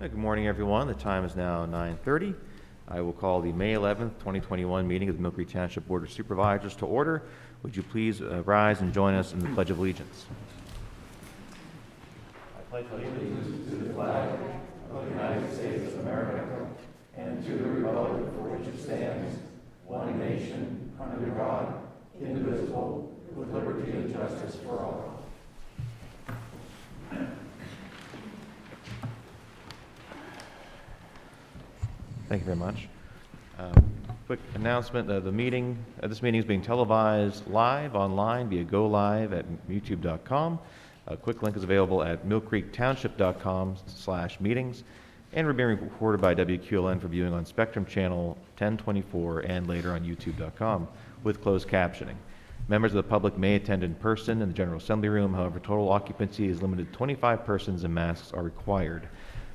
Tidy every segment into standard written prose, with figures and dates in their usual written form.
Good morning, everyone. The time is now 9:30. I will call the May 11th, 2021 meeting of the Mill Creek Township Board of Supervisors to order. Would you please rise and join us in the Pledge of Allegiance? I pledge allegiance to the flag of the United States of America and to the republic for which it stands, one nation, under God, indivisible, with liberty and justice for all. Thank you very much. Quick announcement: this meeting is being televised live online via Go Live at youtube.com. A quick link is available at millcreektownship.com/meetings, and we're being recorded by WQLN for viewing on Spectrum Channel 1024 and later on youtube.com with closed captioning. Members of the public may attend in person in the General Assembly Room. However, total occupancy is limited to 25 persons and masks are required.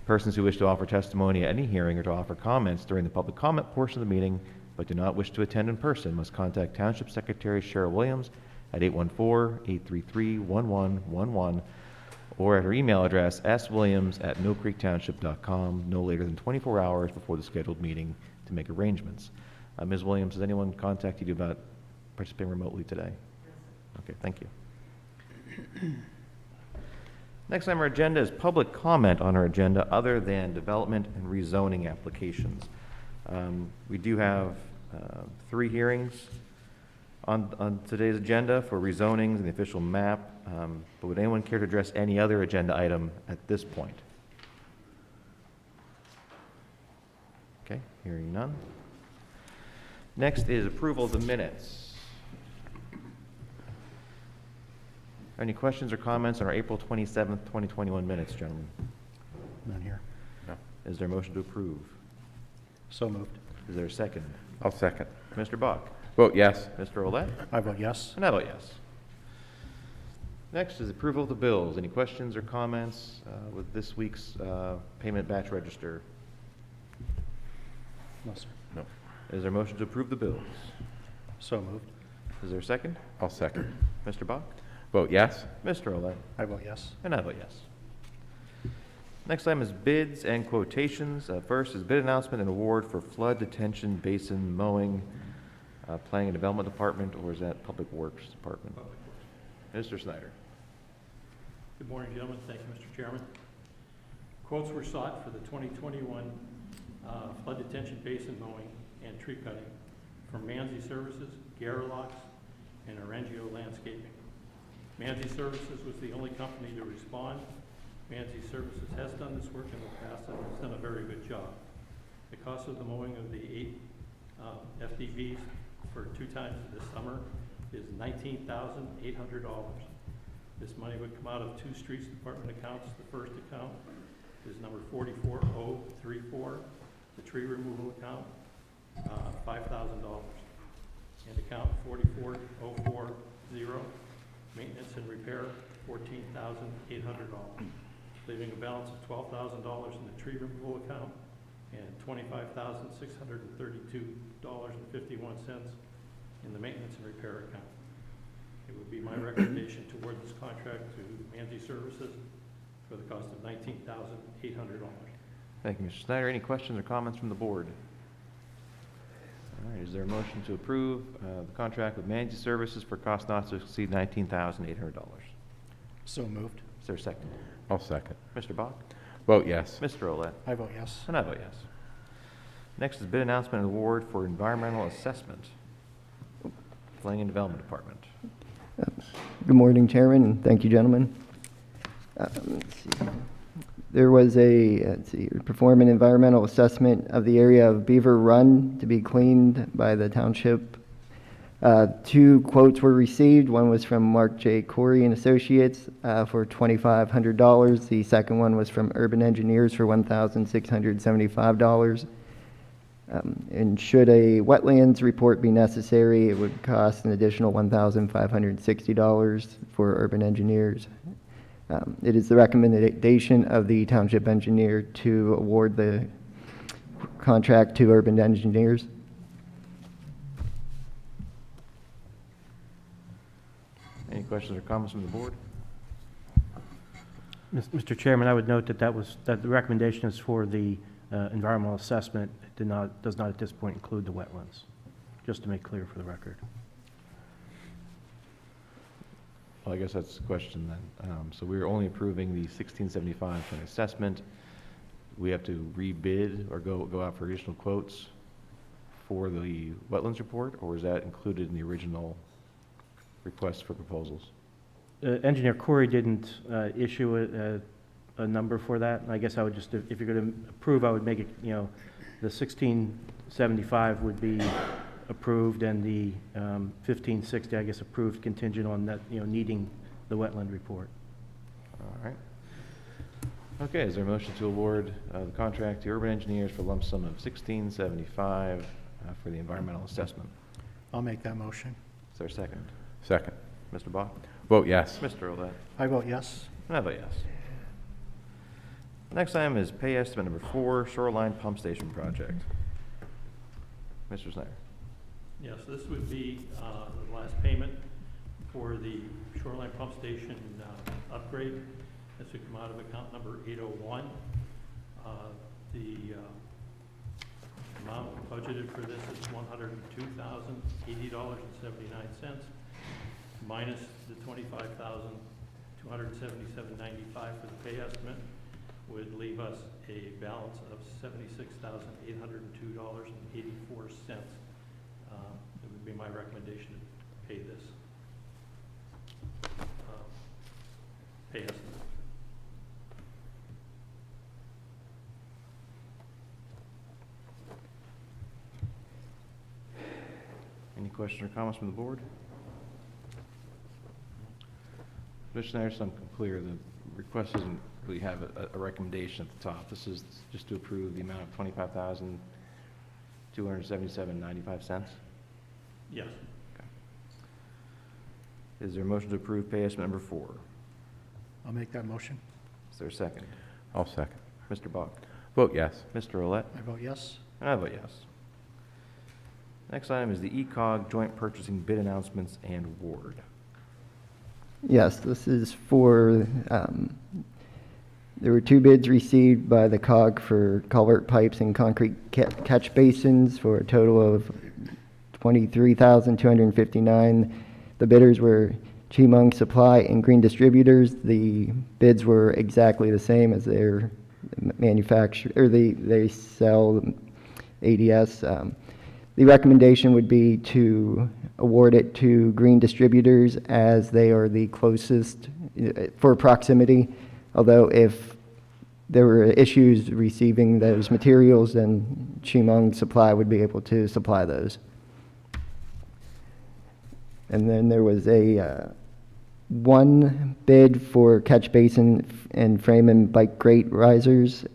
Persons who wish to offer testimony at any hearing or to offer comments during the public comment portion of the meeting but do not wish to attend in person must contact Township Secretary Cheryl Williams at 814-833-1111 or at her email address swilliams@millcreektownship.com no later than 24 hours before the scheduled meeting to make arrangements. Ms. Williams, has anyone contacted you about participating remotely today? Okay, thank you. Next on our agenda is public comment on our agenda other than development and rezoning applications. We do have 3 hearings on today's agenda for rezonings and the official map, but would anyone care to address any other agenda item at this point? Okay, hearing none. Next is approval of the minutes. Any questions or comments on our April 27th, 2021 minutes, gentlemen? None here. No. Is there a motion to approve? So moved. Is there a second? I'll second. Mr. Bach? Vote yes. Mr. Olet? I vote yes. And I vote yes. Next is approval of the bills. Any questions or comments with this week's payment batch register? No, sir. No. Is there a motion to approve the bills? So moved. Is there a second? I'll second. Mr. Bach? Vote yes. Mr. Olet? I vote yes. And I vote yes. Next item is bids and quotations. First is bid announcement and award for flood detention basin mowing, Planning and Development Department, or is that Public Works Department? Public Works. Mr. Snyder. Good morning, gentlemen. Thank you, Mr. Chairman. Quotes were sought for the 2021 flood detention basin mowing and tree cutting from Manzi Services, Garrelocks, and Orangio Landscaping. Manzi Services was the only company to respond. Manzi Services has done this work in the past and has done a very good job. The cost of the mowing of the 8 FDVs for 2 times this summer is $19,800. This money would come out of 2 streets department accounts. The first account is number 44034, the tree removal account, $5,000, and account 44040, maintenance and repair, $14,800, leaving a balance of $12,000 in the tree removal account and $25,632.51 in the maintenance and repair account. It would be my recommendation to award this contract to Manzi Services for the cost of $19,800. Thank you, Mr. Snyder. Any questions or comments from the board? All right, is there a motion to approve the contract with Manzi Services for cost not to exceed $19,800? So moved. Is there a second? I'll second. Mr. Bach? Vote yes. Mr. Olet? I vote yes. And I vote yes. Next is bid announcement and award for environmental assessment. Planning and Development Department. Good morning, Chairman, and thank you, gentlemen. Let's see. There was perform an environmental assessment of the area of Beaver Run to be cleaned by the township. 2 quotes were received. One was from Mark J. Corey and Associates for $2,500. The second one was from Urban Engineers for $1,675. And should a wetlands report be necessary, it would cost an additional $1,560 for Urban Engineers. It is the recommendation of the township engineer to award the contract to Urban Engineers. Any questions or comments from the board? Mr. Chairman, I would note that that the recommendation is for the environmental assessment. It does not at this point include the wetlands, just to make clear for the record. Well, I guess that's the question then. So we're only approving the 1675 for an assessment. We have to rebid or go out for additional quotes for the wetlands report, or is that included in the original request for proposals? Engineer Corey didn't issue a number for that. I guess I would just, if you're going to approve, I would make it, the 1675 would be approved, and the 1560, I guess, approved contingent on that, needing the wetland report. All right. Okay, is there a motion to award the contract to Urban Engineers for a lump sum of 1675 for the environmental assessment? I'll make that motion. Is there a second? Second. Mr. Bach? Vote yes. Mr. Olet? I vote yes. And I vote yes. Next item is pay estimate number 4, Shoreline Pump Station Project. Mr. Snyder? Yes, this would be the last payment for the Shoreline Pump Station upgrade. This would come out of account number 801. The amount budgeted for this is $102,080.79, minus the $25,277.95 for the pay estimate, would leave us a balance of $76,802.84. It would be my recommendation to pay this pay estimate. Any questions or comments from the board? Mr. Snyder, so I'm clear, the request doesn't really have a recommendation at the top. This is just to approve the amount of $25,277.95. Yes. Is there a motion to approve pay estimate number 4? I'll make that motion. Is there a second? I'll second. Mr. Bach? Vote yes. Mr. Olet? I vote yes. And I vote yes. Next item is the ECOG joint purchasing bid announcements and award. Yes, this is for, there were 2 bids received by the COG for culvert pipes and concrete catch basins for a total of $23,259. The bidders were Chimung Supply and Green Distributors. The bids were exactly the same as their manufacturer, or they sell ADS. The recommendation would be to award it to Green Distributors as they are the closest for proximity, although if there were issues receiving those materials, then Chimung Supply would be able to supply those. And then there was a 1 bid for catch basin and frame and bike grate risers,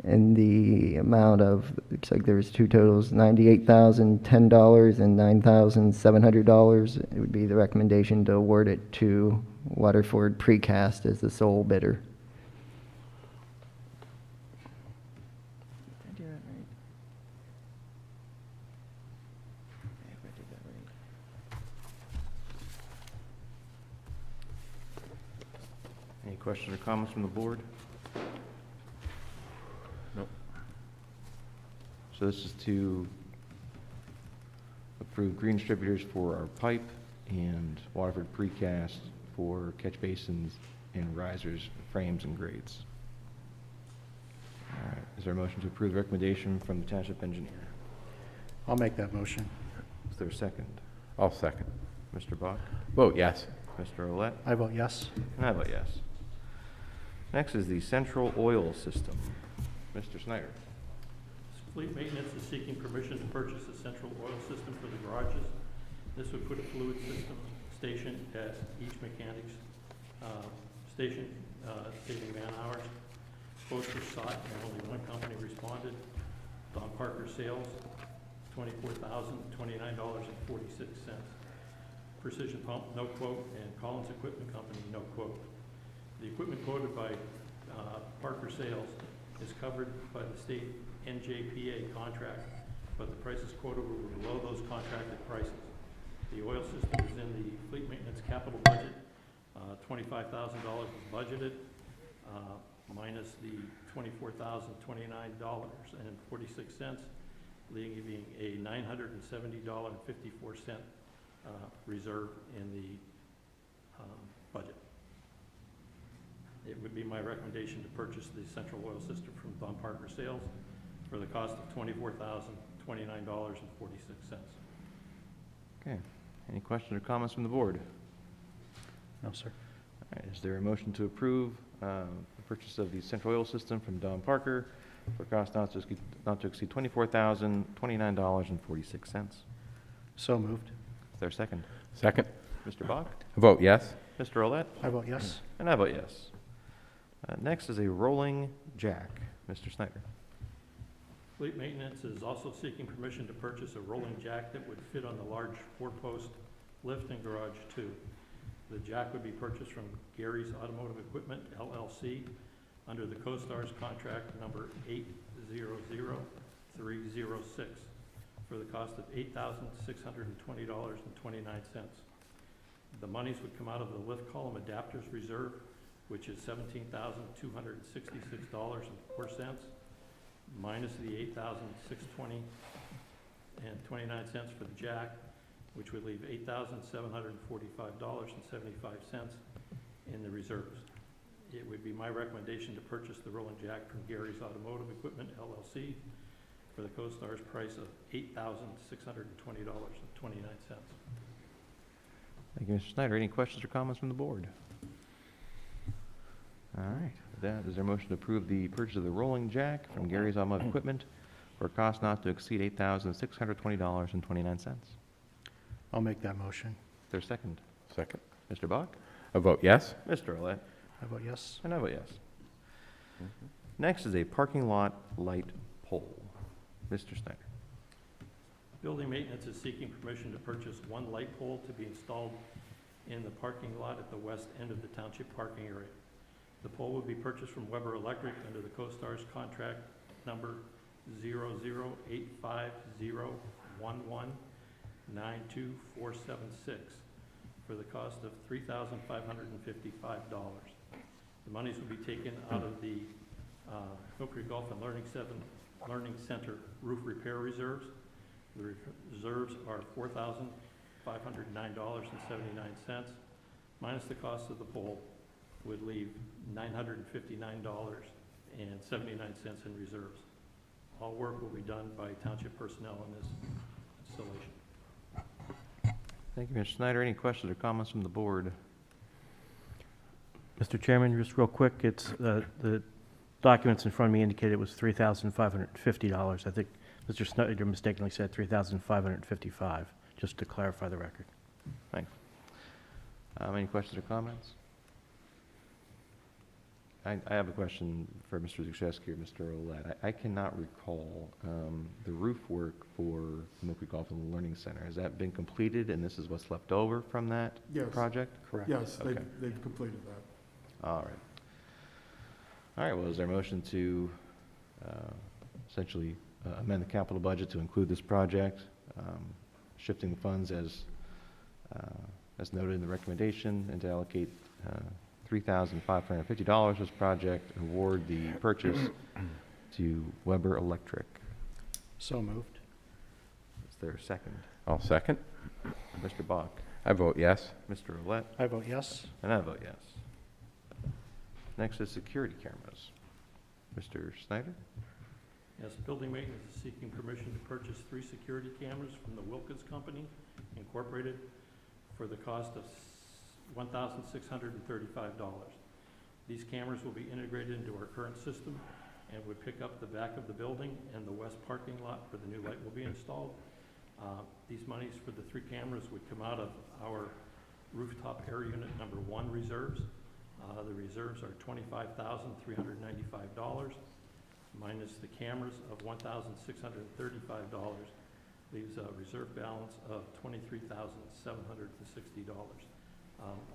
and the amount of, looks like there was 2 totals, $98,010 and $9,700. It would be the recommendation to award it to Waterford Precast as the sole bidder. Did I do that right? I hope I did that right. Any questions or comments from the board? Nope. So this is to approve Green Distributors for our pipe and Waterford Precast for catch basins and risers, frames, and grates. All right, is there a motion to approve the recommendation from the township engineer? I'll make that motion. Is there a second? I'll second. Mr. Bach? Vote yes. Mr. Olet? I vote yes. And I vote yes. Next is the central oil system. Mr. Snyder? Fleet Maintenance is seeking permission to purchase a central oil system for the garages. This would put a fluid system station at each mechanic's station, saving man hours. Quotes were sought and only one company responded. Don Parker Sales, $24,029.46. Precision Pump, no quote, and Collins Equipment Company, no quote. The equipment quoted by Parker Sales is covered by the state NJPA contract, but the prices quoted were below those contracted prices. The oil system is in the fleet maintenance capital budget. $25,000 was budgeted. minus the $24,029.46, leaving a $970.54 reserve in the budget. It would be my recommendation to purchase the central oil system from Don Parker Sales for the cost of $24,029.46. Okay. Any questions or comments from the board? No, sir. All right, is there a motion to approve the purchase of the central oil system from Don Parker for cost not to exceed $24,029.46? So moved. Is there a second? Second. Mr. Bach? Vote yes. Mr. Olet? I vote yes. And I vote yes. Next is a rolling jack. Mr. Snyder. Fleet Maintenance is also seeking permission to purchase a rolling jack that would fit on the large four-post lift and garage too. The jack would be purchased from Gary's Automotive Equipment, LLC, under the CoStar's contract number 800306 for the cost of $8,620.29. The monies would come out of the lift column adapters reserve, which is $17,266.04, minus the $8,620.29 for the jack, which would leave $8,745.75 in the reserves. It would be my recommendation to purchase the rolling jack from Gary's Automotive Equipment, LLC, for the CoStar's price of $8,620.29. Thank you, Mr. Snyder. Any questions or comments from the board? All right. With that, is there a motion to approve the purchase of the rolling jack from Gary's Automotive Equipment for a cost not to exceed $8,620.29? I'll make that motion. Is there a second? Second. Mr. Bach? I vote yes. Mr. Olet? I vote yes. And I vote yes. Next is a parking lot light pole. Mr. Snyder. Building Maintenance is seeking permission to purchase one light pole to be installed in the parking lot at the west end of the township parking area. The pole would be purchased from Weber Electric under the CoStar's contract number 0085011-92476 for the cost of $3,555. The monies will be taken out of the Mill Creek Golf and Learning Center roof repair reserves. The reserves are $4,509.79, minus the cost of the pole would leave $959.79 in reserves. All work will be done by township personnel in this installation. Thank you, Mr. Snyder. Any questions or comments from the board? Mr. Chairman, just real quick, it's, the documents in front of me indicate it was $3,550. I think Mr. Snyder mistakenly said $3,555, just to clarify the record. Thanks. Any questions or comments? I have a question for Mr. Zuchewski or Mr. Olet. I cannot recall the roof work for the Mill Creek Golf and Learning Center. Has that been completed, and this is what's left over from that Yes. project? Correct. Yes, Okay. they've completed that. All right. All right, well, is there a motion to essentially amend the capital budget to include this project, shifting the funds as noted in the recommendation, and to allocate $3,550 for this project, and award the purchase to Weber Electric? So moved. Is there a second? I'll second. Mr. Bach? I vote yes. Mr. Olet? I vote yes. And I vote yes. Next is security cameras. Mr. Snyder? Yes, Building Maintenance is seeking permission to purchase 3 security cameras from the Wilkins Company Incorporated for the cost of $1,635. These cameras will be integrated into our current system and would pick up the back of the building and the west parking lot where the new light will be installed. These monies for the 3 cameras would come out of our rooftop air unit number 1 reserves. The reserves are $25,395, minus the cameras of $1,635, leaves a reserve balance of $23,760.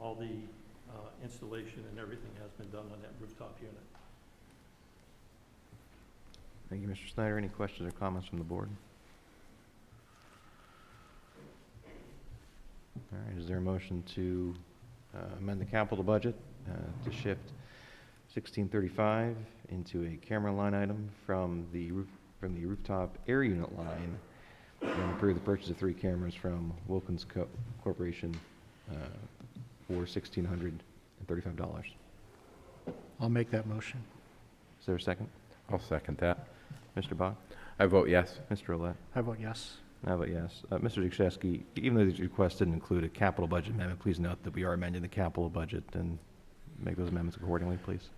All the installation and everything has been done on that rooftop unit. Thank you, Mr. Snyder. Any questions or comments from the board? All right, is there a motion to amend the capital budget to shift 1635 into a camera line item from the rooftop air unit line, and approve the purchase of 3 cameras from Wilkins Corporation for $1,635. I'll make that motion. Is there a second? I'll second that. Mr. Bach? I vote yes. Mr. Roulette? I vote yes. And I vote yes. Mr. Duchesky, even though the request didn't include a capital budget amendment, please note that we are amending the capital budget and make those amendments accordingly, please.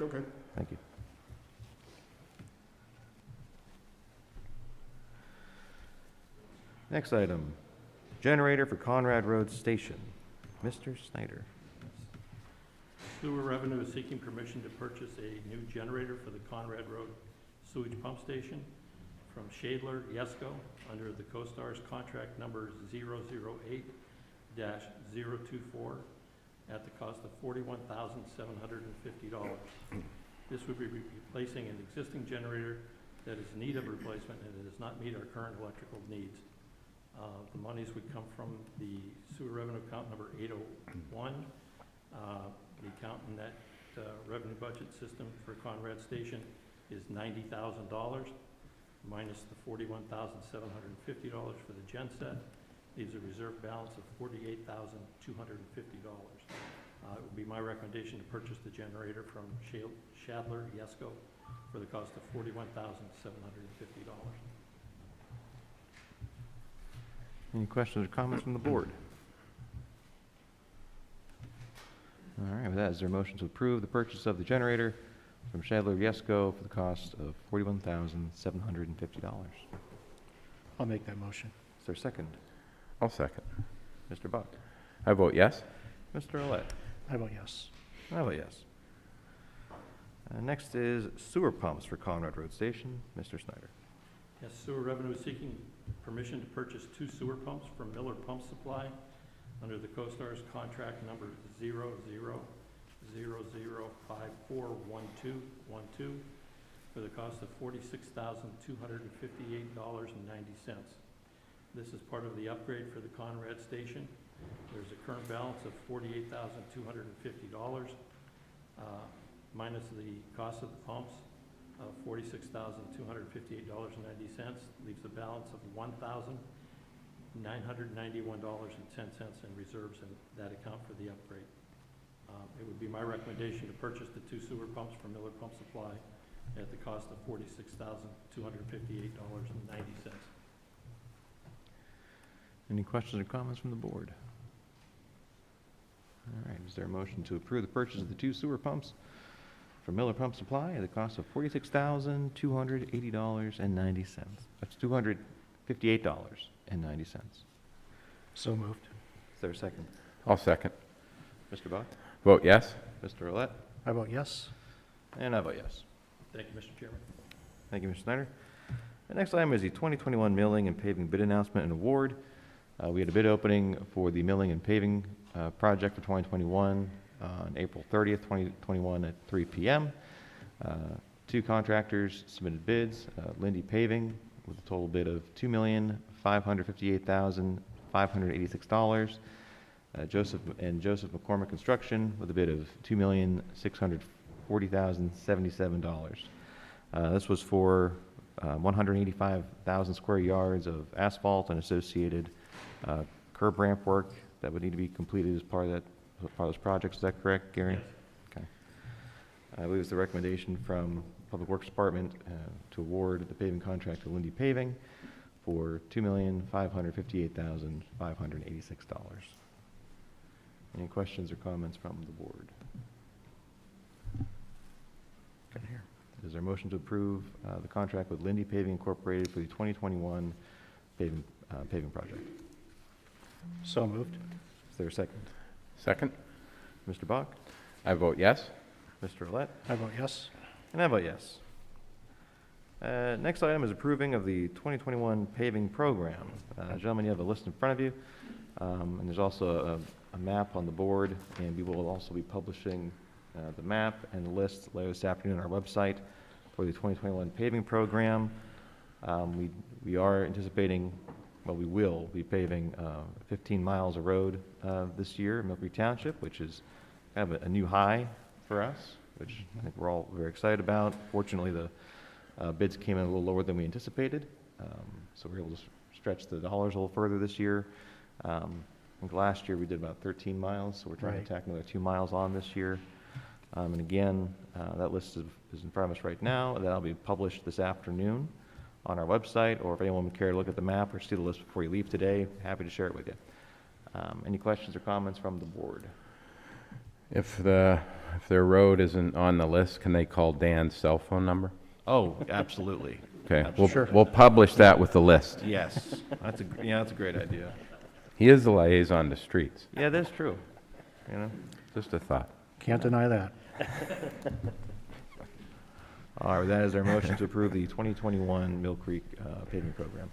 Okay. Thank you. Next item, generator for Conrad Road Station. Mr. Snyder. Sewer Revenue is seeking permission to purchase a new generator for the Conrad Road Sewage Pump Station from Shadler Yesco under the CoStar's contract number 008-024 at the cost of $41,750. This would be replacing an existing generator that is in need of replacement and it does not meet our current electrical needs. The monies would come from the sewer revenue account number 801. The account in that revenue budget system for Conrad Station is $90,000 minus the $41,750 for the genset. Leaves a reserve balance of $48,250. It would be my recommendation to purchase the generator from Shadler Yesco for the cost of $41,750. Any questions or comments from the board? All right, with that, is there a motion to approve the purchase of the generator from Shadler Yesco for the cost of $41,750? I'll make that motion. Is there a second? I'll second. Mr. Buck? I vote yes. Mr. Olet? I vote yes. I vote yes. Next is sewer pumps for Conrad Road Station. Mr. Snyder. Yes, Sewer Revenue is seeking permission to purchase 2 sewer pumps from Miller Pump Supply under the CoStar's contract number 0000541212 for the cost of $46,258.90. This is part of the upgrade for the Conrad Station. There's a current balance of $48,250 minus the cost of the pumps of $46,258.90, leaves a balance of $1,991.10 in reserves in that account for the upgrade. It would be my recommendation to purchase the 2 sewer pumps from Miller Pump Supply at the cost of $46,258.90. Any questions or comments from the board? All right, is there a motion to approve the purchase of the 2 sewer pumps from Miller Pump Supply at the cost of $46,280.90? That's $258.90. So moved. Is there a second? I'll second. Mr. Buck? Vote yes. Mr. Roulette? I vote yes. And I vote yes. Thank you, Mr. Chairman. Thank you, Mr. Snyder. The next item is the 2021 milling and paving bid announcement and award. We had a bid opening for the milling and paving project for 2021 on April 30th, 2021 at 3 p.m. 2 contractors submitted bids, Lindy Paving with a total bid of $2,558,586. Joseph McCormick Construction with a bid of $2,640,077. This was for 185,000 square yards of asphalt and associated curb ramp work that would need to be completed as part of those projects. Is that correct, Gary? Yes. Okay. I believe it's the recommendation from Public Works Department to award the paving contract to Lindy Paving for $2,558,586. Any questions or comments from the board? Is there a motion to approve the contract with Lindy Paving Incorporated for the 2021 paving project? So moved. Is there a second? Second. Mr. Bach? I vote yes. Mr. Olet? I vote yes. And I vote yes. Next item is approving of the 2021 paving program. Gentlemen, you have a list in front of you, and there's also a map on the board, and we will also be publishing the map and the list later this afternoon on our website for the 2021 paving program. We are anticipating, well, we will be paving 15 miles of road this year in Mill Creek Township, which is kind of a new high for us. which I think we're all very excited about. Fortunately, the bids came in a little lower than we anticipated, so we were able to stretch the dollars a little further this year. I think last year we did about 13 miles, so we're trying Right. to tack another 2 miles on this year. And again, that list is in front of us right now, and that'll be published this afternoon on our website, or if anyone would care to look at the map or see the list before you leave today, happy to share it with you. Any questions or comments from the board? If their road isn't on the list, can they call Dan's cell phone number? Oh, absolutely. Okay, Sure. we'll publish that with the list. Yes, that's a great idea. He is the liaison to streets. Yeah, that's true. You know? Just a thought. Can't deny that. All right, that is our motion to approve the 2021 Mill Creek paving program.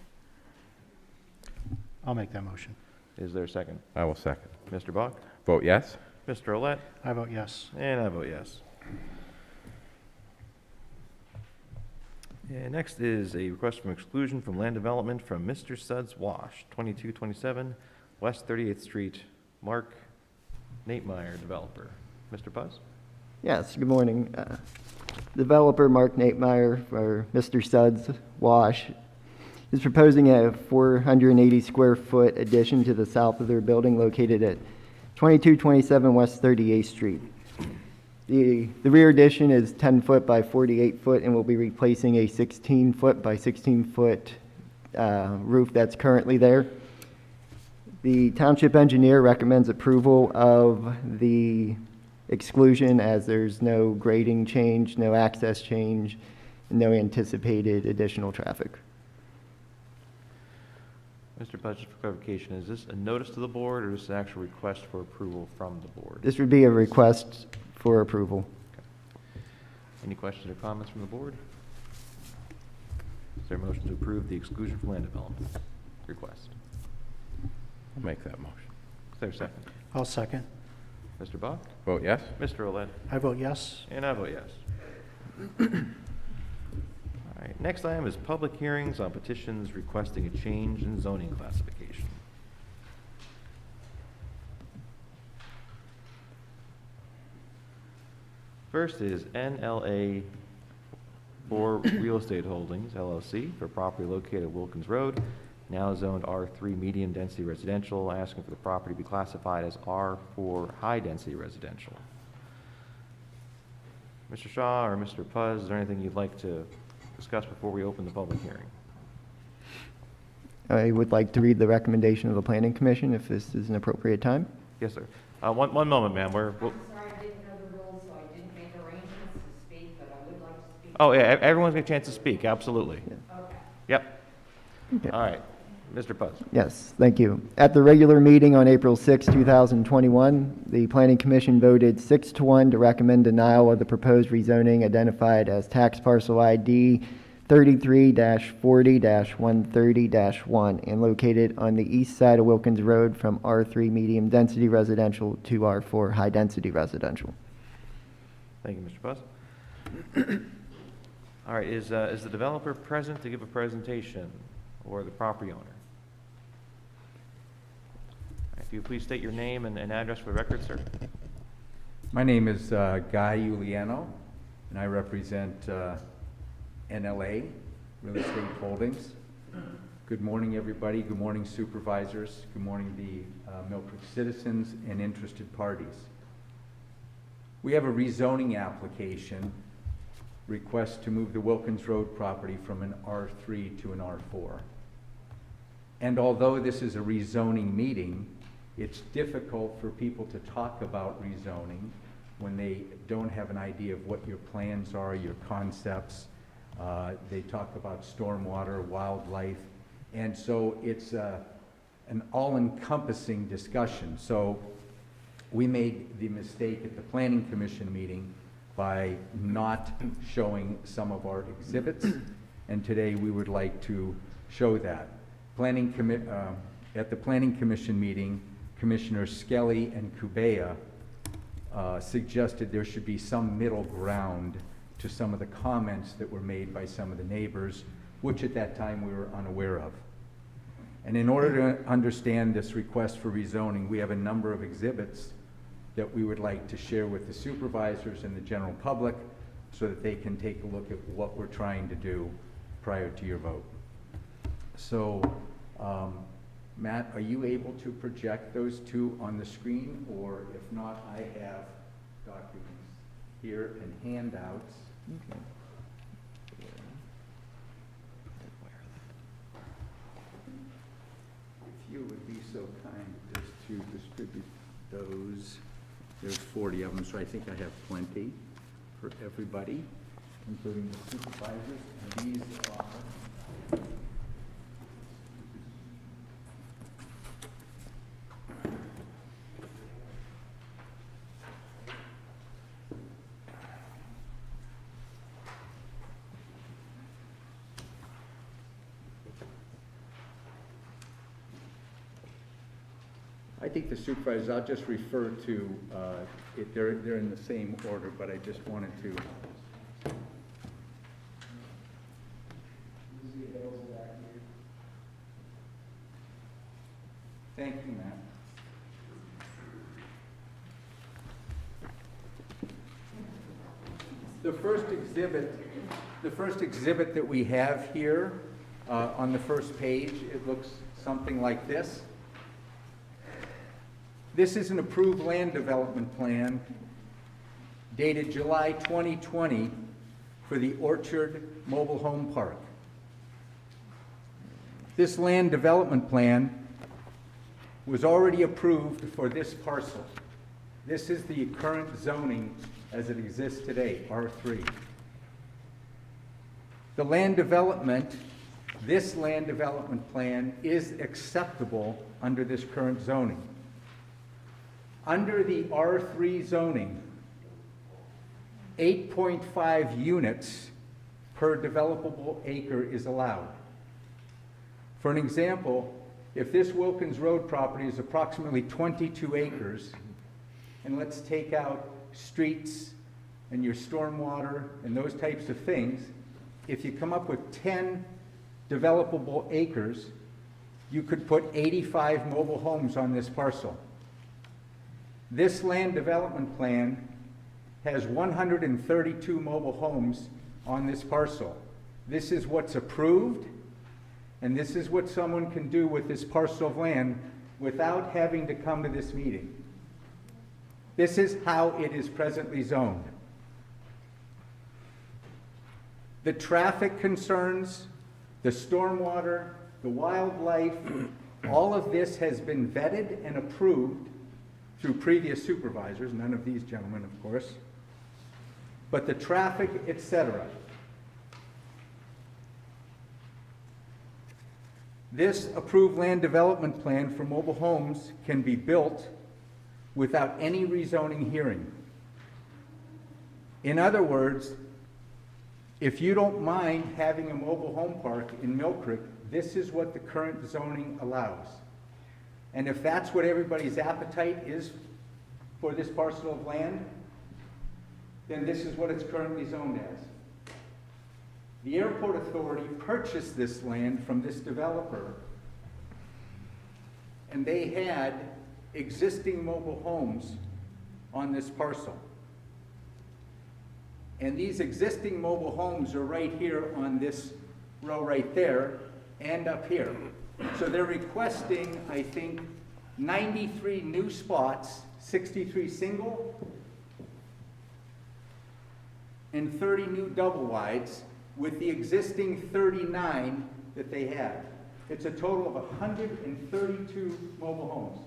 I'll make that motion. Is there a second? I will second. Mr. Bach? Vote yes? Mr. Olet? I vote yes. And I vote yes. And next is a request from exclusion from land development from Mr. Suds Wash, 2227 West 38th Street, Mark Natemeyer, developer. Mr. Puz? Yes, good morning. Developer Mark Natemeyer for Mr. Suds Wash is proposing a 480 square foot addition to the south of their building located at 2227 West 38th Street. The rear addition is 10 foot by 48 foot and will be replacing a 16 foot by 16 foot roof that's currently there. The township engineer recommends approval of the exclusion as there's no grading change, no access change, and no anticipated additional traffic. Mr. Puz, just for clarification, is this a notice to the board or is this an actual request for approval from the board? This would be a request for approval. Any questions or comments from the board? Is there a motion to approve the exclusion from land development request? I'll make that motion. Is there a second? I'll second. Mr. Bach? Vote yes? Mr. Olet? I vote yes. And I vote yes. All right, next item is public hearings on petitions requesting a change in zoning classification. First is NLA for Real Estate Holdings LLC for property located at Wilkins Road, now zoned R3 medium density residential, asking for the property to be classified as R4 high density residential. Mr. Shaw or Mr. Puz, is there anything you'd like to discuss before we open the public hearing? I would like to read the recommendation of the Planning Commission if this is an appropriate time. Yes, sir. One moment, ma'am. We'll, I'm sorry, I didn't know the rules, so I didn't make arrangements to speak, but I would like to speak. oh, yeah, everyone's got a chance to speak, absolutely. Okay. Yep. Okay. All right. Mr. Puz. Yes, thank you. At the regular meeting on April 6, 2021, the Planning Commission voted 6-1 to recommend denial of the proposed rezoning identified as tax parcel ID 33-40-130-1 and located on the east side of Wilkins Road from R3 medium density residential to R4 high density residential. Thank you, Mr. Puz. All right, is the developer present to give a presentation or the property owner? If you please state your name and address for the record, sir. My name is Guy Uliano, and I represent NLA, Real Estate Holdings. Good morning, everybody. Good morning, supervisors. Good morning, the Mill Creek citizens and interested parties. We have a rezoning application request to move the Wilkins Road property from an R3 to an R4. And although this is a rezoning meeting, it's difficult for people to talk about rezoning when they don't have an idea of what your plans are, your concepts. They talk about stormwater, wildlife, and so it's an all-encompassing discussion. So we made the mistake at the Planning Commission meeting by not showing some of our exhibits, and today we would like to show that. At the Planning Commission meeting, Commissioners Skelly and Kubea suggested there should be some middle ground to some of the comments that were made by some of the neighbors, which at that time we were unaware of. And in order to understand this request for rezoning, we have a number of exhibits that we would like to share with the supervisors and the general public so that they can take a look at what we're trying to do prior to your vote. So, Matt, are you able to project those two on the screen? Or if not, I have documents here and handouts. If you would be so kind as to distribute those. There's 40 of them, so I think I have plenty for everybody, including the supervisors. And these are I think the supervisors, I'll just refer to, they're in the same order, but I just wanted to. Thank you, Matt. The first exhibit that we have here on the first page, it looks something like this. This is an approved land development plan dated July 2020 for the Orchard Mobile Home Park. This land development plan was already approved for this parcel. This is the current zoning as it exists today, R3. The land development, this land development plan is acceptable under this current zoning. Under the R3 zoning, 8.5 units per developable acre is allowed. For an example, if this Wilkins Road property is approximately 22 acres, and let's take out streets and your stormwater and those types of things, if you come up with 10 developable acres, you could put 85 mobile homes on this parcel. This land development plan has 132 mobile homes on this parcel. This is what's approved, and this is what someone can do with this parcel of land without having to come to this meeting. This is how it is presently zoned. The traffic concerns, the stormwater, the wildlife, all of this has been vetted and approved through previous supervisors, none of these gentlemen, of course, but the traffic, etc. This approved land development plan for mobile homes can be built without any rezoning hearing. In other words, if you don't mind having a mobile home park in Mill Creek, this is what the current zoning allows. And if that's what everybody's appetite is for this parcel of land, then this is what it's currently zoned as. The airport authority purchased this land from this developer, and they had existing mobile homes on this parcel. And these existing mobile homes are right here on this row right there and up here. So they're requesting, I think, 93 new spots, 63 single, and 30 new double wides with the existing 39 that they have. It's a total of 132 mobile homes.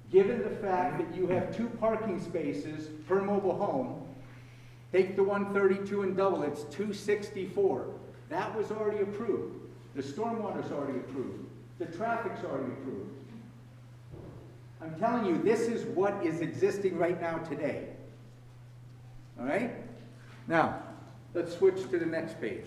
Given the fact that you have 2 parking spaces per mobile home, take the 132 and double, it's 264. That was already approved. The stormwater's already approved. The traffic's already approved. I'm telling you, this is what is existing right now today. All right? Now, let's switch to the next page.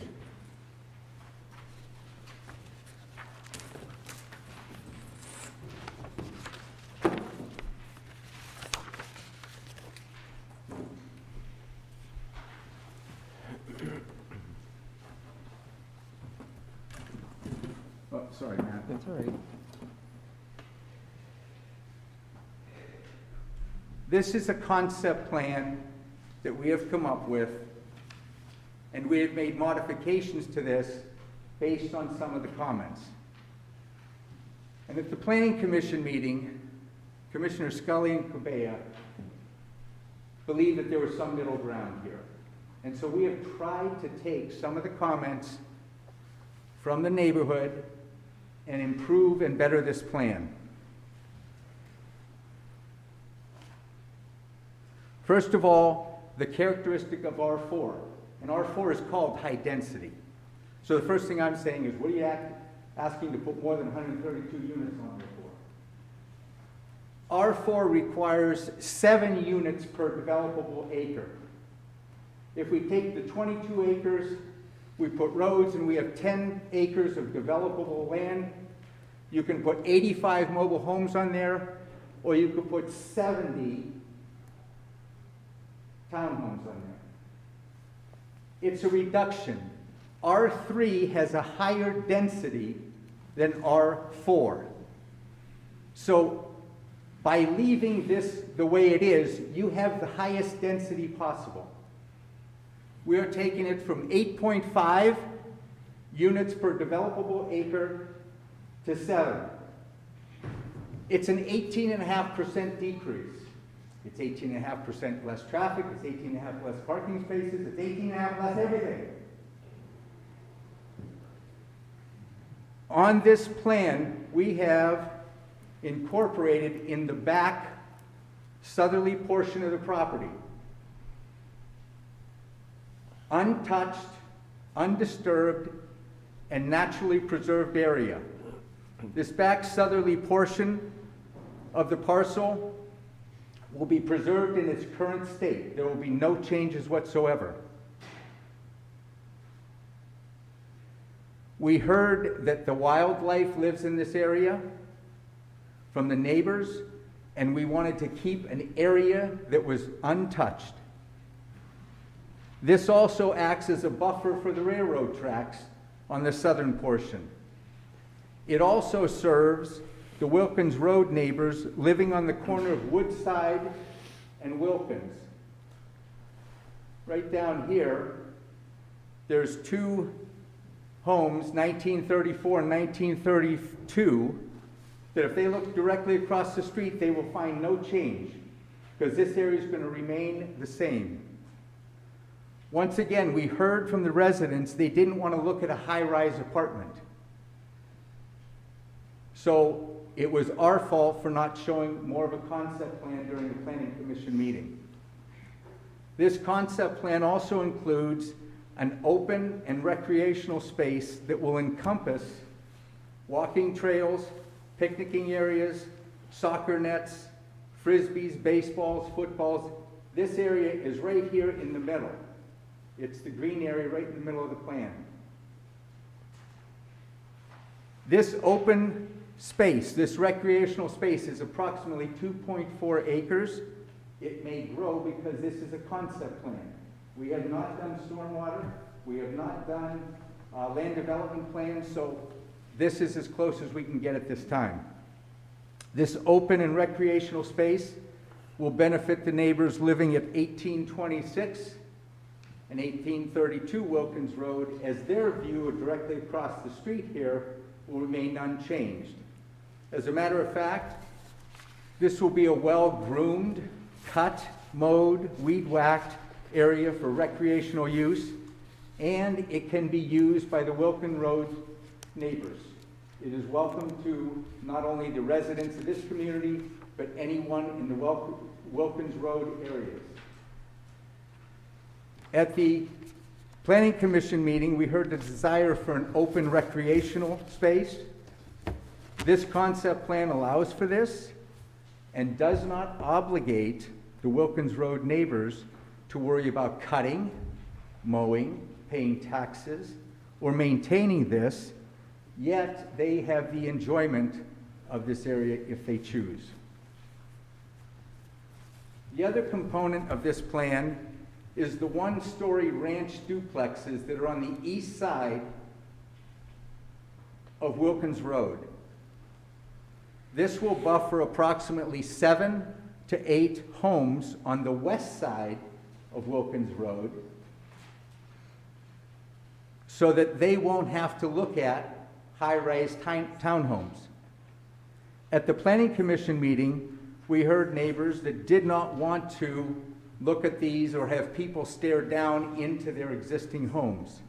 Oh, sorry, Matt. That's all right. This is a concept plan that we have come up with, and we have made modifications to this based on some of the comments. And at the Planning Commission meeting, Commissioner Scully and Cabea believed that there was some middle ground here. And so we have tried to take some of the comments from the neighborhood and improve and better this plan. First of all, the characteristic of R4. And R4 is called high density. So the first thing I'm saying is, what are you asking to put more than 132 units on there for? R4 requires 7 units per developable acre. If we take the 22 acres, we put roads, and we have 10 acres of developable land, you can put 85 mobile homes on there, or you could put 70 townhomes on there. It's a reduction. R3 has a higher density than R4. So by leaving this the way it is, you have the highest density possible. We are taking it from 8.5 units per developable acre to 7. It's an 18.5% decrease. It's 18.5% less traffic, it's 18.5% less parking spaces, it's 18.5% less everything. On this plan, we have incorporated in the back southerly portion of the property, untouched, undisturbed, and naturally preserved area. This back southerly portion of the parcel will be preserved in its current state. There will be no changes whatsoever. We heard that the wildlife lives in this area from the neighbors, and we wanted to keep an area that was untouched. This also acts as a buffer for the railroad tracks on the southern portion. It also serves the Wilkins Road neighbors living on the corner of Woodside and Wilkins. Right down here, there's 2 homes, 1934 and 1932, that if they look directly across the street, they will find no change, because this area is going to remain the same. Once again, we heard from the residents they didn't want to look at a high-rise apartment. So it was our fault for not showing more of a concept plan during the Planning Commission meeting. This concept plan also includes an open and recreational space that will encompass walking trails, picnicking areas, soccer nets, frisbees, baseballs, footballs. This area is right here in the middle. It's the green area right in the middle of the plan. This open space, this recreational space, is approximately 2.4 acres. It may grow because this is a concept plan. We have not done stormwater. We have not done land development plans, so this is as close as we can get at this time. This open and recreational space will benefit the neighbors living at 1826 and 1832 Wilkins Road, as their view directly across the street here will remain unchanged. As a matter of fact, this will be a well-groomed, cut, mowed, weed-whacked area for recreational use, and it can be used by the Wilkins Road neighbors. It is welcome to not only the residents of this community, but anyone in the Wilkins Road areas. At the Planning Commission meeting, we heard the desire for an open recreational space. This concept plan allows for this and does not obligate the Wilkins Road neighbors to worry about cutting, mowing, paying taxes, or maintaining this, yet they have the enjoyment of this area if they choose. The other component of this plan is the one-story ranch duplexes that are on the east side of Wilkins Road. This will buffer approximately 7 to 8 homes on the west side of Wilkins Road so that they won't have to look at high-rise townhomes. At the Planning Commission meeting, we heard neighbors that did not want to look at these or have people stare down into their existing homes.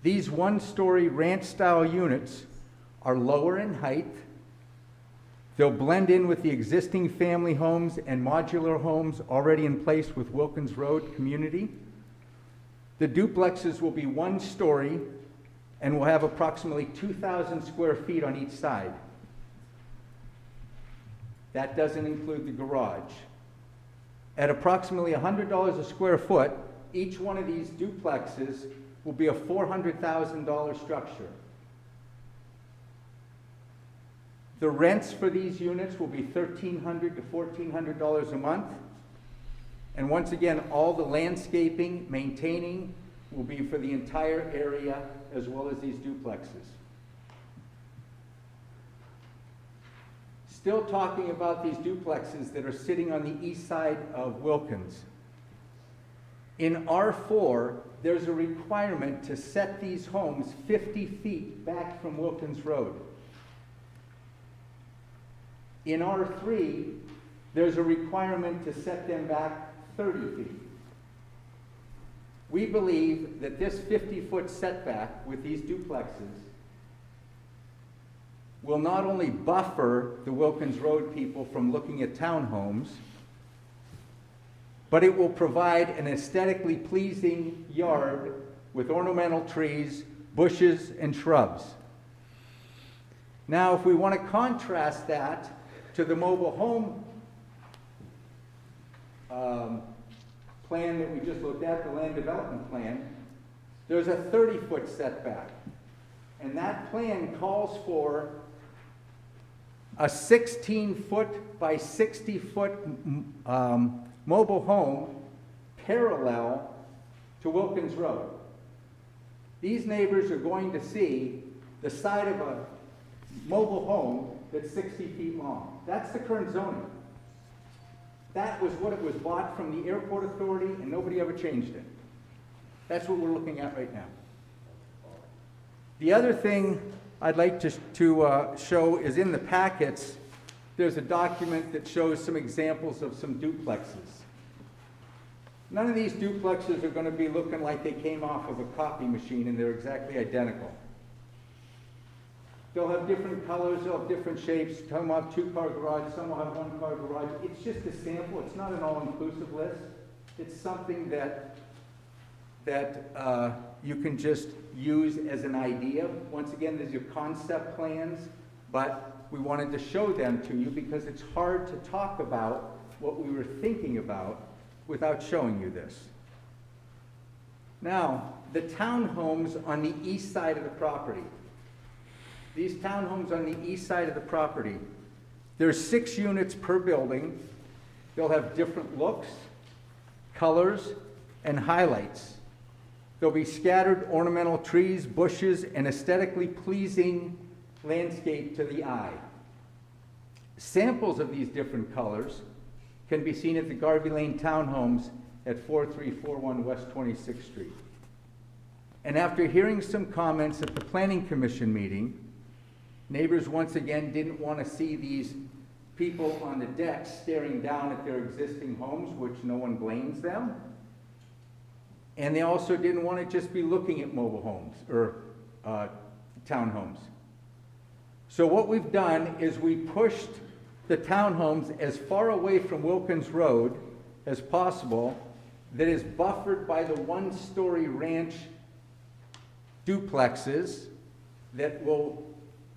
These one-story ranch-style units are lower in height. They'll blend in with the existing family homes and modular homes already in place with Wilkins Road community. The duplexes will be 1 story and will have approximately 2,000 square feet on each side. That doesn't include the garage. At approximately $100 a square foot, each one of these duplexes will be a $400,000 structure. The rents for these units will be $1,300 to $1,400 a month. And once again, all the landscaping, maintaining will be for the entire area as well as these duplexes. Still talking about these duplexes that are sitting on the east side of Wilkins. In R4, there's a requirement to set these homes 50 feet back from Wilkins Road. In R3, there's a requirement to set them back 30 feet. We believe that this 50-foot setback with these duplexes will not only buffer the Wilkins Road people from looking at townhomes, but it will provide an aesthetically pleasing yard with ornamental trees, bushes, and shrubs. Now, if we want to contrast that to the mobile home plan that we just looked at, the land development plan, there's a 30-foot setback. And that plan calls for a 16-foot by 60-foot mobile home parallel to Wilkins Road. These neighbors are going to see the side of a mobile home that's 60 feet long. That's the current zoning. That was what it was bought from the airport authority, and nobody ever changed it. That's what we're looking at right now. The other thing I'd like to show is in the packets, there's a document that shows some examples of some duplexes. None of these duplexes are going to be looking like they came off of a copy machine and they're exactly identical. They'll have different colors, they'll have different shapes. Some will have 2-car garage, some will have 1-car garage. It's just a sample. It's not an all-inclusive list. It's something that you can just use as an idea. Once again, there's your concept plans, but we wanted to show them to you because it's hard to talk about what we were thinking about without showing you this. Now, the townhomes on the east side of the property. These townhomes on the east side of the property, there's 6 units per building. They'll have different looks, colors, and highlights. There'll be scattered ornamental trees, bushes, and aesthetically pleasing landscape to the eye. Samples of these different colors can be seen at the Garvey Lane Townhomes at 4341 West 26th Street. And after hearing some comments at the Planning Commission meeting, neighbors once again didn't want to see these people on the deck staring down at their existing homes, which no one blames them. And they also didn't want to just be looking at mobile homes or townhomes. So what we've done is we pushed the townhomes as far away from Wilkins Road as possible that is buffered by the 1-story ranch duplexes that will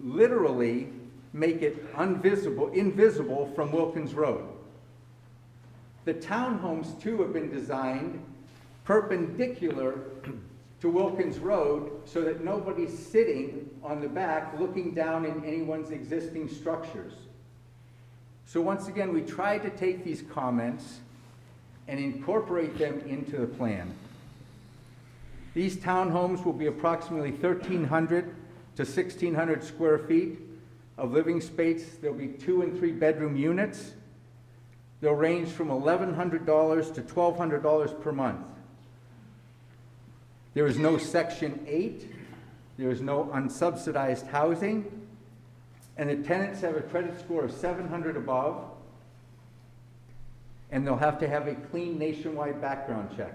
literally make it invisible from Wilkins Road. The townhomes too have been designed perpendicular to Wilkins Road so that nobody's sitting on the back looking down in anyone's existing structures. So once again, we tried to take these comments and incorporate them into the plan. These townhomes will be approximately 1,300 to 1,600 square feet of living space. There'll be 2- and 3-bedroom units. They'll range from $1,100 to $1,200 per month. There is no Section 8, there is no unsubsidized housing, and the tenants have a credit score of 700 above, and they'll have to have a clean nationwide background check.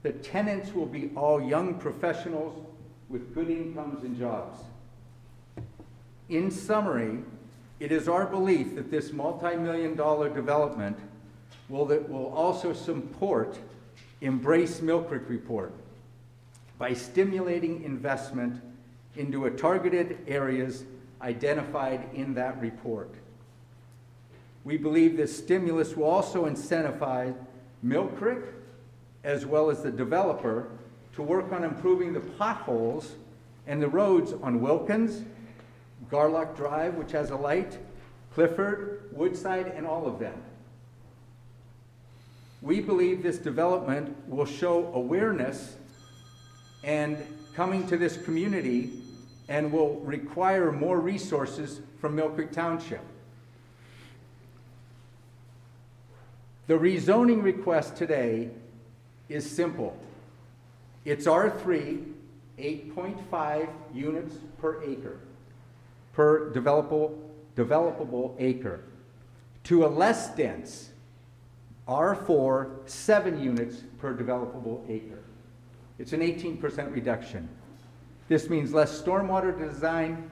The tenants will be all young professionals with good incomes and jobs. In summary, it is our belief that this multi-million-dollar development will also support Embrace Mill Creek Report by stimulating investment into a targeted areas identified in that report. We believe this stimulus will also incentivize Mill Creek as well as the developer to work on improving the potholes and the roads on Wilkins, Garlock Drive, which has a light, Clifford, Woodside, and all of them. We believe this development will show awareness and coming to this community and will require more resources from Mill Creek Township. The rezoning request today is simple. It's R3, 8.5 units per acre, per developable acre, to a less dense R4, 7 units per developable acre. It's an 18% reduction. This means less stormwater to design,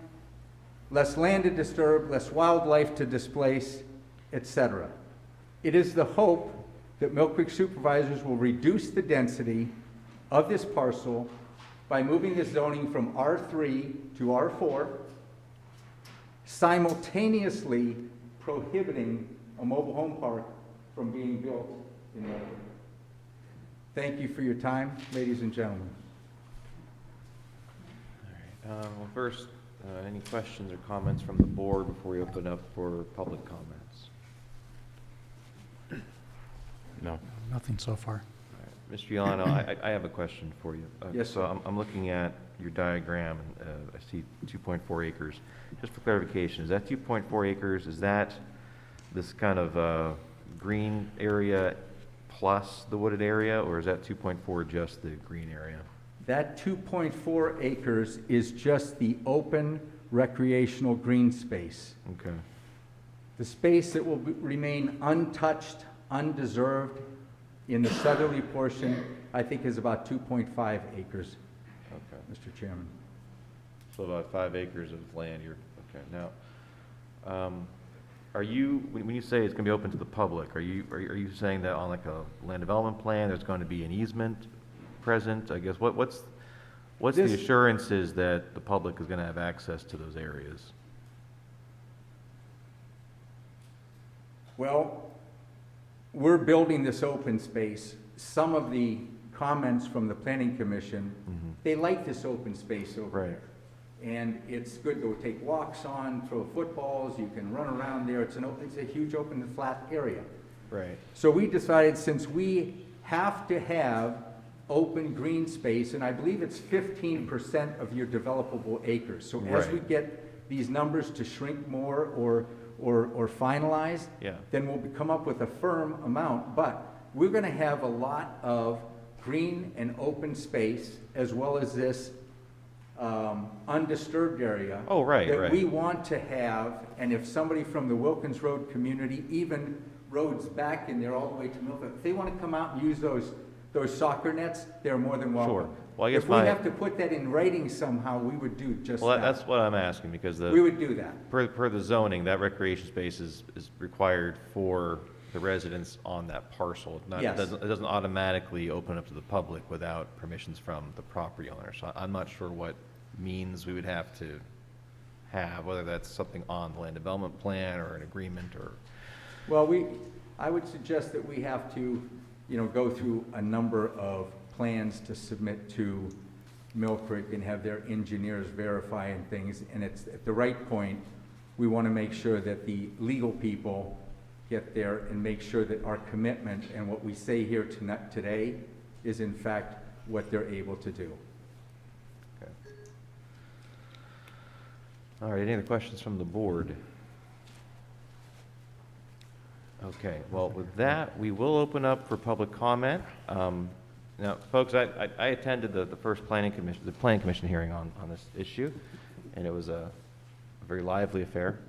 less land to disturb, less wildlife to displace, etc. It is the hope that Mill Creek supervisors will reduce the density of this parcel by moving the zoning from R3 to R4, simultaneously prohibiting a mobile home park from being built in Mill Creek. Thank you for your time, ladies and gentlemen. All right. Well, first, any questions or comments from the board before we open up for public comments? No. Nothing so far. All right. Mr. Yolano, I have a question for you. Yes, So sir. I'm looking at your diagram, and I see 2.4 acres. Just for clarification, is that 2.4 acres, is that this kind of green area plus the wooded area, or is that 2.4 just the green area? That 2.4 acres is just the open recreational green space. Okay. The space that will remain untouched, undeserved in the southerly portion, I think is about 2.5 acres, Okay. Mr. Chairman. So about 5 acres of land you're, okay. Now, are you, when you say it's going to be open to the public, are you saying that on like a land development plan, there's going to be an easement present? I guess, what's the This- assurances that the public is going to have access to those areas? Well, we're building this open space. Some of the comments from the Planning Commission, they like this open space over Right. there. And it's good to take walks on, throw footballs, you can run around there. It's a huge open and flat area. Right. So we decided, since we have to have open green space, and I believe it's 15% of your developable acres. So as we Right. get these numbers to shrink more or finalize, Yeah. then we'll come up with a firm amount. But we're gonna have a lot of green and open space, as well as this undisturbed area. Oh, right, That right. we want to have, and if somebody from the Wilkins Road community, even roads back in there all the way to Milford, if they want to come out and use those soccer nets, they're more than welcome. Sure. Well, I guess If we my- have to put that in writing somehow, we would do just Well, that. that's what I'm asking, because We the, would do that. per the zoning, that recreation space is required for the residents on that parcel. Not- Yes. It doesn't automatically open up to the public without permissions from the property owner. So I'm not sure what means we would have to have, whether that's something on the land development plan or an agreement or, Well, I would suggest that we have to, go through a number of plans to submit to Mill Creek and have their engineers verify and things. And it's at the right point, we want to make sure that the legal people get there and make sure that our commitment and what we say here today is in fact what they're able to do. okay. All right, any other questions from the board? Okay, well, with that, we will open up for public comment. Now, folks, I attended the first planning commission hearing on this issue, and it was a very lively affair.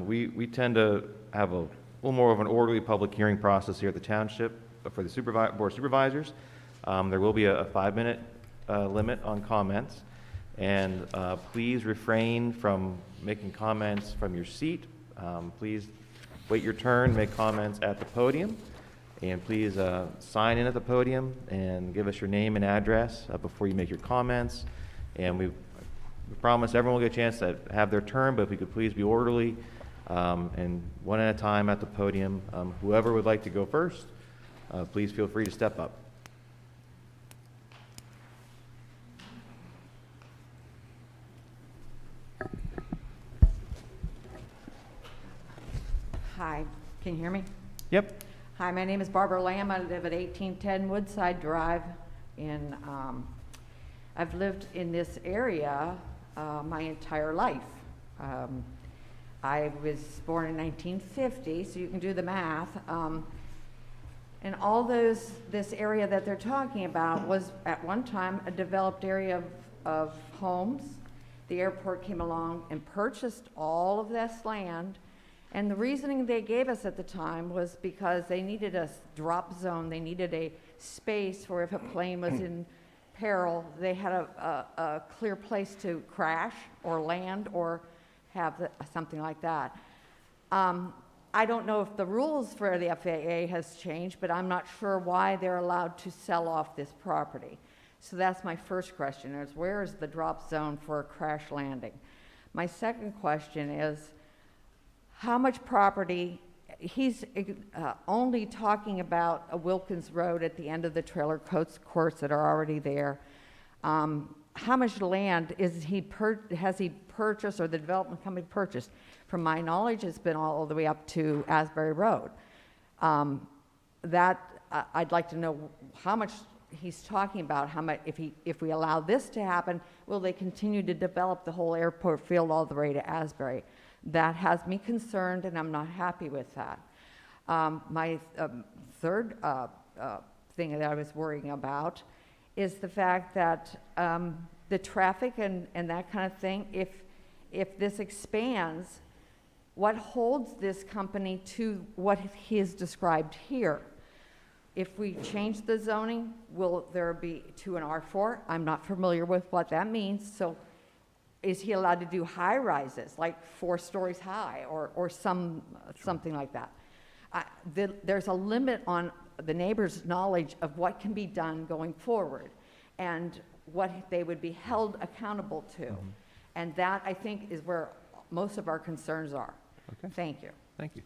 We tend to have a little more of an orderly public hearing process here at the township for the board of supervisors. There will be a 5-minute limit on comments, and please refrain from making comments from your seat. Please wait your turn, make comments at the podium, and please sign in at the podium and give us your name and address before you make your comments. And we promise everyone will get a chance to have their turn, but if we could please be orderly and one at a time at the podium. Whoever would like to go first, please feel free to step up. Hi, can you hear me? Yep. Hi, my name is Barbara Lamb. I live at 1810 Woodside Drive I've lived in this area my entire life. I was born in 1950, so you can do the math. And all this area that they're talking about was at one time a developed area of homes. The airport came along and purchased all of this land. And the reasoning they gave us at the time was because they needed a drop zone. They needed a space where if a plane was in peril, they had a clear place to crash or land or have something like that. I don't know if the rules for the FAA has changed, but I'm not sure why they're allowed to sell off this property. So that's my first question, is where is the drop zone for a crash landing? My second question is, how much property, he's only talking about a Wilkins Road at the end of the trailer courts that are already there. How much land has he purchased, or the development company purchased? From my knowledge, it's been all the way up to Asbury Road. I'd like to know how much he's talking about. How much, if we allow this to happen, will they continue to develop the whole airport field all the way to Asbury? That has me concerned, and I'm not happy with that. My third thing that I was worrying about is the fact that the traffic and that kind of thing, if this expands, what holds this company to what he has described here? If we change the zoning, will there be to an R4? I'm not familiar with what that means, so is he allowed to do high rises, like 4 stories high, or something like that? There's a limit on the neighbor's knowledge of what can be done going forward and what they would be held accountable to. Mm-hmm. And that, I think, is where most of our concerns are. Okay. Thank you. Thank you.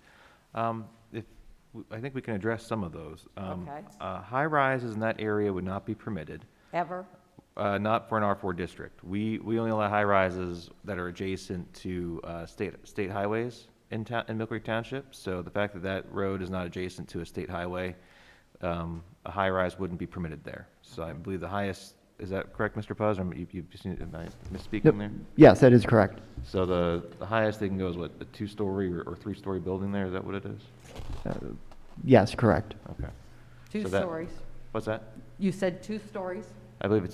I think we can address some of those. Okay. High rises in that area would not be permitted. Ever? Not for an R4 district. We only allow high rises that are adjacent to state highways in Mill Creek Township. So the fact that that road is not adjacent to a state highway, a high rise wouldn't be permitted there. So I believe the highest, is that correct, Mr. Puzz? Am I misspeaking there? Yes, that is correct. So the highest they can go is what, a 2-story or 3-story building there? Is that what it is? Yes, correct. Okay. 2 So that- stories. What's that? You said 2 stories? I believe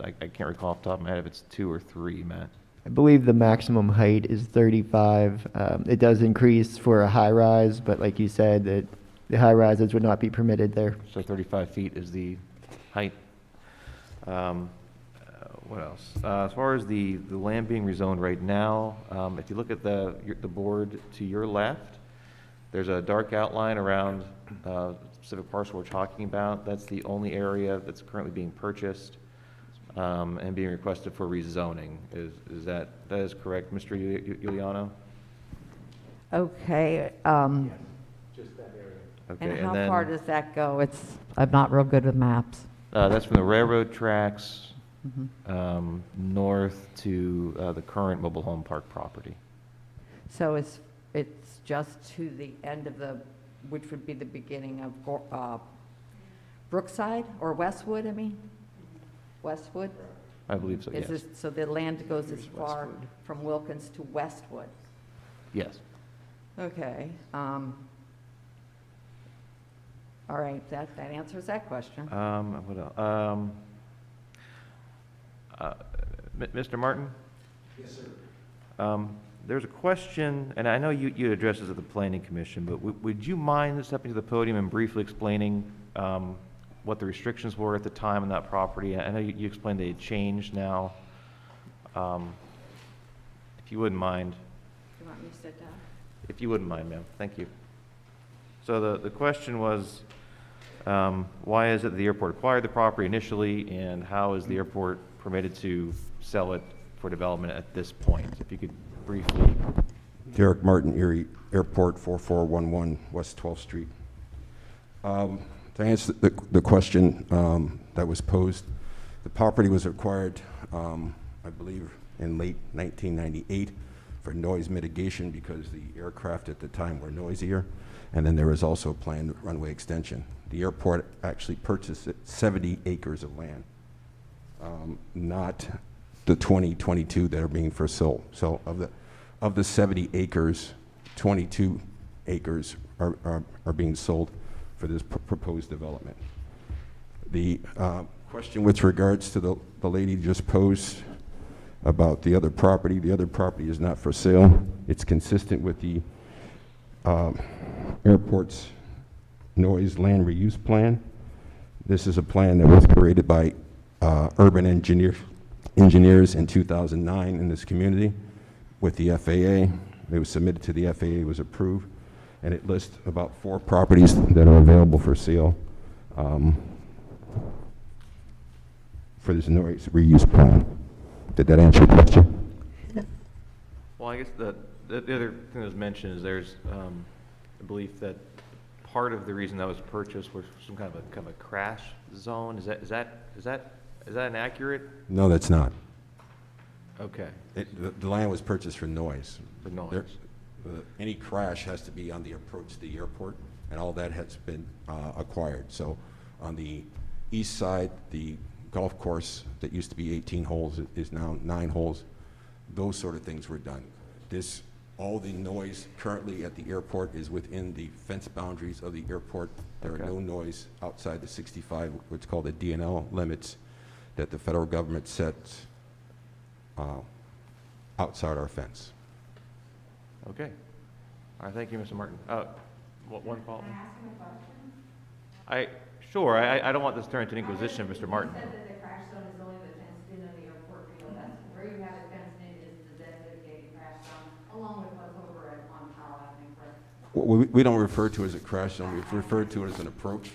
I can't recall off the top of my head if it's 2 or 3, Matt. I believe the maximum height is 35. It does increase for a high rise, but like you said, that the high rises would not be permitted there. So 35 feet is the height. What else? As far as the land being rezoned right now, if you look at the board to your left, there's a dark outline around specific parcel we're talking about. That's the only area that's currently being purchased and being requested for rezoning. Is that is correct, Mr. Giuliano? Okay. Just that area. Okay, And how then, far does that go? I'm not real good with maps. that's from the railroad tracks Mhm. north to the current mobile home park property. So it's just to the end of which would be the beginning of Brookside or Westwood, I mean? Westwood? I believe so, Is yes. this, so the land goes as Here's far Westwood. from Wilkins to Westwood? Yes. Okay. All right, that answers that question. What else? Mr. Martin? Yes, sir. There's a question, and I know you addressed this at the Planning Commission, but would you mind stepping to the podium and briefly explaining what the restrictions were at the time on that property? I know you explained they had changed now. If you wouldn't mind. You want me to sit down? If you wouldn't mind, ma'am. Thank you. So the question was, why is it that the airport acquired the property initially, and how is the airport permitted to sell it for development at this point? If you could briefly. Derek Martin, Erie Airport, 4411 West 12th Street. To answer the question that was posed, the property was acquired, I believe, in late 1998 for noise mitigation because the aircraft at the time were noisier, and then there was also a planned runway extension. The airport actually purchased 70 acres of land, not the 22 that are being for sale. So of the 70 acres, 22 acres are being sold for this proposed development. The question with regards to the lady just posed about the other property is not for sale. It's consistent with the airport's noise land reuse plan. This is a plan that was created by urban engineers in 2009 in this community with the FAA. It was submitted to the FAA, was approved, and it lists about 4 properties that are available for sale for this noise reuse plan. Did that answer your question? Well, I guess the other thing that was mentioned is there's a belief that part of the reason that was purchased was some kind of a crash zone. Is that inaccurate? No, that's not. Okay. The land was purchased for noise. For noise. Any crash has to be on the approach to the airport, and all that has been acquired. So on the east side, the golf course that used to be 18 holes is now 9 holes. Those sort of things were done. All the noise currently at the airport is within the fence boundaries of the airport. There Okay. are no noise outside the 65, what's called the DNL limits that the federal government sets outside our fence. Okay. All right, thank you, Mr. Martin. One follow-up? Can I ask him a question? Sure, I don't want this to turn into an inquisition, Mr. Martin. You said that the crash zone is only the fenced in of the airport field. That's where you have it fenced in is the designated crash zone, along with what's over on Powell Avenue, correct? We don't refer to it as a crash zone. We refer to it as an approach.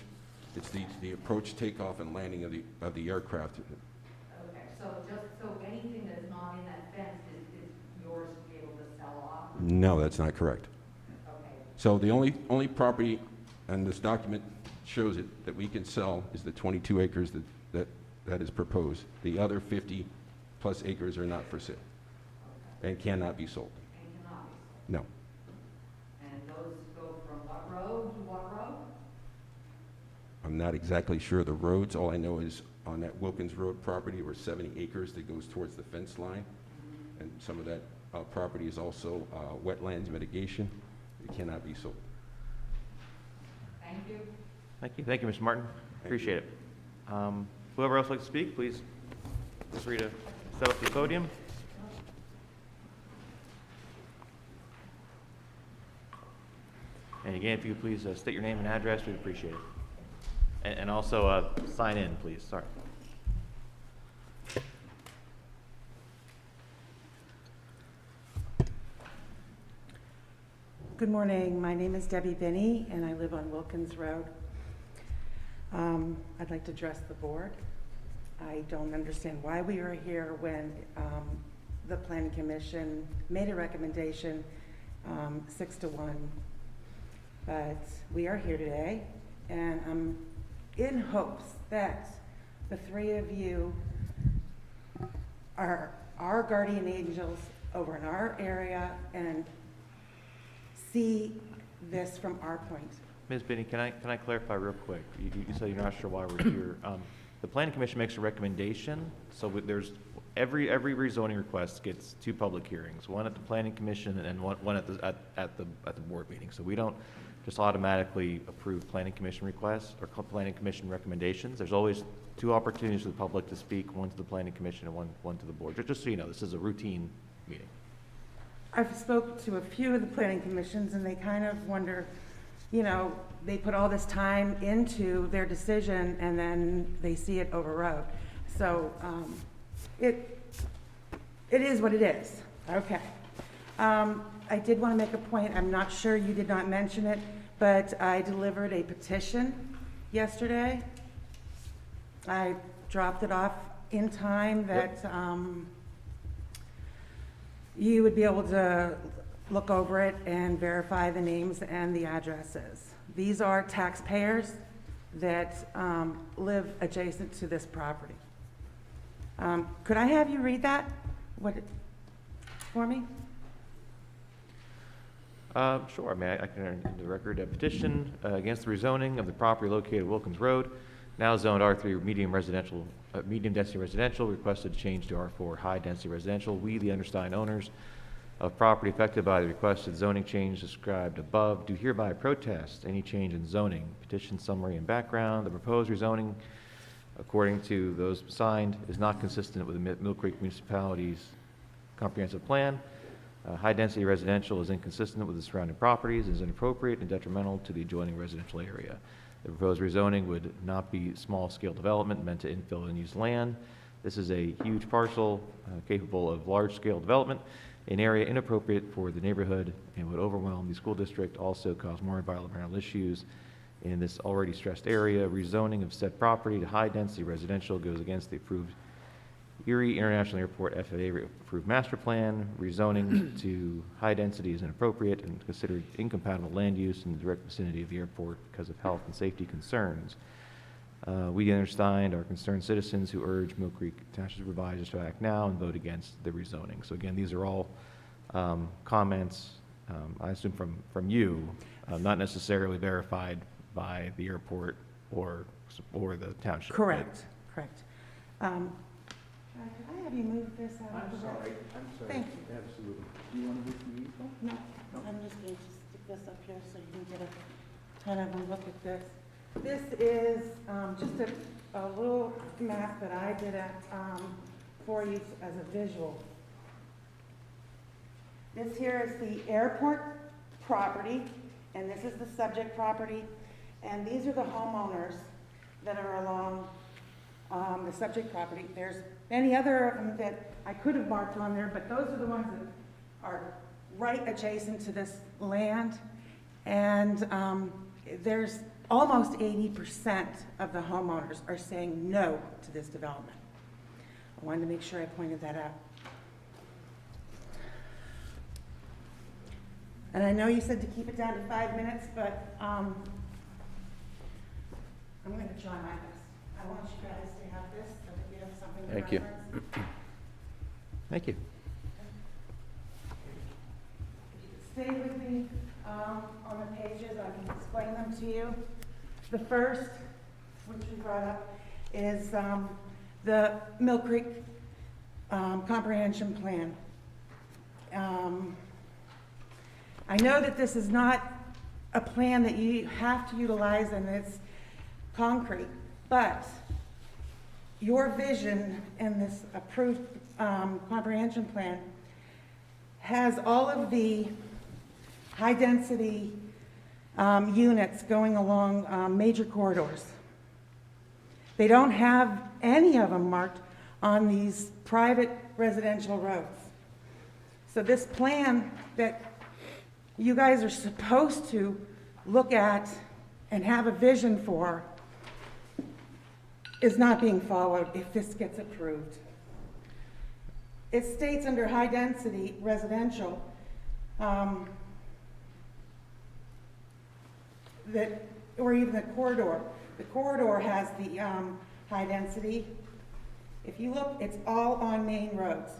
It's the approach, takeoff, and landing of the aircraft. Okay, so anything that's not in that fence is yours to be able to sell off? No, that's not correct. Okay. So the only property, and this document shows it, that we can sell is the 22 acres that is proposed. The other 50 plus acres are not for sale and cannot be sold. And cannot be sold? No. And those go from what road to what road? I'm not exactly sure of the roads. All I know is on that Wilkins Road property were 70 acres that goes towards the fence line. And some of that property is also wetlands mitigation. It cannot be sold. Thank you. Thank you, Mr. Martin. Appreciate it. Whoever else would like to speak, please feel free to step up to the podium. And again, if you could please state your name and address, we'd appreciate it. And also sign in, please. Sorry. Good morning. My name is Debbie Binney, and I live on Wilkins Road. I'd like to address the board. I don't understand why we are here when the Planning Commission made a recommendation 6-1. But we are here today, and I'm in hopes that the 3 of you are our guardian angels over in our area and see this from our point. Ms. Binney, can I clarify real quick? You said you're not sure why we're here. The Planning Commission makes a recommendation, so there's every rezoning request gets 2 public hearings, one at the planning commission and one at the board meeting. So we don't just automatically approve planning commission requests or planning commission recommendations. There's always 2 opportunities for the public to speak, one to the planning commission and one to the board. Just so you know, this is a routine meeting. I've spoke to a few of the planning commissions, and they kind of wonder, you know, they put all this time into their decision, and then they see it overrode. So it is what it is. Okay. I did want to make a point. I'm not sure you did not mention it, but I delivered a petition yesterday. I dropped it off in time that you would be able to look over it and verify the names and the addresses. These are taxpayers that live adjacent to this property. Could I have you read that for me? Sure. I mean, I can enter into the record a petition against the rezoning of the property located at Wilkins Road, now zoned R3 medium density residential, requested to change to R4 high density residential. We, the undersigned owners of property affected by the requested zoning change described above, do hereby protest any change in zoning. Petition summary and background. The proposed rezoning, according to those signed, is not consistent with the Mill Creek Municipality's comprehensive plan. High-density residential is inconsistent with the surrounding properties and is inappropriate and detrimental to the adjoining residential area. The proposed rezoning would not be small-scale development meant to infill and use land. This is a huge parcel capable of large-scale development, an area inappropriate for the neighborhood and would overwhelm the school district, also cause more environmental issues in this already stressed area. Rezoning of said property to high-density residential goes against the approved Erie International Airport FAA approved master plan. Rezoning to high density is inappropriate and considered incompatible land use in the direct vicinity of the airport because of health and safety concerns. We understand our concerned citizens who urge Mill Creek Township Supervisors to act now and vote against the rezoning. So again, these are all comments, I assume from you, not necessarily verified by the airport or the township. Correct, correct. Could I have you move this out of the way? I'm sorry. Thank you. Absolutely. Do you want to move the easel? No, I'm just going to stick this up here so you can get a kind of a look at this. This is just a little map that I did for you as a visual. This here is the airport property, and this is the subject property, and these are the homeowners that are along the subject property. There's many other of them that I could have marked on there, but those are the ones that are right adjacent to this land. And there's almost 80% of the homeowners are saying no to this development. I wanted to make sure I pointed that out. And I know you said to keep it down to 5 minutes, but I'm going to try my best. I want you guys to have this so that you have something to Thank you. reference. Thank you. If you could stay with me on the pages, I can explain them to you. The first, which we brought up, is the Mill Creek Comprehension Plan. I know that this is not a plan that you have to utilize and it's concrete, but your vision in this approved comprehension plan has all of the high-density units going along major corridors. They don't have any of them marked on these private residential roads. So this plan that you guys are supposed to look at and have a vision for is not being followed if this gets approved. It states under high-density residential that, or even the corridor has the high density. If you look, it's all on main roads.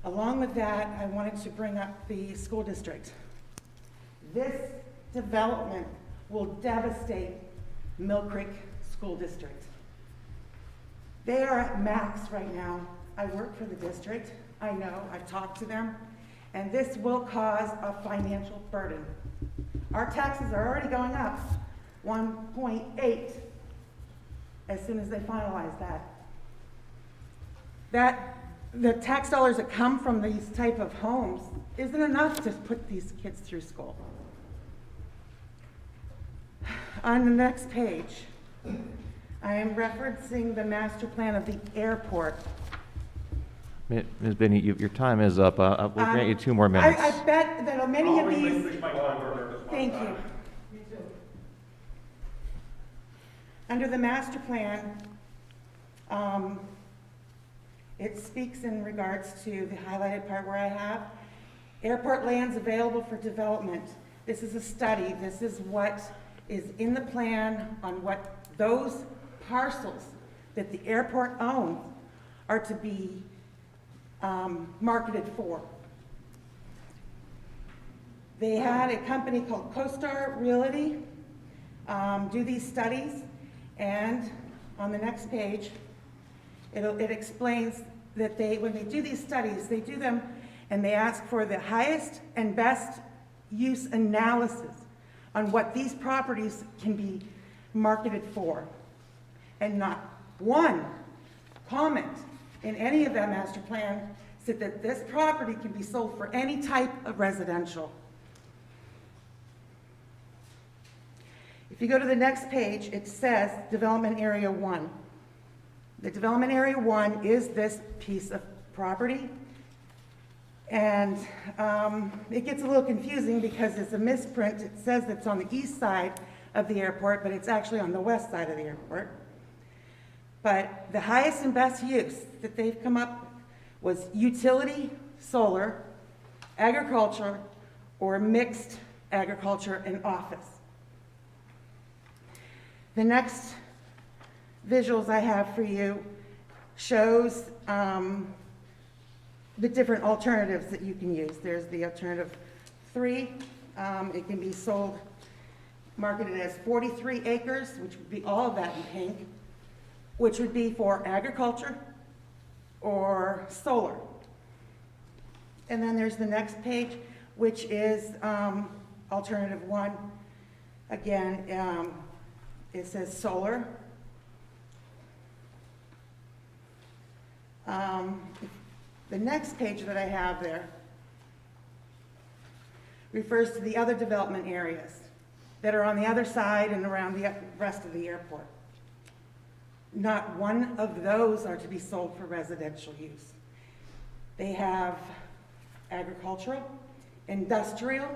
Along with that, I wanted to bring up the school district. This development will devastate Mill Creek School District. They are at max right now. I work for the district. I know, I've talked to them, and this will cause a financial burden. Our taxes are already going up 1.8 as soon as they finalize that. The tax dollars that come from these type of homes isn't enough to put these kids through school. On the next page, I am referencing the master plan of the airport. Ms. Benny, your time is up. We'll grant you 2 more minutes. I bet that many of these. Thank you. Under the master plan, it speaks in regards to the highlighted part where I have airport lands available for development. This is a study. This is what is in the plan on what those parcels that the airport owns are to be marketed for. They had a company called CoStar Realty do these studies, and on the next page, it explains that when they do these studies, they do them and they ask for the highest and best use analysis on what these properties can be marketed for. And not one comment in any of that master plan said that this property can be sold for any type of residential. If you go to the next page, it says Development Area 1. The Development Area 1 is this piece of property. And it gets a little confusing because it's a misprint. It says it's on the east side of the airport, but it's actually on the west side of the airport. But the highest and best use that they've come up was utility, solar, agriculture, or mixed agriculture and office. The next visuals I have for you shows the different alternatives that you can use. There's the alternative 3. It can be sold, marketed as 43 acres, which would be all of that in pink, which would be for agriculture or solar. And then there's the next page, which is alternative 1. Again, it says solar. The next page that I have there refers to the other development areas that are on the other side and around the rest of the airport. Not one of those are to be sold for residential use. They have agricultural, industrial,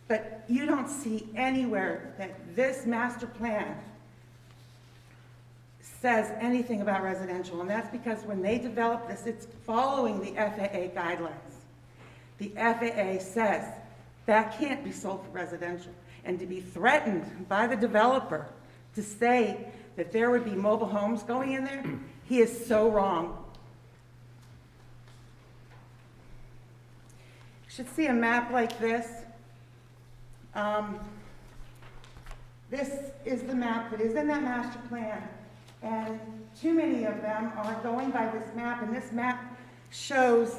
but you don't see anywhere that this master plan says anything about residential, and that's because when they developed this, it's following the FAA guidelines. The FAA says that can't be sold for residential, and to be threatened by the developer to say that there would be mobile homes going in there, he is so wrong. You should see a map like this. This is the map that is in that master plan. And too many of them are going by this map, and this map shows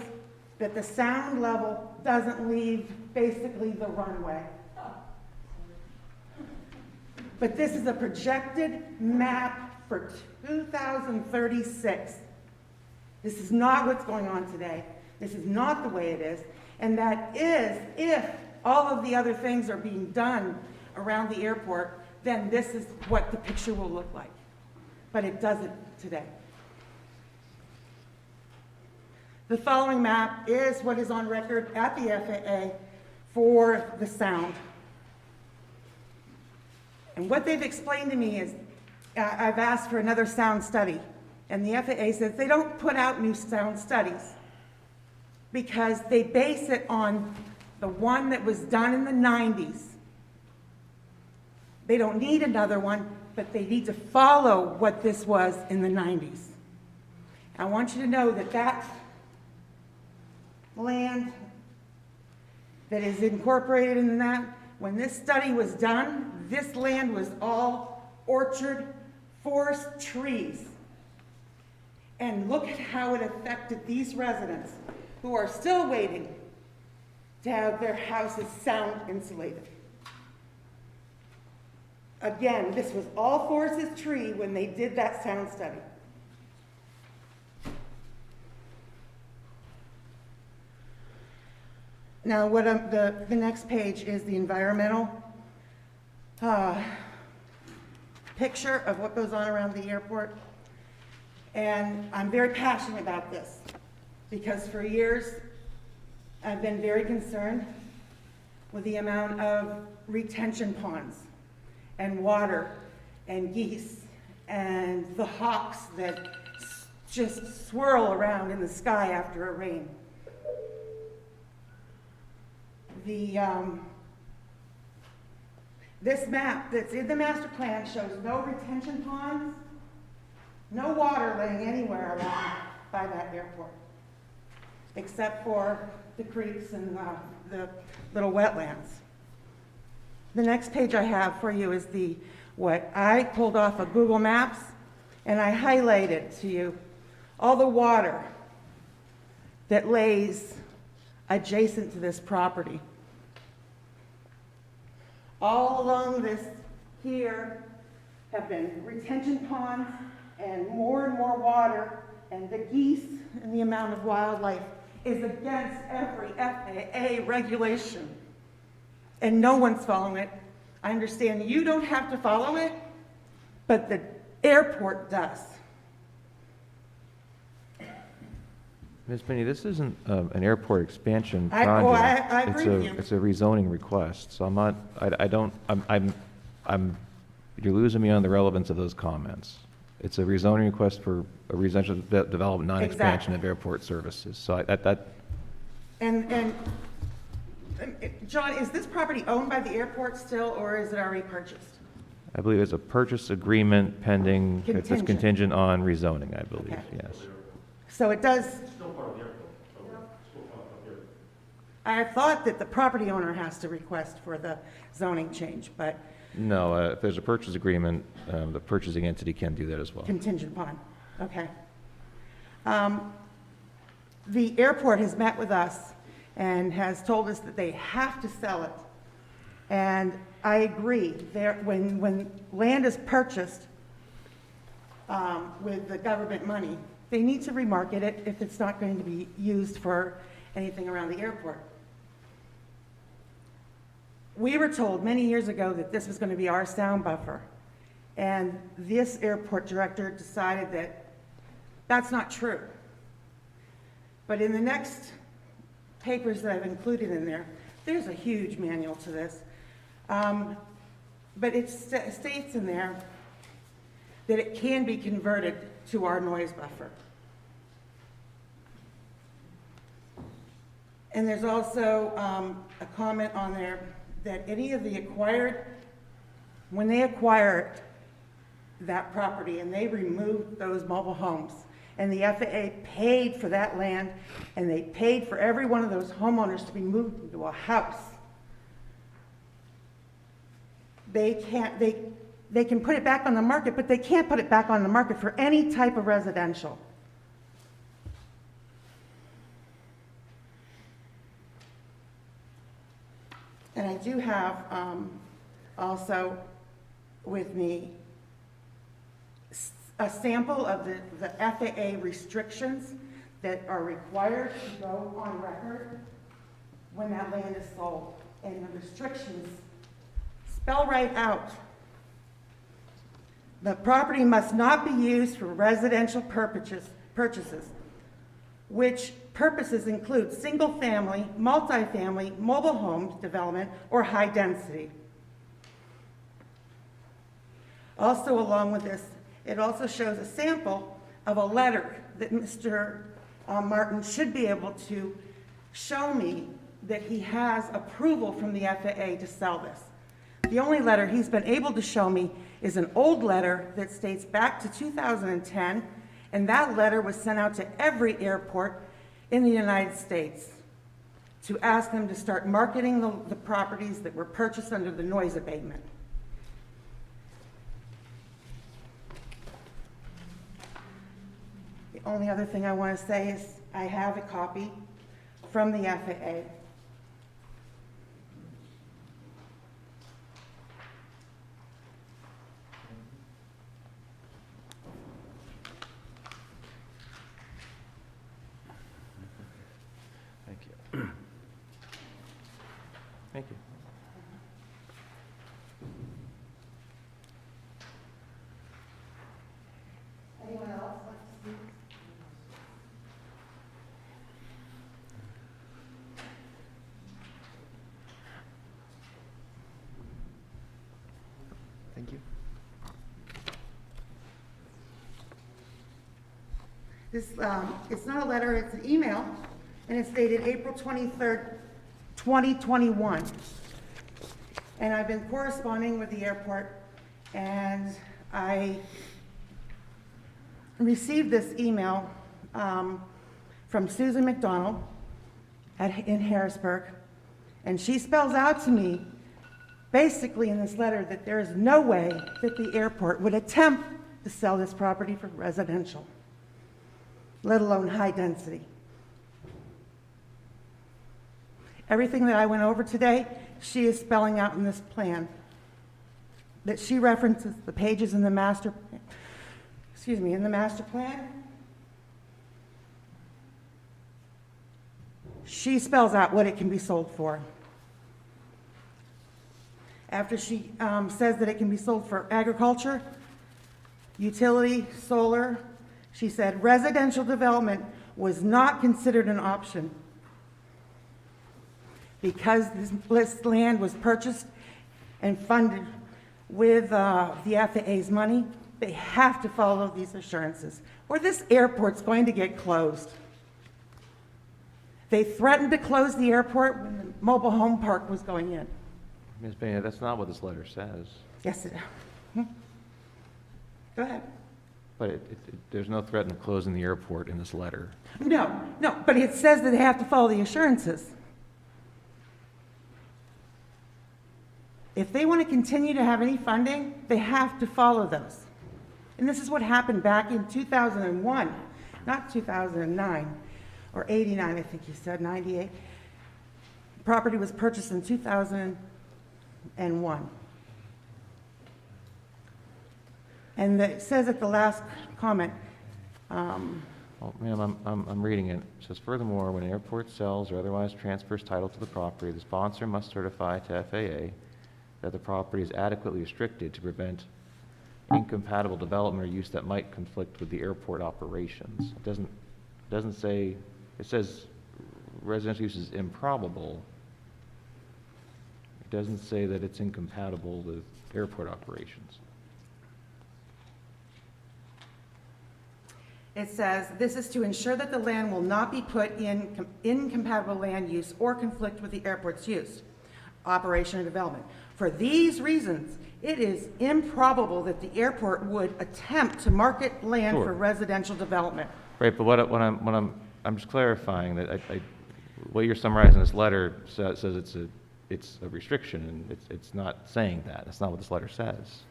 that the sound level doesn't leave basically the runway. But this is a projected map for 2036. This is not what's going on today. This is not the way it is. And that is, if all of the other things are being done around the airport, then this is what the picture will look like. But it doesn't today. The following map is what is on record at the FAA for the sound. And what they've explained to me is, I've asked for another sound study, and the FAA says they don't put out new sound studies because they base it on the one that was done in the 90s. They don't need another one, but they need to follow what this was in the 90s. I want you to know that that land that is incorporated in that, when this study was done, this land was all orchard, forest trees. And look at how it affected these residents who are still waiting to have their houses sound insulated. Again, this was all forest tree when they did that sound study. Now, the next page is the environmental picture of what goes on around the airport. And I'm very passionate about this because for years I've been very concerned with the amount of retention ponds and water and geese and the hawks that just swirl around in the sky after a rain. This map that's in the master plan shows no retention ponds, no water laying anywhere along by that airport, except for the creeks and the little wetlands. The next page I have for you is what I pulled off of Google Maps, and I highlighted to you all the water that lays adjacent to this property. All along this here have been retention ponds and more water, and the geese and the amount of wildlife is against every FAA regulation. And no one's following it. I understand you don't have to follow it, but the airport does. Ms. Binney, this isn't an airport expansion I project. agree with you. It's a rezoning request, so you're losing me on the relevance of those comments. It's a rezoning request for a residential development, non-expansion of airport services. So And John, is this property owned by the airport still, or is it already purchased? I believe it's a purchase agreement pending, it's Contingent. contingent on rezoning, I believe, Okay. yes. So it does. I thought that the property owner has to request for the zoning change, but No, if there's a purchase agreement, the purchasing entity can do that as well. contingent upon, okay. The airport has met with us and has told us that they have to sell it. And I agree, when land is purchased with the government money, they need to remarket it if it's not going to be used for anything around the airport. We were told many years ago that this was going to be our sound buffer. And this airport director decided that that's not true. But in the next papers that I've included in there, there's a huge manual to this. But it states in there that it can be converted to our noise buffer. And there's also a comment on there that any of the when they acquired that property and they removed those mobile homes, and the FAA paid for that land, and they paid for every one of those homeowners to be moved into a house, they can put it back on the market, but they can't put it back on the market for any type of residential. And I do have also with me a sample of the FAA restrictions that are required to go on record when that land is sold. And the restrictions spell right out: the property must not be used for residential purchases, which purposes include single-family, multifamily, mobile home development, or high density. Also, along with this, it also shows a sample of a letter that Mr. Martin should be able to show me that he has approval from the FAA to sell this. The only letter he's been able to show me is an old letter that dates back to 2010, and that letter was sent out to every airport in the United States to ask them to start marketing the properties that were purchased under the noise abatement. only other thing I want to say is I have a copy from the FAA. Thank you. Thank you. Anyone else like to speak? Thank you. This, it's not a letter, it's an email, and it's dated April 23rd, 2021. And I've been corresponding with the airport, and I received this email from Susan McDonald in Harrisburg, and she spells out to me, basically in this letter, that there is no way that the airport would attempt to sell this property for residential, let alone high density. Everything that I went over today, she is spelling out in this plan that she references the pages in the master, in the master plan. She spells out what it can be sold for. After she says that it can be sold for agriculture, utility, solar, she said residential development was not considered an option. Because this land was purchased and funded with the FAA's money, they have to follow these assurances, or this airport's going to get closed. They threatened to close the airport when the mobile home park was going in. Ms. Bania, that's not what this letter says. Yes, it is. Go ahead. But there's no threat of closing the airport in this letter. No, but it says that they have to follow the assurances. If they want to continue to have any funding, they have to follow those. And this is what happened back in 2001, not 2009, or 89, I think you said, 98. Property was purchased in 2001. And it says at the last comment, Well, ma'am, I'm reading it. It says, furthermore, when an airport sells or otherwise transfers title to the property, the sponsor must certify to FAA that the property is adequately restricted to prevent incompatible development or use that might conflict with the airport operations. It doesn't say, it says residential use is improbable. It doesn't say that it's incompatible with airport operations. it says, "This is to ensure that the land will not be put in incompatible land use or conflict with the airport's use, operation, or development. For these reasons, it is improbable that the airport would attempt to market land Sure. for residential development." Right, but what I'm just clarifying that what you're summarizing in this letter says it's a restriction, and it's not saying that. That's not what this letter says.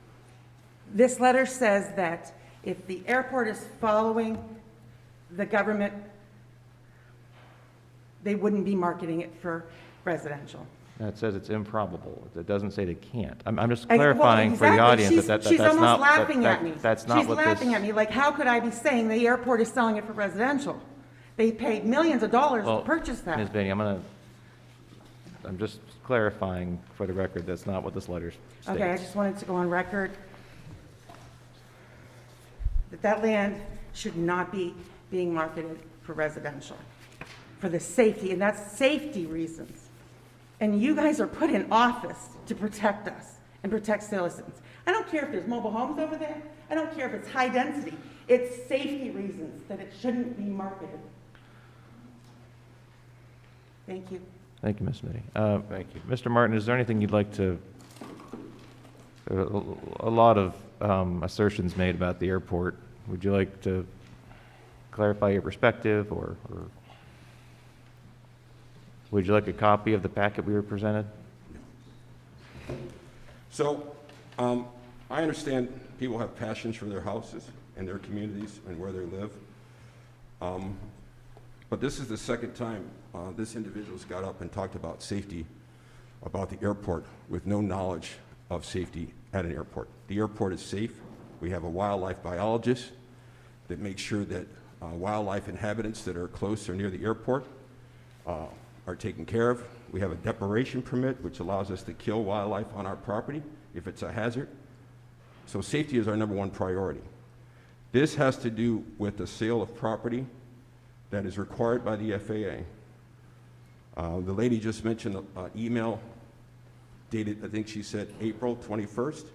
This letter says that if the airport is following the government, they wouldn't be marketing it for residential. No, it says it's improbable. It doesn't say they can't. I'm just Well, clarifying for the exactly. audience that She's that's almost not laughing at me. that's not She's what laughing this. at me, like, how could I be saying the airport is selling it for residential? They paid millions of dollars to Well, purchase that. Ms. Bainey, I'm just clarifying for the record, that's not what this letter states. Okay, I just wanted to go on record that that land should not be being marketed for residential, for the safety, and that's safety reasons. And you guys are put in office to protect us and protect citizens. I don't care if there's mobile homes over there. I don't care if it's high density. It's safety reasons that it shouldn't be marketed. Thank you. Thank you, Ms. Mitty. Thank you. Mr. Martin, is there anything you'd like to, a lot of assertions made about the airport. Would you like to clarify your perspective, or would you like a copy of the packet we were presented? So, I understand people have passions for their houses and their communities and where they live. But this is the second time this individual's got up and talked about safety, about the airport, with no knowledge of safety at an airport. The airport is safe. We have a wildlife biologist that makes sure that wildlife inhabitants that are close or near the airport are taken care of. We have a deparation permit, which allows us to kill wildlife on our property if it's a hazard. So safety is our #1 priority. This has to do with the sale of property that is required by the FAA. The lady just mentioned an email dated, I think she said April 21st.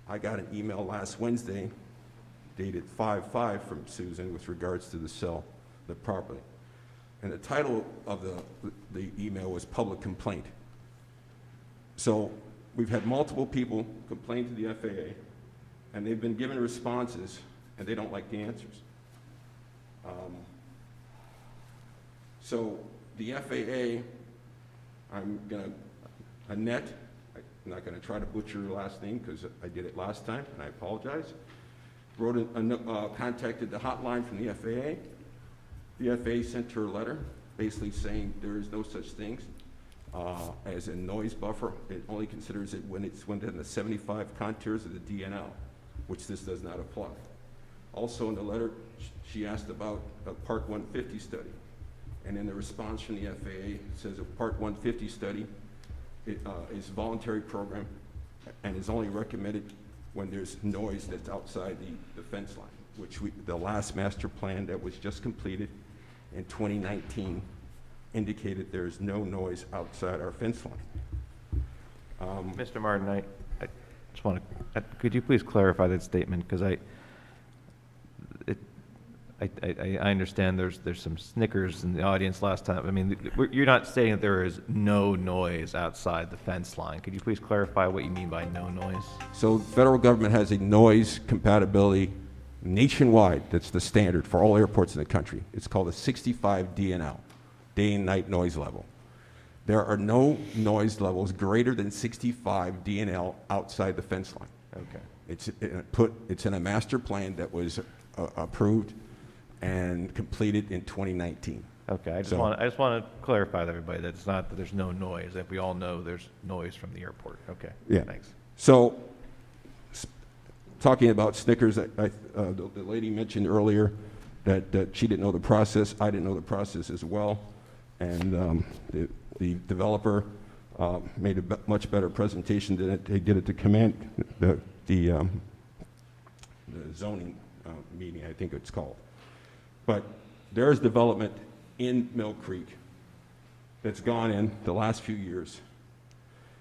I got an email last Wednesday dated 5/5 from Susan with regards to the sale of the property. And the title of the email was Public Complaint. So we've had multiple people complain to the FAA, and they've been given responses, and they don't like the answers. So the FAA, Annette, I'm not going to try to butcher her last name because I did it last time, and I apologize, contacted the hotline from the FAA. The FAA sent her a letter basically saying there is no such thing as a noise buffer. It only considers it when it's within the 75 contours of the DNL, which this does not apply. Also in the letter, she asked about a Part 150 study. And in the response from the FAA, it says a Part 150 study is a voluntary program and is only recommended when there's noise that's outside the fence line, which the last master plan that was just completed in 2019 indicated there's no noise outside our fence line. Mr. Martin, I just want to, could you please clarify that statement? Because I understand there's some snickers in the audience last time. I mean, you're not saying that there is no noise outside the fence line. Could you please clarify what you mean by no noise? So the federal government has a noise compatibility nationwide that's the standard for all airports in the country. It's called a 65 DNL, day and night noise level. There are no noise levels greater than 65 DNL outside the fence line. Okay. It's in a master plan that was approved and completed in 2019. Okay, I just want to clarify with everybody that it's not that there's no noise, that we all know there's noise from the airport. Okay, Yeah. Thanks. So, talking about Snickers, the lady mentioned earlier that she didn't know the process. I didn't know the process as well. And the developer made a much better presentation than they did at the zoning meeting, I think it's called. But there is development in Mill Creek that's gone in the last few years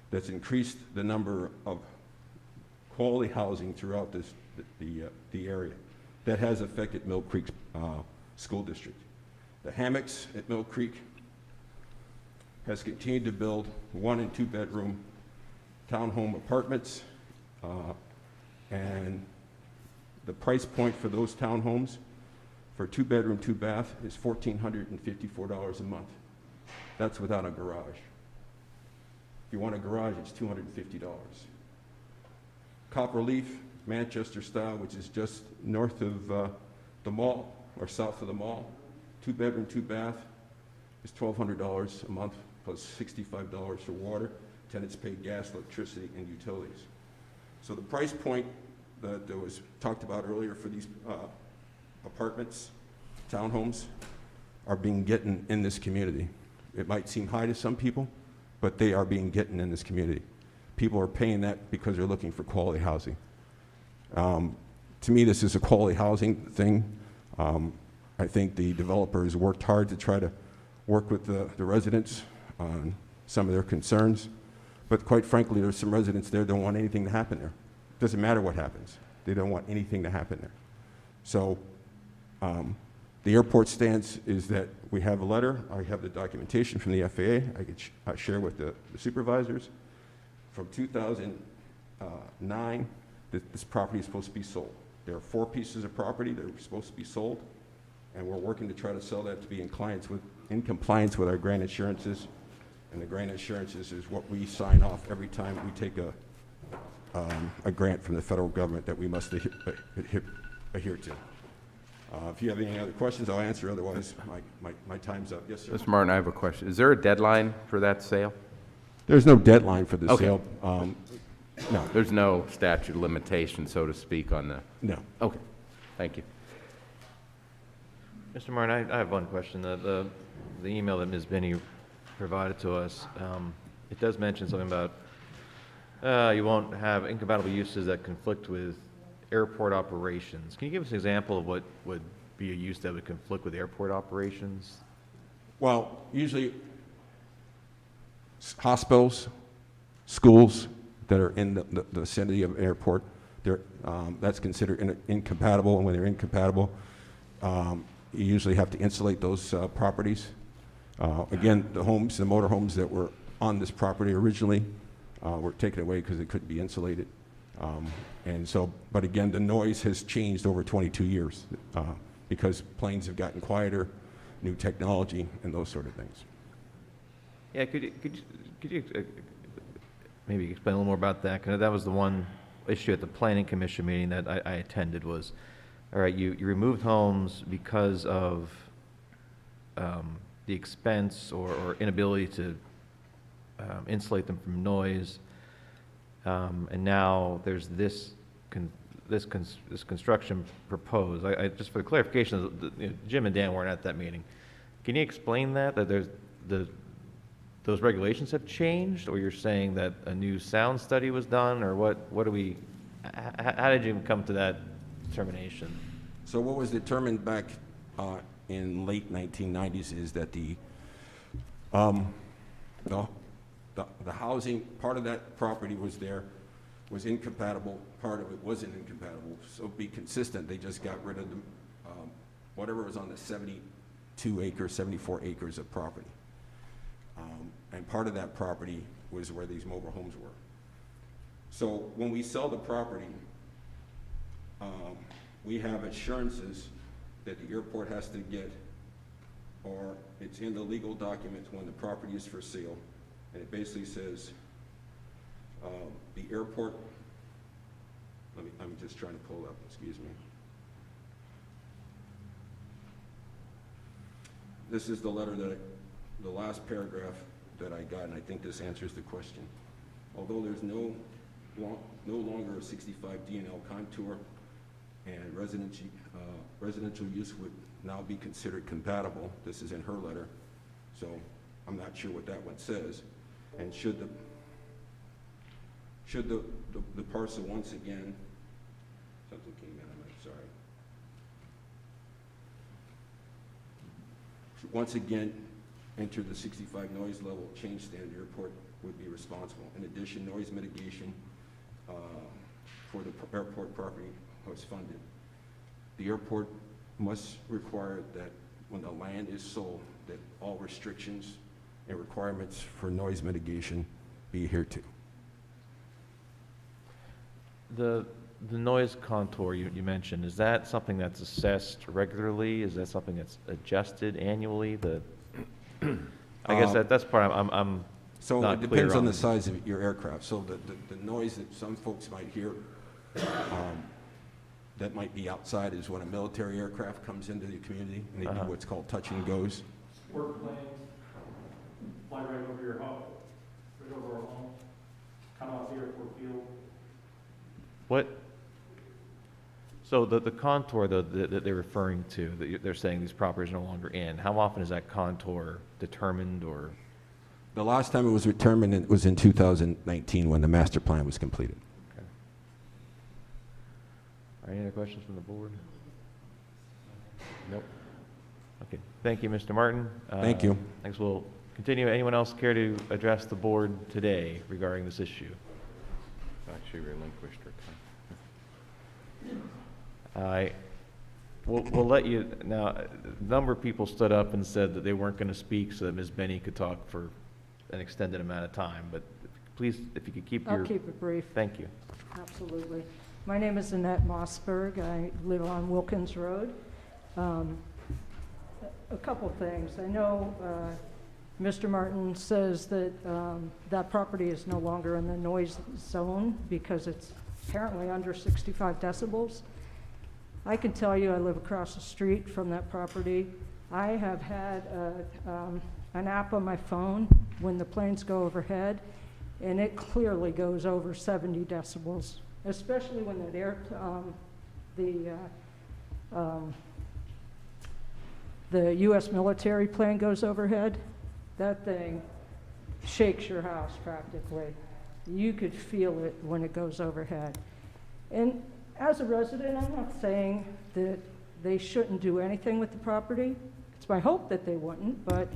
that's increased the number of quality housing throughout the area that has affected Mill Creek's school district. The Hammocks at Mill Creek has continued to build 1- and 2-bedroom townhome apartments, and the price point for those townhomes for 2-bedroom, 2-bath is $1,454 a month. That's without a garage. If you want a garage, it's $250. Copperleaf, Manchester style, which is just north of the mall, or south of the mall, 2-bedroom, 2-bath is $1,200 a month, plus $65 for water. Tenants pay gas, electricity, and utilities. So the price point that was talked about earlier for these apartments, townhomes, are being getting in this community. It might seem high to some people, but they are being getting in this community. People are paying that because they're looking for quality housing. To me, this is a quality housing thing. I think the developers worked hard to try to work with the residents on some of their concerns, but quite frankly, there's some residents there that don't want anything to happen there. Doesn't matter what happens. They don't want anything to happen there. So the airport stance is that we have a letter. I have the documentation from the FAA. I could share with the supervisors. From 2009, this property is supposed to be sold. There are 4 pieces of property that are supposed to be sold, and we're working to try to sell that to be in compliance with our grant assurances. And the grant assurances is what we sign off every time we take a grant from the federal government that we must adhere to. If you have any other questions, I'll answer, otherwise my time's up. Yes, sir. Mr. Martin, I have a question. Is there a deadline for that sale? There's no deadline for the Okay. sale. No, There's no statute of limitation, so to speak, on the, no. okay, thank you. Mr. Martin, I have one question. The email that Ms. Benny provided to us, it does mention something about you won't have incompatible uses that conflict with airport operations. Can you give us an example of what would be a use that would conflict with airport operations? Well, usually hospitals, schools that are in the vicinity of an airport, that's considered incompatible, and when they're incompatible, you usually have to insulate those properties. Again, the motorhomes that were on this property originally were taken away because they couldn't be insulated. And so, but again, the noise has changed over 22 years because planes have gotten quieter, new technology, and those sort of things. Yeah, could you maybe explain a little more about that? Because that was the one issue at the Planning Commission meeting that I attended was, all right, you removed homes because of the expense or inability to insulate them from noise, and now there's this construction proposed. I just for clarification, Jim and Dan weren't at that meeting. Can you explain that there's those regulations have changed, or you're saying that a new sound study was done, or what do we? How did you come to that determination? So what was determined back in late 1990s is that the housing, part of that property was incompatible, part of it wasn't incompatible. So to be consistent, they just got rid of the, whatever was on the 72 acres, 74 acres of property. And part of that property was where these mobile homes were. So when we sell the property, we have assurances that the airport has to get, or it's in the legal documents when the property is for sale, and it basically says the airport, I'm just trying to pull it up, excuse me. This is the letter the last paragraph that I got, and I think this answers the question. Although there's no longer a 65 D&L contour, and residential use would now be considered compatible. This is in her letter, so I'm not sure what that one says. And should the parcel once again, something came in, I'm sorry. Should once again enter the 65 noise level change standard, the airport would be responsible. In addition, noise mitigation for the airport property was funded. The airport must require that when the land is sold, that all restrictions and requirements for noise mitigation be adhered to. The noise contour you mentioned, is that something that's assessed regularly? Is that something that's adjusted annually? I guess that's part I'm So not it depends clear on the size of your aircraft. So the noise that some folks might hear that might be outside is when a military aircraft comes into the community and they do what's called touch and goes. Work planes, fly right over your home, right over our home, come off the airport field. What? So the contour that they're referring to, that they're saying these properties are no longer in, how often is that contour determined, or? The last time it was determined, it was in 2019 when the master plan was completed. Okay. Are any other questions from the board? Nope. Okay, thank you, Mr. Martin. Thank you. Thanks, we'll continue. Anyone else care to address the board today regarding this issue? Actually relinquished her time. We'll let you, now, a number of people stood up and said that they weren't going to speak so that Ms. Benny could talk for an extended amount of time, but please, if you could keep your... I'll keep it brief. Thank you. Absolutely. My name is Annette Mossberg. I live on Wilkins Road. A couple things. I know Mr. Martin says that that property is no longer in the noise zone because it's apparently under 65 decibels. I can tell you, I live across the street from that property. I have had an app on my phone when the planes go overhead, and it clearly goes over 70 decibels, especially when the U.S. military plane goes overhead. That thing shakes your house practically. You could feel it when it goes overhead. And as a resident, I'm not saying that they shouldn't do anything with the property. It's my hope that they wouldn't, but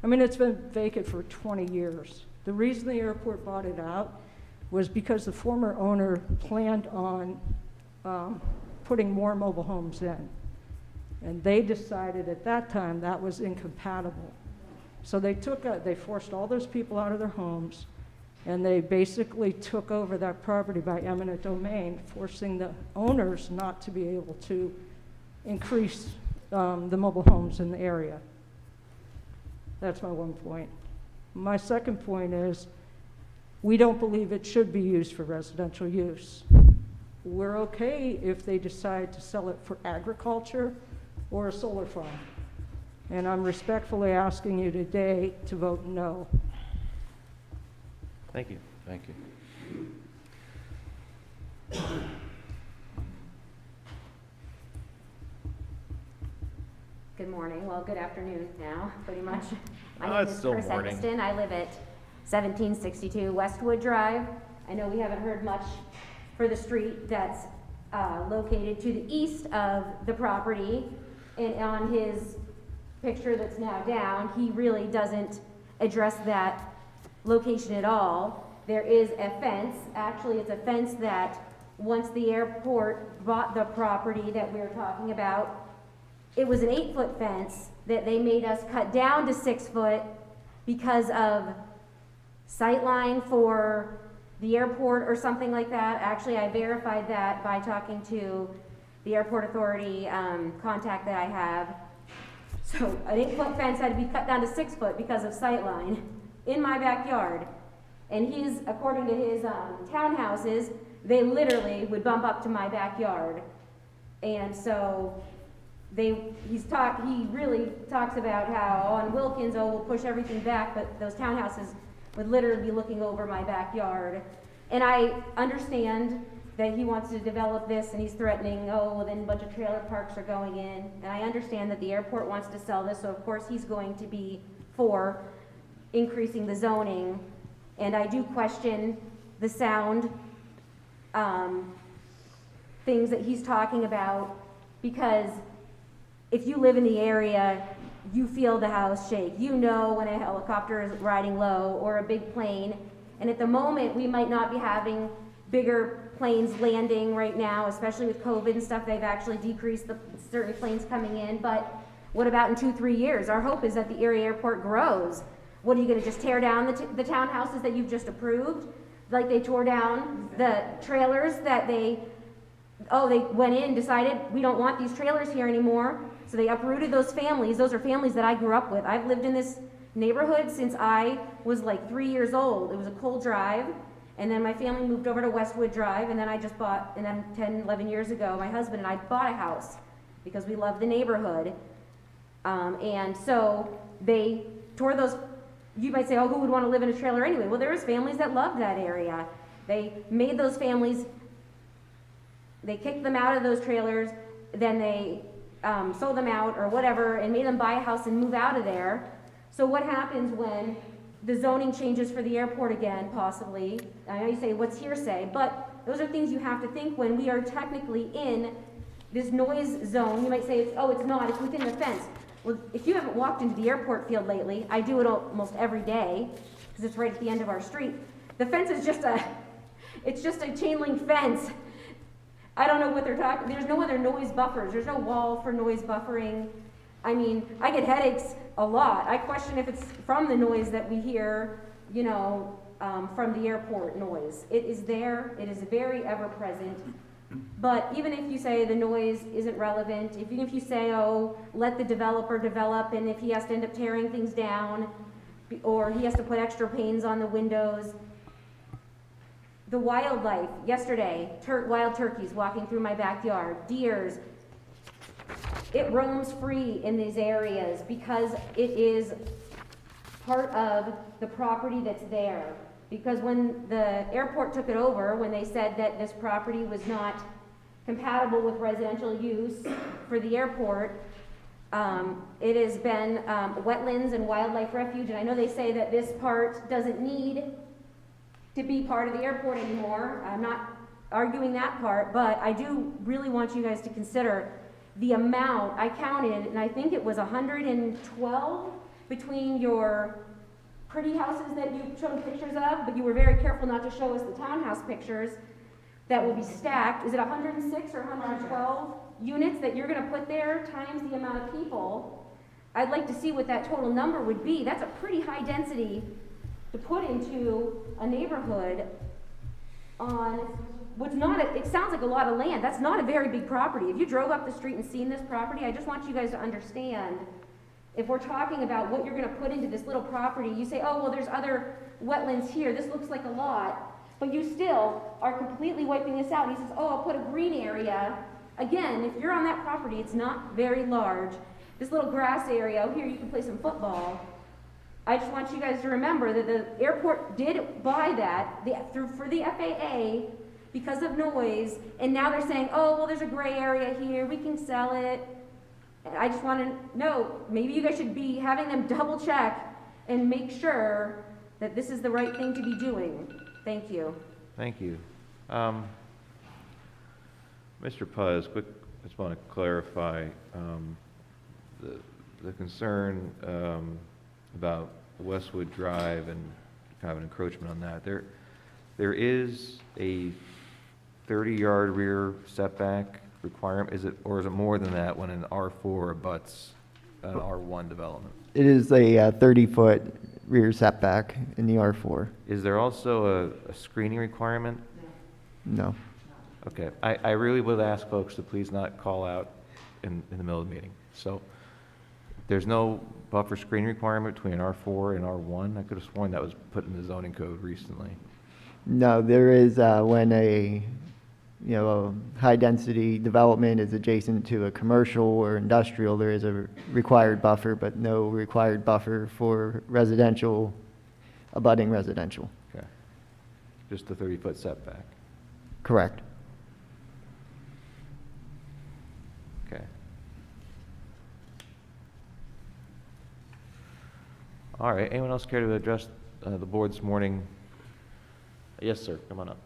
I mean, it's been vacant for 20 years. The reason the airport bought it out was because the former owner planned on putting more mobile homes in. And they decided at that time that was incompatible. So they forced all those people out of their homes, and they basically took over that property by eminent domain, forcing the owners not to be able to increase the mobile homes in the area. That's my one point. My second point is, we don't believe it should be used for residential use. We're okay if they decide to sell it for agriculture or a solar farm. And I'm respectfully asking you today to vote no. Thank you. Thank you. Good morning, well, good afternoon now, pretty much. Oh, My name it's is still Chris morning. Eccleston. I live at 1762 Westwood Drive. I know we haven't heard much for the street that's located to the east of the property. And on his picture that's now down, he really doesn't address that location at all. There is a fence, actually it's a fence that once the airport bought the property that we're talking about, it was an 8-foot fence that they made us cut down to 6 foot because of sightline for the airport or something like that. Actually, I verified that by talking to the airport authority contact that I have. So an 8-foot fence had to be cut down to 6 foot because of sightline in my backyard. And he's, according to his townhouses, they literally would bump up to my backyard. And so he really talks about how on Wilkins, we'll push everything back, but those townhouses would literally be looking over my backyard. And I understand that he wants to develop this and he's threatening, well, then a bunch of trailer parks are going in. And I understand that the airport wants to sell this, so of course he's going to be for increasing the zoning. And I do question the sound things that he's talking about, because if you live in the area, you feel the house shake. You know when a helicopter is riding low or a big plane. And at the moment, we might not be having bigger planes landing right now, especially with COVID and stuff. They've actually decreased the certain planes coming in. But what about in 2-3 years? Our hope is that the area airport grows. What, are you going to just tear down the townhouses that you've just approved? Like they tore down the trailers that they went in and decided we don't want these trailers here anymore. So they uprooted those families. Those are families that I grew up with. I've lived in this neighborhood since I was like 3 years old. It was a coal drive. And then my family moved over to Westwood Drive. And then I just bought, and then 10, 11 years ago, my husband and I bought a house because we love the neighborhood. And so they tore those. You might say, who would want to live in a trailer anyway? Well, there was families that loved that area. They made those families, they kicked them out of those trailers, then they sold them out or whatever and made them buy a house and move out of there. So what happens when the zoning changes for the airport again, possibly? I know you say, what's hearsay? But those are things you have to think when we are technically in this noise zone. You might say, it's not, it's within the fence. Well, if you haven't walked into the airport field lately, I do it almost every day because it's right at the end of our street. The fence is just a chain link fence. I don't know what they're talking. There's no other noise buffers. There's no wall for noise buffering. I mean, I get headaches a lot. I question if it's from the noise that we hear, from the airport noise. It is there. It is very ever present. But even if you say the noise isn't relevant, even if you say, let the developer develop, and if he has to end up tearing things down, or he has to put extra panes on the windows. The wildlife, yesterday, wild turkeys walking through my backyard, deers, it roams free in these areas because it is part of the property that's there. Because when the airport took it over, when they said that this property was not compatible with residential use for the airport, it has been wetlands and wildlife refuge, and I know they say that this part doesn't need to be part of the airport anymore. I'm not arguing that part, but I do really want you guys to consider the amount. I counted, and I think it was 112 between your pretty houses that you've shown pictures of, but you were very careful not to show us the townhouse pictures that will be stacked. Is it 106 or 112 units that you're gonna put there times the amount of people? I'd like to see what that total number would be. That's a pretty high density to put into a neighborhood on what's not, it sounds like a lot of land. That's not a very big property. If you drove up the street and seen this property, I just want you guys to understand, if we're talking about what you're gonna put into this little property, you say, oh, well, there's other wetlands here. This looks like a lot. But you still are completely wiping this out. He says, oh, I'll put a green area. Again, if you're on that property, it's not very large. This little grass area, oh, here you can play some football. I just want you guys to remember that the airport did buy that for the FAA because of noise, and now they're saying, oh, well, there's a gray area here, we can sell it. And I just want to know, maybe you guys should be having them double check and make sure that this is the right thing to be doing. Thank you. Thank you. Mr. Puz, I just want to clarify the concern about Westwood Drive and kind of an encroachment on that. There is a 30-yard rear setback requirement. Is it, or is it more than that when an R4 abuts an R1 development? It is a 30-foot rear setback in the R4. Is there also a screening requirement? No. Okay, I really would ask folks to please not call out in the middle of the meeting. So there's no buffer screening requirement between an R4 and R1? I could have sworn that was put in the zoning code recently. No, there is when a high-density development is adjacent to a commercial or industrial, there is a required buffer, but no required buffer for residential, abutting residential. Okay, just the 30-foot setback. Correct. Okay. All right, anyone else care to address the board this morning? Yes, sir, come on up.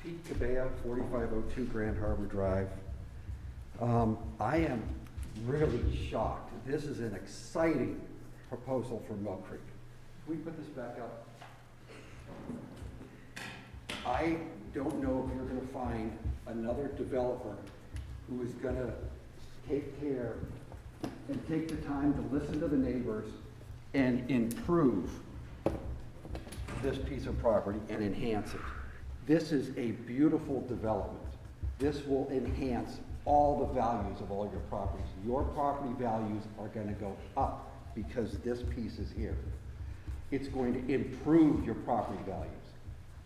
Pete Cabea, 4502 Grand Harbor Drive. I am really shocked. This is an exciting proposal for Mill Creek. Can we put this back up? I don't know if you're going to find another developer who is going to take care and take the time to listen to the neighbors and improve this piece of property and enhance it. This is a beautiful development. This will enhance all the values of all your properties. Your property values are going to go up because this piece is here. It's going to improve your property values.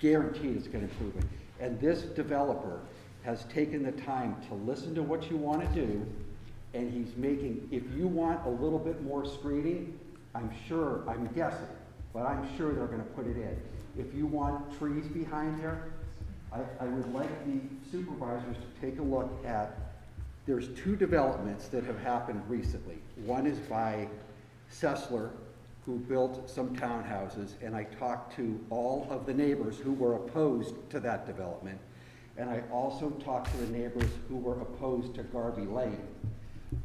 Guaranteed it's going to improve it. And this developer has taken the time to listen to what you want to do, and he's making, if you want a little bit more screening, I'm guessing, but I'm sure they're going to put it in. If you want trees behind there, I would like the supervisors to take a look at, there's two developments that have happened recently. One is by Sessler, who built some townhouses, and I talked to all of the neighbors who were opposed to that development. And I also talked to the neighbors who were opposed to Garvey Lane.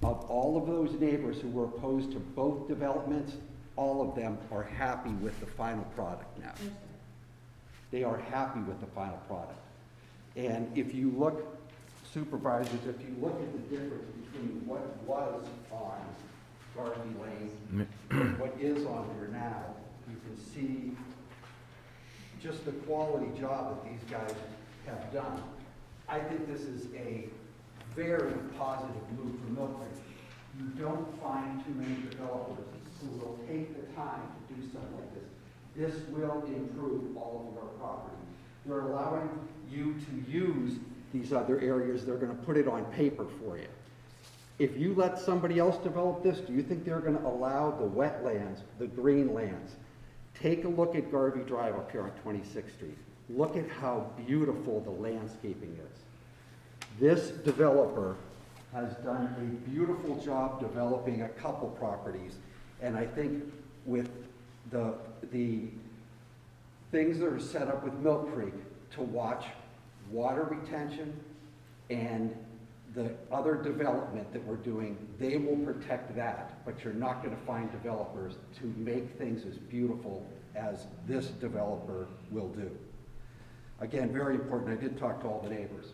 Of all of those neighbors who were opposed to both developments, all of them are happy with the final product now. They are happy with the final product. And if you look, supervisors, if you look at the difference between what was on Garvey Lane and what is on there now, you can see just the quality job that these guys have done. I think this is a very positive move for Mill Creek. You don't find too many developers who will take the time to do something like this. This will improve all of your property. They're allowing you to use these other areas. They're gonna put it on paper for you. If you let somebody else develop this, do you think they're gonna allow the wetlands, the green lands? Take a look at Garvey Drive up here on 26th Street. Look at how beautiful the landscaping is. This developer has done a beautiful job developing a couple properties, and I think with the things that are set up with Milk Creek to watch water retention and the other development that we're doing, they will protect that, but you're not gonna find developers to make things as beautiful as this developer will do. Again, very important, I did talk to all the neighbors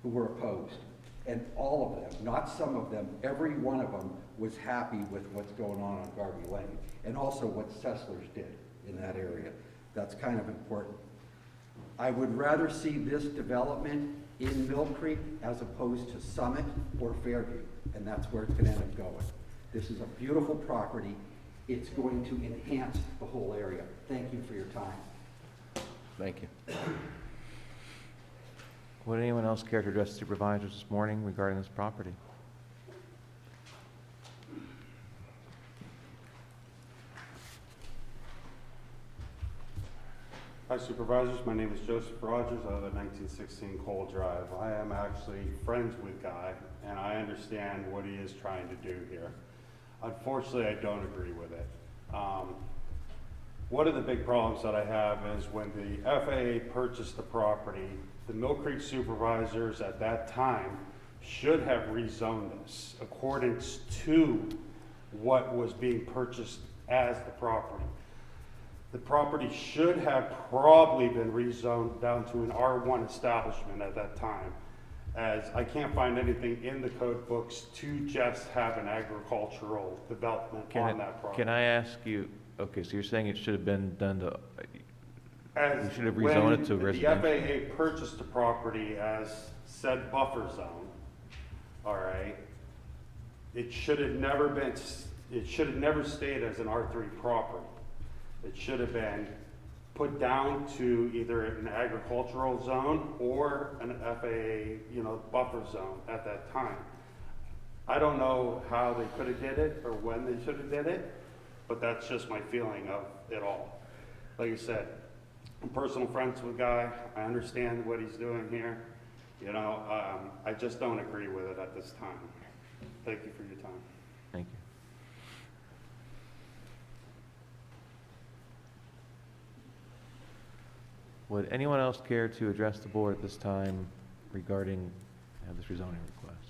who were opposed, and all of them, not some of them, every one of them was happy with what's going on Garvey Lane, and also what Sesslers did in that area. That's kind of important. I would rather see this development in Mill Creek as opposed to Summit or Fairview, and that's where it's gonna end up going. This is a beautiful property. It's going to enhance the whole area. Thank you for your time. Thank you. Would anyone else care to address the supervisors this morning regarding this property? Hi Supervisors, my name is Joseph Rogers. I live at 1916 Cole Drive. I am actually friends with Guy, and I understand what he is trying to do here. Unfortunately, I don't agree with it. One of the big problems that I have is when the FAA purchased the property, the Mill Creek supervisors at that time should have rezoned this according to what was being purchased as the property. The property should have probably been rezoned down to an R1 establishment at that time, as I can't find anything in the code books to just have an agricultural development on that property. Can I ask you, okay, so you're saying it should have been done to, As we should have rezoned it to when residential? the FAA purchased the property as said buffer zone, all right, it should have never been, it should have never stayed as an R3 property. It should have been put down to either an agricultural zone or an FAA, buffer zone at that time. I don't know how they could have did it or when they should have did it, but that's just my feeling of it all. Like I said, I'm personal friends with Guy. I understand what he's doing here. I just don't agree with it at this time. Thank you for your time. Thank you. Would anyone else care to address the board at this time regarding this rezoning request?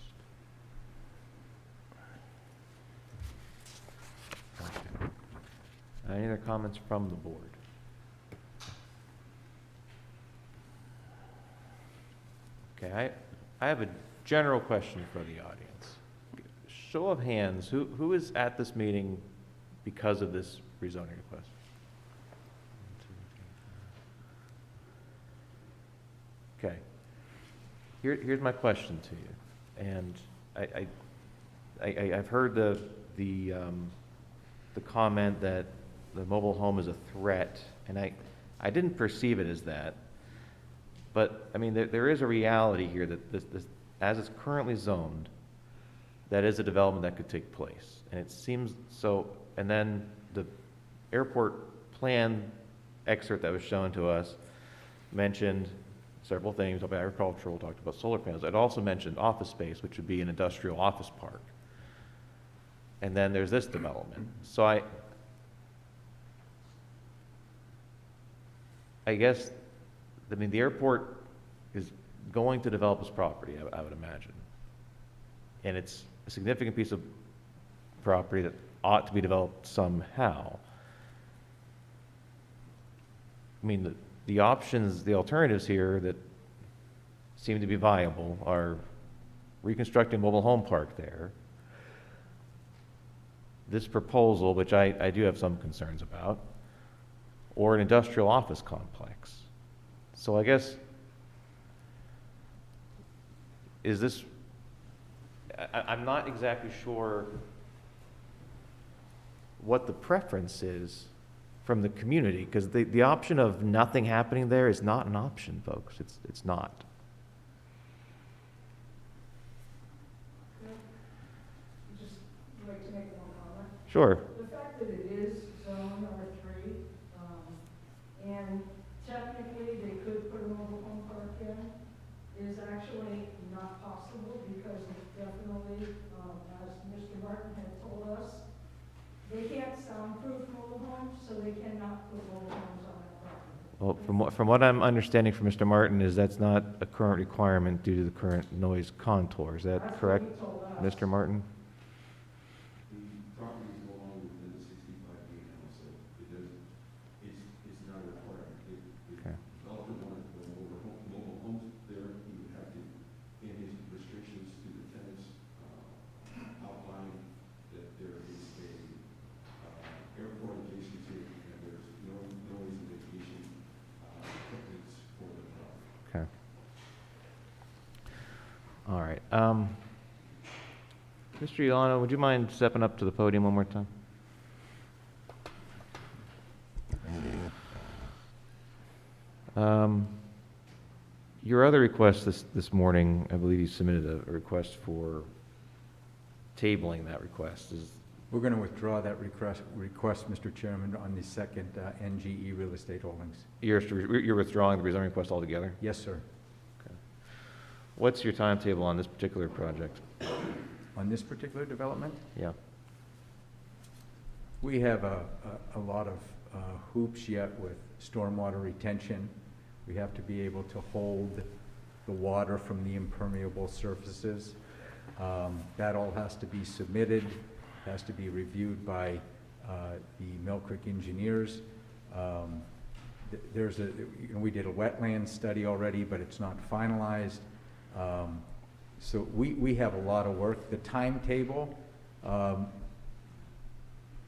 Okay. Any other comments from the board? Okay, I have a general question for the audience. Show of hands, who is at this meeting because of this rezoning request? Okay. Here's my question to you, and I've heard the comment that the mobile home is a threat, and I didn't perceive it as that. But I mean, there is a reality here that this, as it's currently zoned, that is a development that could take place, and it seems so. And then the airport plan excerpt that was shown to us mentioned several things about agricultural, talked about solar panels. It also mentioned office space, which would be an industrial office park. And then there's this development. So I guess, the airport is going to develop this property, I would imagine. And it's a significant piece of property that ought to be developed somehow. The options, the alternatives here that seem to be viable are reconstructing a mobile home park there. This proposal, which I do have some concerns about, or an industrial office complex. So I guess, is this, I'm not exactly sure what the preference is from the community, because the option of nothing happening there is not an option, folks. It's not. Just like to make one comment. Sure. The fact that it is zone R3, and technically they could put a mobile home park in, is actually not possible because it definitely, as Mr. Martin had told us, they can't soundproof mobile homes, so they cannot put mobile homes on that property. Well, from what I'm understanding from Mr. Martin is that's not a current requirement due to the current noise contour. Is that That's what correct, he told us. Mr. Martin? The property is no longer within the 65 feet now, so it's not a requirement. If Okay. the developer wanted to put mobile homes there, he would have to, in his restrictions to the tenants, outline that there is a airport adjacency and there's no noise mitigation techniques for the property. Okay. All right. Mr. Yolano, would you mind stepping up to the podium one more time? Your other request this morning, I believe you submitted a request for tabling that request. We're going to withdraw that request, Mr. Chairman, on the second NGE Real Estate Holdings. You're withdrawing the rezoning request altogether? Yes, sir. Okay. What's your timetable on this particular project? On this particular development, Yeah. we have a lot of hoops yet with stormwater retention. We have to be able to hold the water from the impermeable surfaces. That all has to be submitted, has to be reviewed by the Mill Creek engineers. We did a wetland study already, but it's not finalized. So we have a lot of work. The timetable,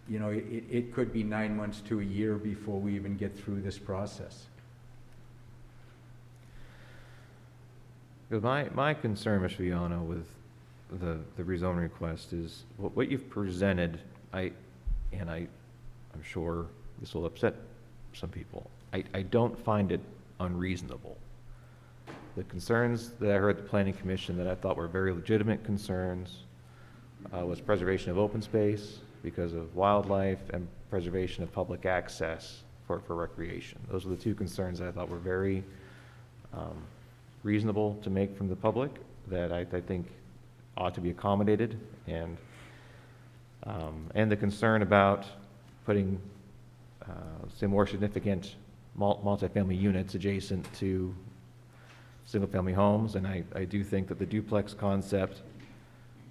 it could be 9 months to a year before we even get through this process. My concern, Mr. Viano, with the rezoning request is what you've presented. I'm sure this will upset some people. I don't find it unreasonable. The concerns that I heard at the Planning Commission that I thought were very legitimate concerns was preservation of open space because of wildlife and preservation of public access for recreation. Those are the two concerns that I thought were very reasonable to make from the public that I think ought to be accommodated, and the concern about putting say more significant multifamily units adjacent to single-family homes, and I do think that the duplex concept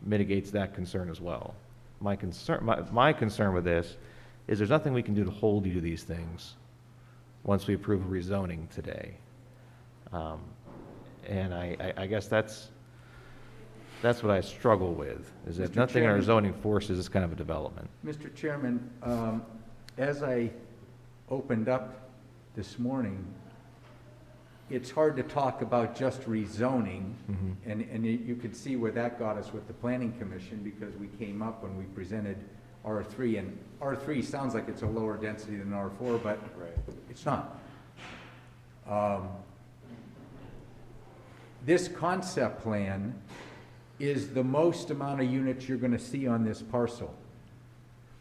mitigates that concern as well. My concern with this is there's nothing we can do to hold you to these things once we approve rezoning today. And I guess that's what I struggle with, is that Mr. nothing in our Chairman. zoning forces this kind of a development. Mr. Chairman, as I opened up this morning, it's hard to talk about just rezoning, and you could see where that got us with the Planning Commission, because we came up when we presented R3, and R3 sounds like it's a lower density than R4, but it's not. This concept plan is the most amount of units you're going to see on this parcel.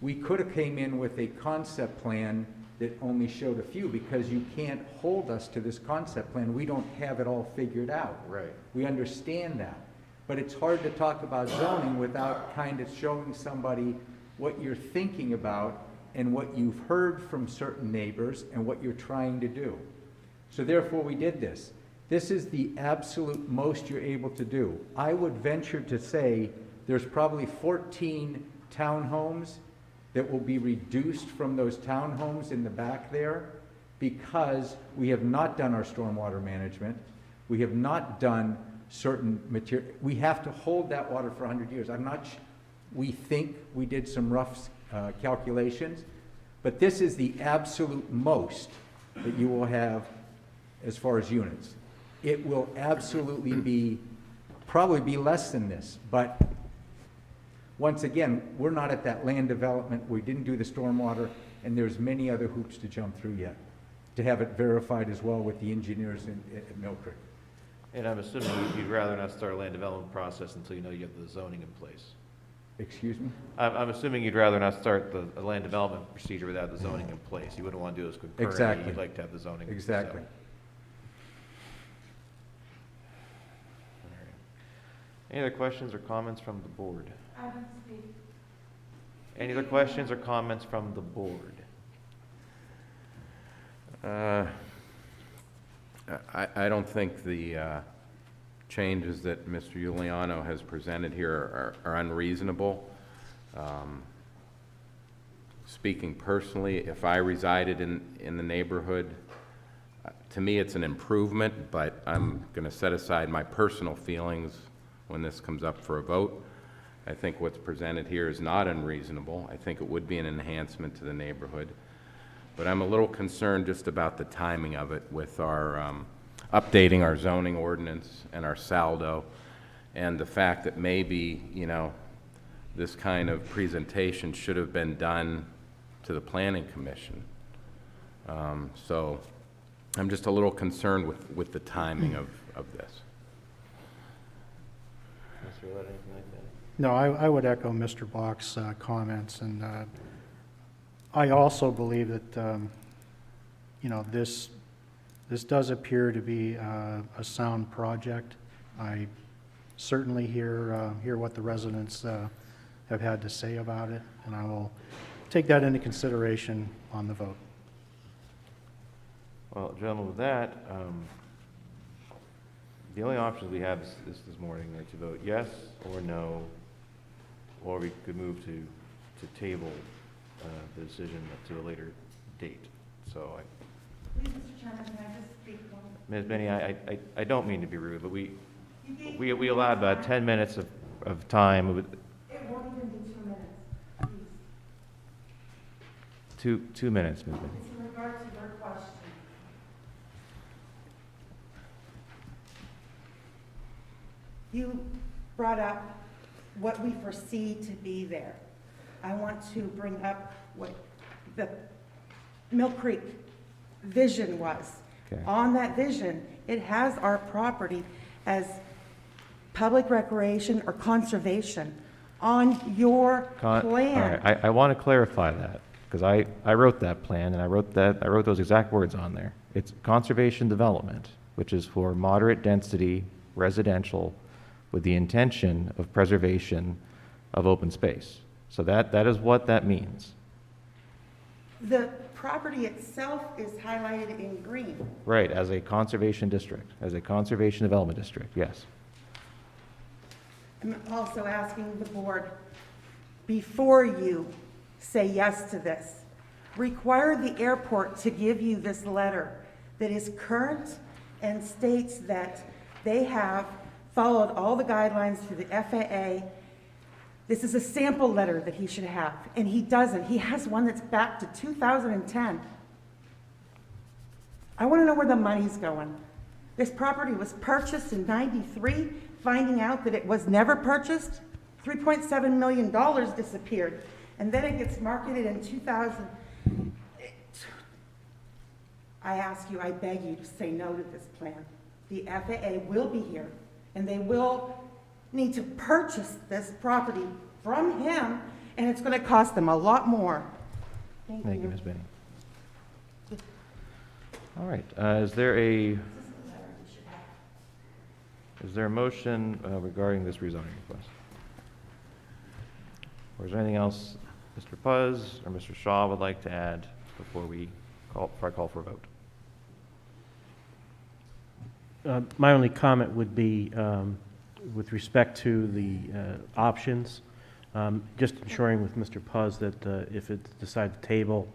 We could have came in with a concept plan that only showed a few, because you can't hold us to this concept plan. We don't have it all figured out. Right. We understand that. But it's hard to talk about zoning without kind of showing somebody what you're thinking about and what you've heard from certain neighbors and what you're trying to do. So therefore, we did this. This is the absolute most you're able to do. I would venture to say there's probably 14 townhomes that will be reduced from those townhomes in the back there, because we have not done our stormwater management. We have not done certain material. We have to hold that water for 100 years. We think we did some rough calculations, but this is the absolute most that you will have as far as units. It will absolutely probably be less than this, but once again, we're not at that land development. We didn't do the stormwater. and there's many other hoops to jump through yet, to have it verified as well with the engineers at Mill Creek. And I'm assuming you'd rather not start a land development process until you know you have the zoning in place. Excuse me? I'm assuming you'd rather not start the land development procedure without the zoning in place. You wouldn't want to do this concurrently. Exactly. You'd like to have the zoning. Exactly. So. Any other questions or comments from the board? Any other questions or comments from the board? I don't think the changes that Mr. Giuliano has presented here are unreasonable. Speaking personally, if I resided in the neighborhood, to me it's an improvement, but I'm going to set aside my personal feelings when this comes up for a vote. I think what's presented here is not unreasonable. I think it would be an enhancement to the neighborhood. But I'm a little concerned just about the timing of it with our updating our zoning ordinance and our saldo, and the fact that maybe, you know, this kind of presentation should have been done to the Planning Commission. So I'm just a little concerned with the timing of this. Mr. Willett, anything like that? No, I would echo Mr. Bach's comments, and I also believe that, you know, this does appear to be a sound project. I certainly hear what the residents have had to say about it, and I will take that into consideration on the vote. Well, gentlemen, with that, the only options we have this morning are to vote yes or no, or we could move to table the decision to a later date. So Please, Mr. Chairman, can I just speak one? Ms. Benny, I don't mean to be rude, but we allowed about 10 minutes of time. It won't even be 2 minutes, please. 2 minutes, Ms. Benny. It's in regard to your question. You brought up what we foresee to be there. I want to bring up what the Mill Creek vision was. Okay. On that vision, it has our property as public recreation or conservation on your plan. All right, I want to clarify that, because I wrote that plan, and I wrote those exact words on there. It's conservation development, which is for moderate density residential with the intention of preservation of open space. So that is what that means. The property itself is highlighted in green. Right, as a conservation district, as a conservation development district, yes. I'm also asking the board, before you say yes to this, require the airport to give you this letter that is current and states that they have followed all the guidelines through the FAA. This is a sample letter that he should have, and he doesn't. He has one that's back to 2010. I want to know where the money's going. This property was purchased in '93, finding out that it was never purchased. $3.7 million disappeared, and then it gets marketed in 2000. I ask you, I beg you to say no to this plan. The FAA will be here, and they will need to purchase this property from him, and it's going to cost them a lot more. Thank you, Ms. Benny. All right, is there a motion regarding this rezoning request? Or is there anything else Mr. Puzz or Mr. Shaw would like to add before I call for a vote? My only comment would be with respect to the options, just ensuring with Mr. Puzz that if it's decided to table,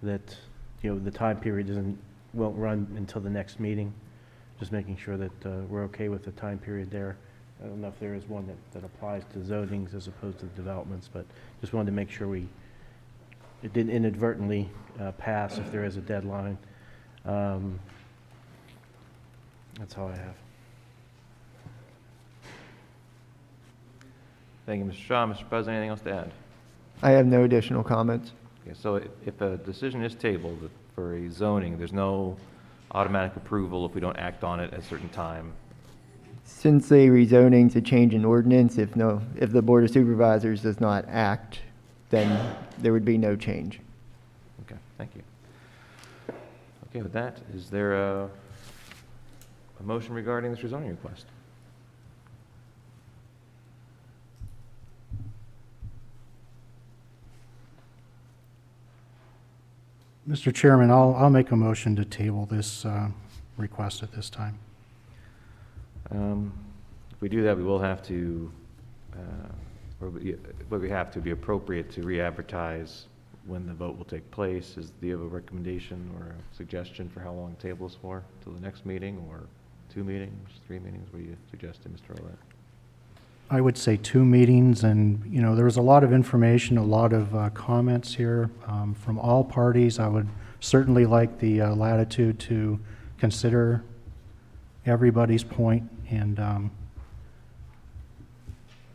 that, you know, the time period won't run until the next meeting. Just making sure that we're okay with the time period there. I don't know if there is one that applies to zonings as opposed to developments, but just wanted to make sure it didn't inadvertently pass if there is a deadline. That's all I have. Thank you, Mr. Shaw. Mr. Puzz, anything else to add? I have no additional comments. Okay, so if a decision is tabled for a zoning, there's no automatic approval if we don't act on it at a certain time. Since a rezoning is a change in ordinance, if the Board of Supervisors does not act, then there would be no change. Okay, thank you. Okay, with that, is there a motion regarding this rezoning request? Mr. Chairman, I'll make a motion to table this request at this time. If we do that, we will have to, but we have to be appropriate to re-advertise when the vote will take place. Do you have a recommendation or a suggestion for how long the table is for? Till the next meeting, or 2 meetings, 3 meetings? What are you suggesting, Mr. Olet? I would say 2 meetings, and, you know, there was a lot of information, a lot of comments here from all parties. I would certainly like the latitude to consider everybody's point and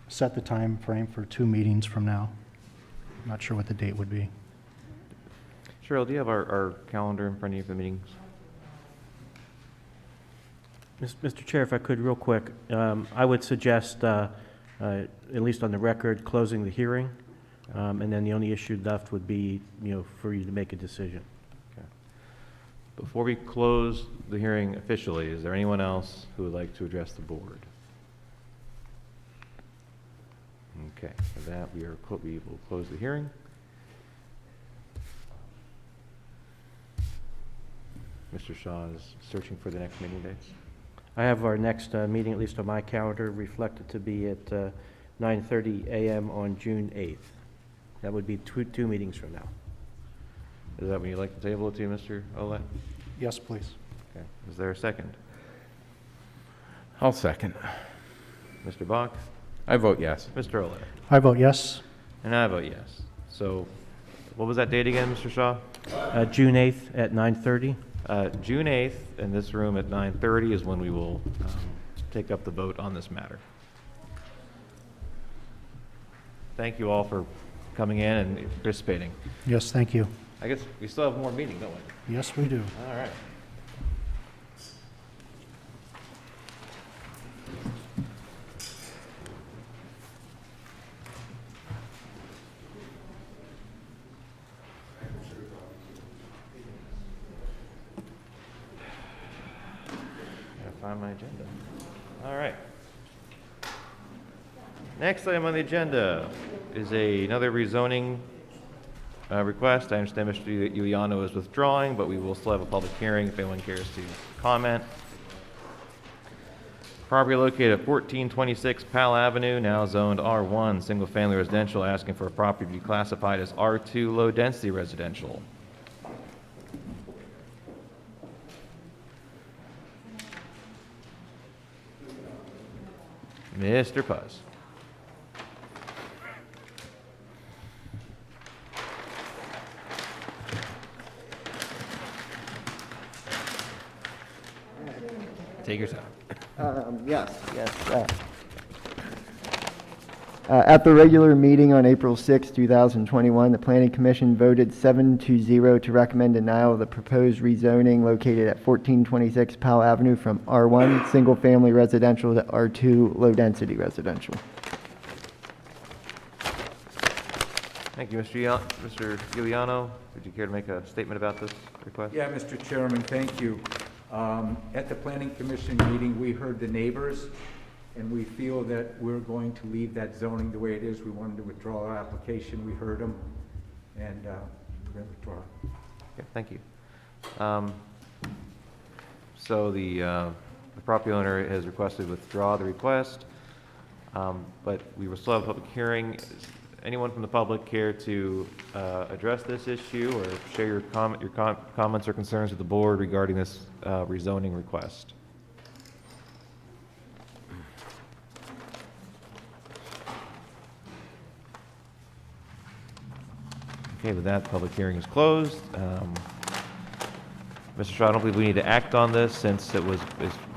set the time frame for 2 meetings from now. I'm not sure what the date would be. Cheryl, do you have our calendar in front of you for the meetings? Mr. Chair, if I could, real quick, I would suggest, at least on the record, closing the hearing, and then the only issue left would be, for you to make a decision. Okay. Before we close the hearing officially, is there anyone else who would like to address the board? Okay, with that, we will close the hearing. Mr. Shaw is searching for the next meeting dates. I have our next meeting, at least on my calendar, reflected to be at 9:30 a.m. on June 8th. That would be two meetings from now. Is that when you'd like to table it to, Mr. Olet? Yes, please. Okay, is there a second? I'll second. Mr. Bach? I vote yes. Mr. Olet? I vote yes. And I vote yes. So, what was that date again, Mr. Shaw? June 8th at 9:30. June 8th, in this room at 9:30 is when we will take up the vote on this matter. Thank you all for coming in and participating. Yes, thank you. I guess we still have more meetings, don't we? Yes, we do. All right. Find my agenda. All right. Next item on the agenda is another rezoning request. I understand Mr. Giuliano is withdrawing, but we will still have a public hearing if anyone cares to comment. Property located at 1426 Powell Avenue, now zoned R1, single-family residential, asking for a property to be classified as R2 low-density residential. Mr. Puzz. Take your time. Yes. At the regular meeting on April 6, 2021, the Planning Commission voted 7-0 to recommend denial of the proposed rezoning located at 1426 Powell Avenue from R1 single-family residential to R2 low-density residential. Thank you, Mr. Giuliano. Would you care to make a statement about this request? Yeah, Mr. Chairman, thank you. At the Planning Commission meeting, we heard the neighbors, and we feel that we're going to leave that zoning the way it is. We wanted to withdraw our application. We heard them, and we're going to withdraw. Okay, thank you. So the property owner has requested to withdraw the request, but we will still have a public hearing. Does anyone from the public care to address this issue or share your comments or concerns with the board regarding this rezoning request? Okay, with that, the public hearing is closed. Mr. Shaw, I don't believe we need to act on this since is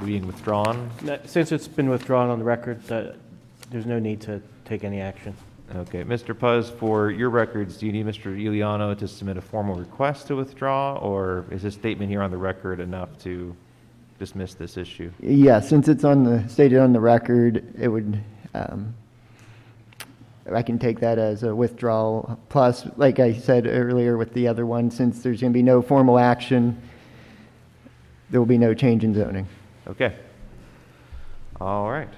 being withdrawn. Since it's been withdrawn on the record, there's no need to take any action. Okay, Mr. Puz, for your records, do you need Mr. Giuliano to submit a formal request to withdraw, or is his statement here on the record enough to dismiss this issue? Yeah, since it's stated on the record, it would, I can take that as a withdrawal. Plus, like I said earlier with the other one, since there's going to be no formal action, there will be no change in zoning. Okay. All right.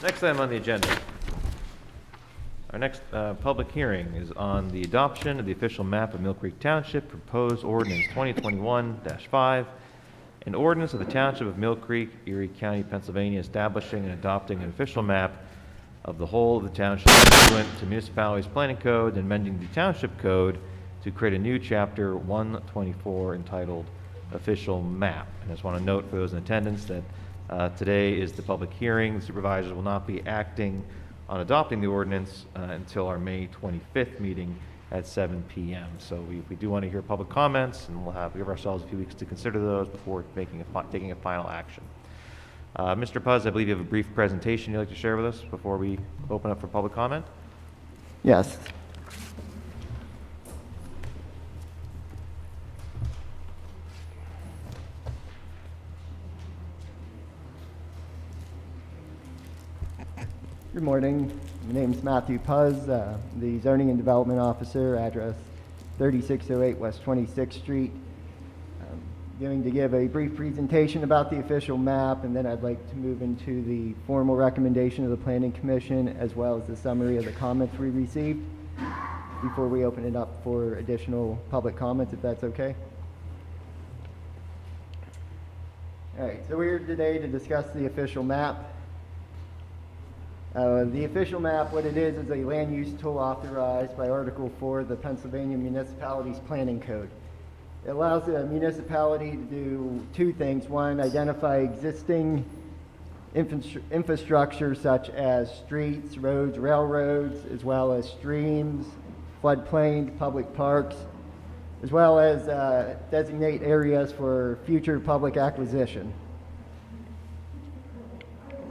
Next item on the agenda. Our next public hearing is on the adoption of the official map of Mill Creek Township, proposed ordinance 2021-5, an ordinance of the Township of Mill Creek, Erie County, Pennsylvania, establishing and adopting an official map of the whole of the township pursuant to municipalities planning code and amending the township code to create a new chapter 124 entitled Official Map. And I just want to note for those in attendance that today is the public hearing. The supervisors will not be acting on adopting the ordinance until our May 25th meeting at 7 p.m. So we do want to hear public comments, and we'll give ourselves a few weeks to consider those before taking a final action. Mr. Puz, I believe you have a brief presentation you'd like to share with us before we open up for public comment. Yes. Good morning. My name is Matthew Puz, the Zoning and Development Officer, address 3608 West 26th Street. Going to give a brief presentation about the official map, and then I'd like to move into the formal recommendation of the Planning Commission, as well as the summary of the comments we received, before we open it up for additional public comments, if that's okay. All right, so we're here today to discuss the official map. The official map, what it is a land use tool authorized by Article 4 of the Pennsylvania Municipalities Planning Code. It allows the municipality to do two things. One, identify existing infrastructure such as streets, roads, railroads, as well as streams, floodplains, public parks, as well as designate areas for future public acquisition.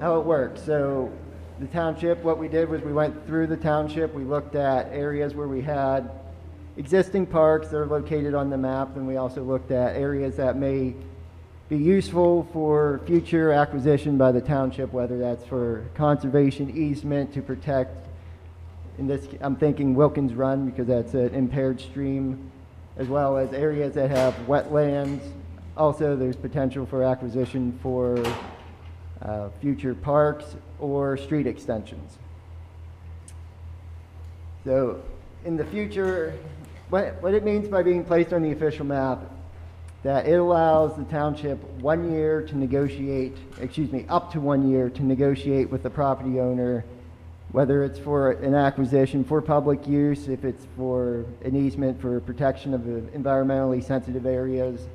How it works. So the township, what we did was we went through the township, we looked at areas where we had existing parks that are located on the map, and we also looked at areas that may be useful for future acquisition by the township, whether that's for conservation easement to protect, in this, I'm thinking Wilkins Run because that's an impaired stream, as well as areas that have wetlands. Also, there's potential for acquisition for future parks or street extensions. So in the future, what it means by being placed on the official map, that it allows the township 1 year to negotiate, up to 1 year to negotiate with the property owner, whether it's for an acquisition for public use, if it's for an easement for protection of the environmentally sensitive areas,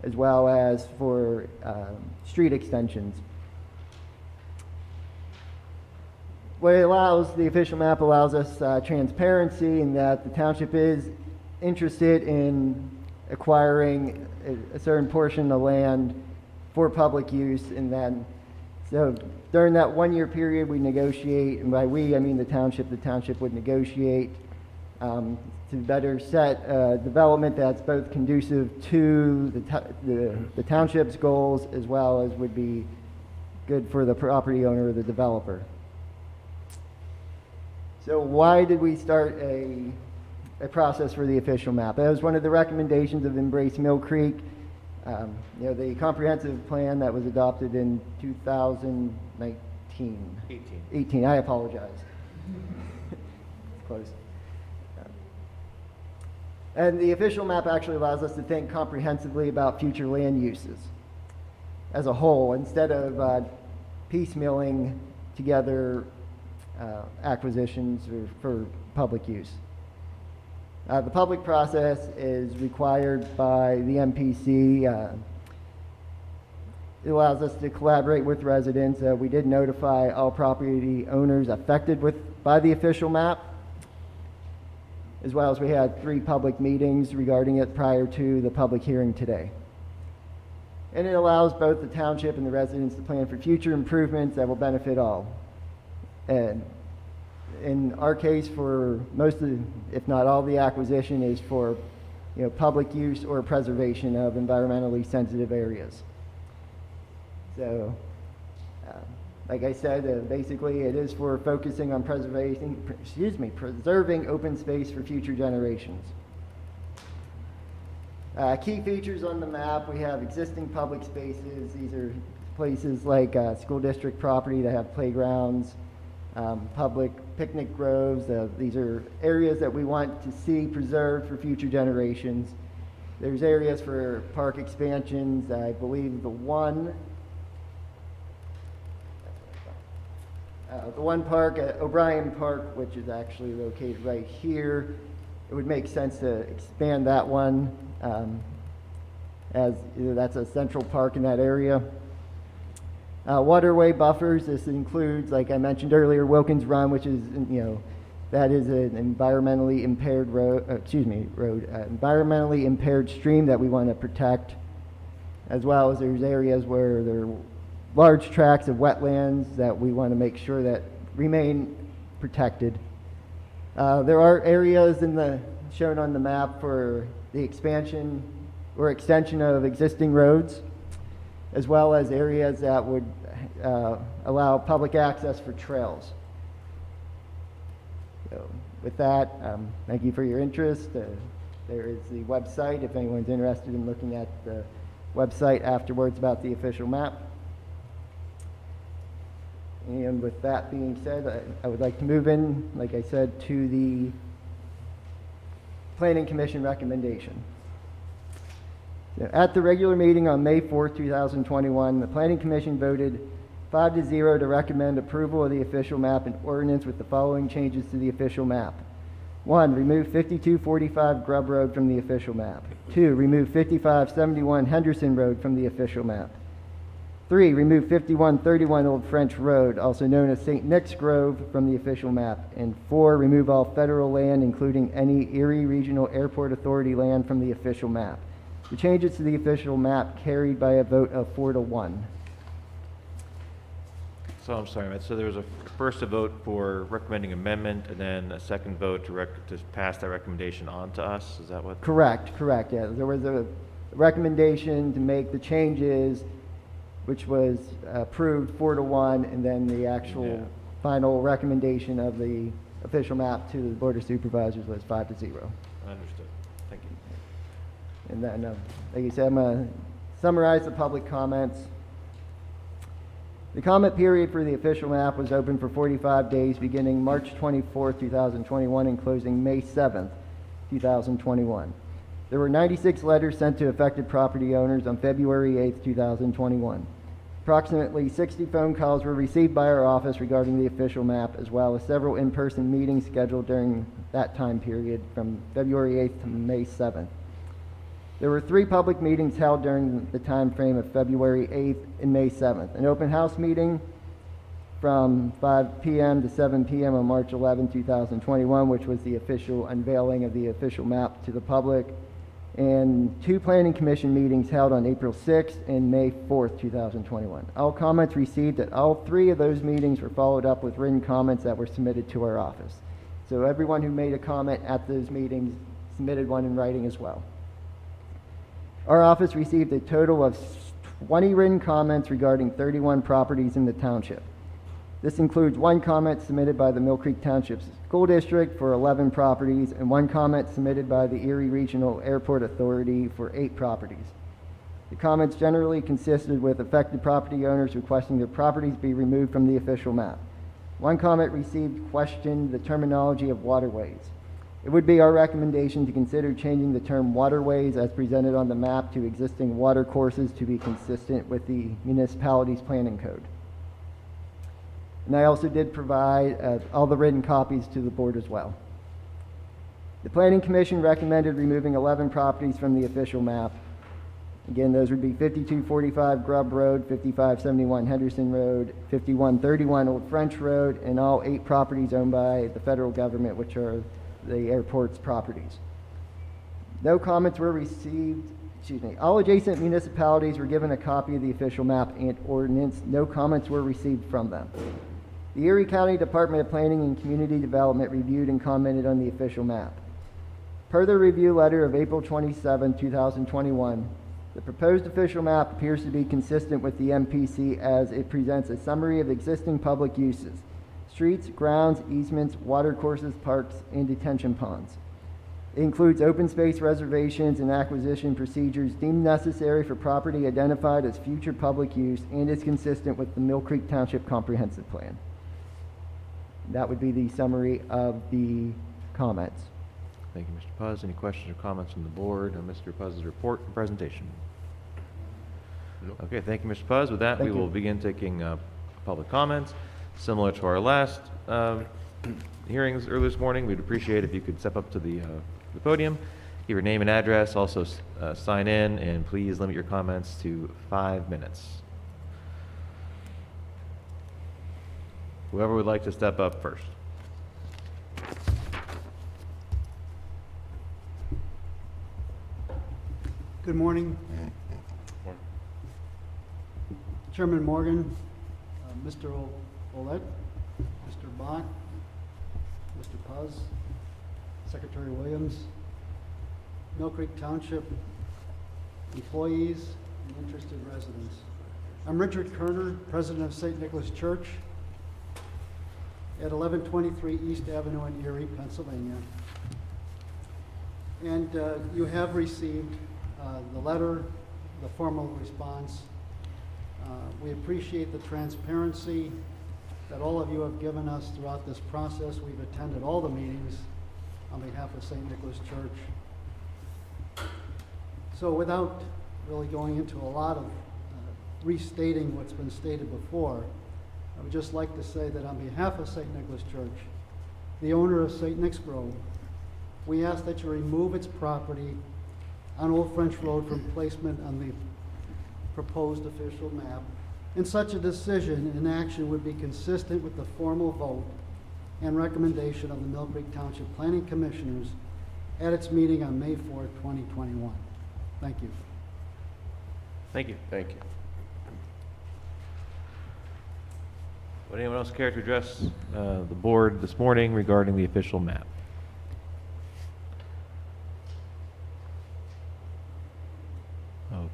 as well as for street extensions. What it allows, the official map allows us transparency in that the township is interested in acquiring a certain portion of land for public use, and then, so during that 1 year period we negotiate, and by we I mean the township would negotiate to better set development that's both conducive to the township's goals, as well as would be good for the property owner or the developer. So why did we start a process for the official map? That was one of the recommendations of Embrace Mill Creek. The comprehensive plan that was adopted in 2019. 18, I apologize. It's close. And the official map actually allows us to think comprehensively about future land uses as a whole, instead of piecemealing together acquisitions for public use. The public process is required by the MPC. It allows us to collaborate with residents. We did notify all property owners affected by the official map, as well as we had 3 public meetings regarding it prior to the public hearing today. And it allows both the township and the residents to plan for future improvements that will benefit all. And in our case, for most of, if not all, the acquisition is for, public use or preservation of environmentally sensitive areas. So, like I said, basically it is for focusing on preserving open space for future generations. Key features on the map, we have existing public spaces. These are places like school district property that have playgrounds, public picnic groves. These are areas that we want to see preserved for future generations. There's areas for park expansions. I believe the one park, O'Brien Park, which is actually located right here, it would make sense to expand that one, as that's a central park in that area. Waterway buffers, this includes, like I mentioned earlier, Wilkins Run, which is, that is an environmentally impaired environmentally impaired stream that we want to protect, as well as there's areas where there are large tracts of wetlands that we want to make sure that remain protected. There are areas shown on the map for the expansion or extension of existing roads, as well as areas that would allow public access for trails. So with that, thank you for your interest. There is the website if anyone's interested in looking at the website afterwards about the official map. And with that being said, I would like to move in, like I said, to the Planning Commission recommendation. At the regular meeting on May 4th, 2021, the Planning Commission voted 5-0 to recommend approval of the official map and ordinance with the following changes to the official map. 1, remove 5245 Grub Road from the official map. 2, remove 5571 Henderson Road from the official map. 3, remove 5131 Old French Road, also known as St. Nick's Grove, from the official map. And 4, remove all federal land, including any Erie Regional Airport Authority land, from the official map. The changes to the official map carried by a vote of 4-1. So I'm sorry, Matt, so there was first a vote for recommending amendment, and then a second vote to pass that recommendation on to us, is that what? Correct, yeah. There was a recommendation to make the changes, which was approved 4-1, and then the actual final recommendation of the official map to the Board of Supervisors was 5-0. Understood, thank you. And then, like you said, I'm going to summarize the public comments. The comment period for the official map was open for 45 days, beginning March 24th, 2021, and closing May 7th, 2021. There were 96 letters sent to affected property owners on February 8th, 2021. Approximately 60 phone calls were received by our office regarding the official map, as well as several in-person meetings scheduled during that time period from February 8th to May 7th. There were 3 public meetings held during the time frame of February 8th and May 7th. An open house meeting from 5 p.m. to 7 p.m. on March 11, 2021, which was the official unveiling of the official map to the public, and 2 planning commission meetings held on April 6th and May 4th, 2021. All comments received at all 3 of those meetings were followed up with written comments that were submitted to our office. So everyone who made a comment at those meetings submitted one in writing as well. Our office received a total of 20 written comments regarding 31 properties in the township. This includes 1 comment submitted by the Mill Creek Township School District for 11 properties and 1 comment submitted by the Erie Regional Airport Authority for 8 properties. The comments generally consisted with affected property owners requesting their properties be removed from the official map. 1 comment received questioned the terminology of waterways. It would be our recommendation to consider changing the term waterways as presented on the map to existing water courses to be consistent with the municipality's planning code. And I also did provide all the written copies to the board as well. The Planning Commission recommended removing 11 properties from the official map. Again, those would be 5245 Grub Road, 5571 Henderson Road, 5131 Old French Road, and all 8 properties owned by the federal government, which are the airport's properties. No comments were received All adjacent municipalities were given a copy of the official map and ordinance. No comments were received from them. The Erie County Department of Planning and Community Development reviewed and commented on the official map. Per the review letter of April 27, 2021, the proposed official map appears to be consistent with the MPC as it presents a summary of existing public uses: streets, grounds, easements, water courses, parks, and detention ponds. It includes open space reservations and acquisition procedures deemed necessary for property identified as future public use and is consistent with the Mill Creek Township Comprehensive Plan. That would be the summary of the comments. Thank you, Mr. Puzz. Any questions or comments from the board on Mr. Puzz's report and presentation? Okay, thank you, Mr. Puzz. With that, we Thank you. will begin taking public comments. Similar to our last hearings earlier this morning, we'd appreciate if you could step up to the podium, give your name and address, also sign in, and please limit your comments to 5 minutes. Whoever would like to step up first. Good morning. Chairman Morgan, Mr. Olet, Mr. Bach, Mr. Puzz, Secretary Williams, Mill Creek Township employees, and interested residents. I'm Richard Kerner, President of St. Nicholas Church at 1123 East Avenue in Erie, Pennsylvania. And you have received the letter, the formal response. We appreciate the transparency that all of you have given us throughout this process. We've attended all the meetings on behalf of St. Nicholas Church. So without really going into a lot of restating what's been stated before, I would just like to say that on behalf of St. Nicholas Church, the owner of St. Nick's Grove, we ask that you remove its property on Old French Road from placement on the proposed official map. And such a decision and action would be consistent with the formal vote and recommendation of the Mill Creek Township Planning Commissioners at its meeting on May 4th, 2021. Thank you. Thank you. Thank you. Would anyone else care to address the board this morning regarding the official map?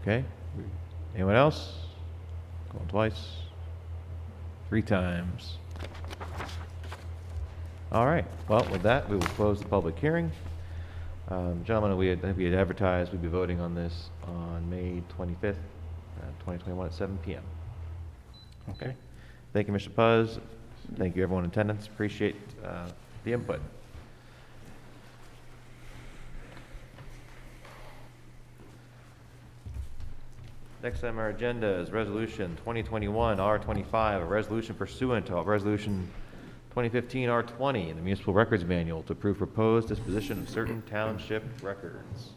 Okay. Anyone else? Going twice. 3 times. All right. Well, with that, we will close the public hearing. Gentlemen, I think we had advertised we'd be voting on this on May 25th, 2021 at 7 p.m. Okay. Thank you, Mr. Puzz. Thank you, everyone in attendance. Appreciate the input. Next on our agenda is Resolution 2021 R25, a resolution pursuant to Resolution 2015 R20 in the Municipal Records Manual to approve proposed disposition of certain township records.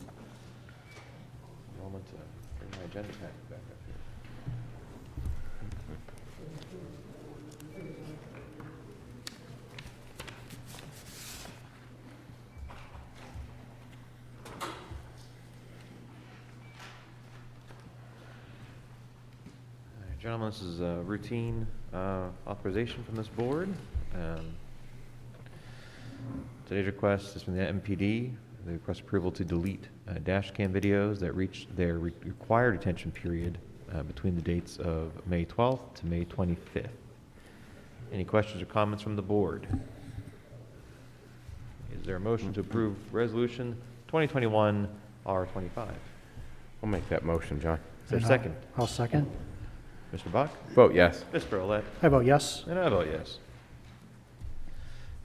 Moment to bring my agenda packet back up here. Gentlemen, this is a routine authorization from this board. Today's request is from the MPD. They request approval to delete dash cam videos that reach their required detention period between the dates of May 12th to May 25th. Any questions or comments from the board? Is there a motion to approve Resolution 2021 R25? I'll make that motion, John. Is there a second? I'll second. Mr. Bach? Vote yes. Mr. Olet? I vote yes. And I vote yes.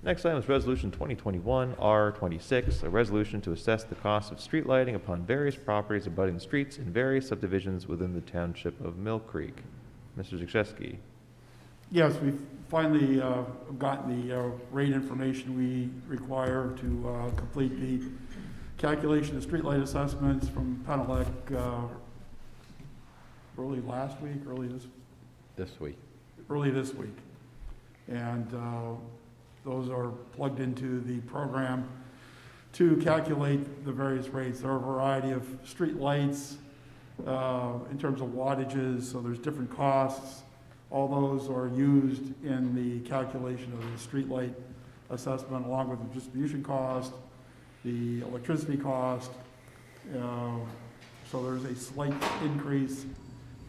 Next item is Resolution 2021 R26, a resolution to assess the cost of street lighting upon various properties abutting streets in various subdivisions within the township of Mill Creek. Mr. Zakrzewski. Yes, we've finally gotten the rate information we require to complete the calculation of streetlight assessments from Penelec early this week. And those are plugged into the program to calculate the various rates. There are a variety of street lights in terms of wattages, so there's different costs. All those are used in the calculation of the street light assessment, along with the distribution cost, the electricity cost. So there's a slight increase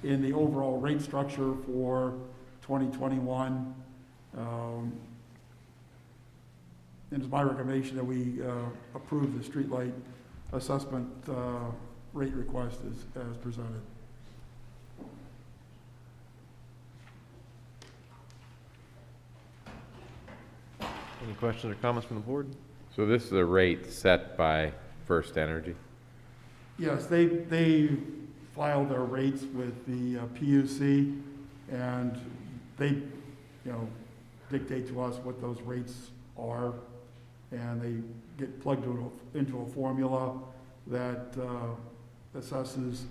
in the overall rate structure for 2021. And it's my recommendation that we approve the streetlight assessment rate request as presented. Any questions or comments from the board? So this is a rate set by First Energy? Yes, they filed their rates with the PUC, and they, dictate to us what those rates are, and they get plugged into a formula that assesses,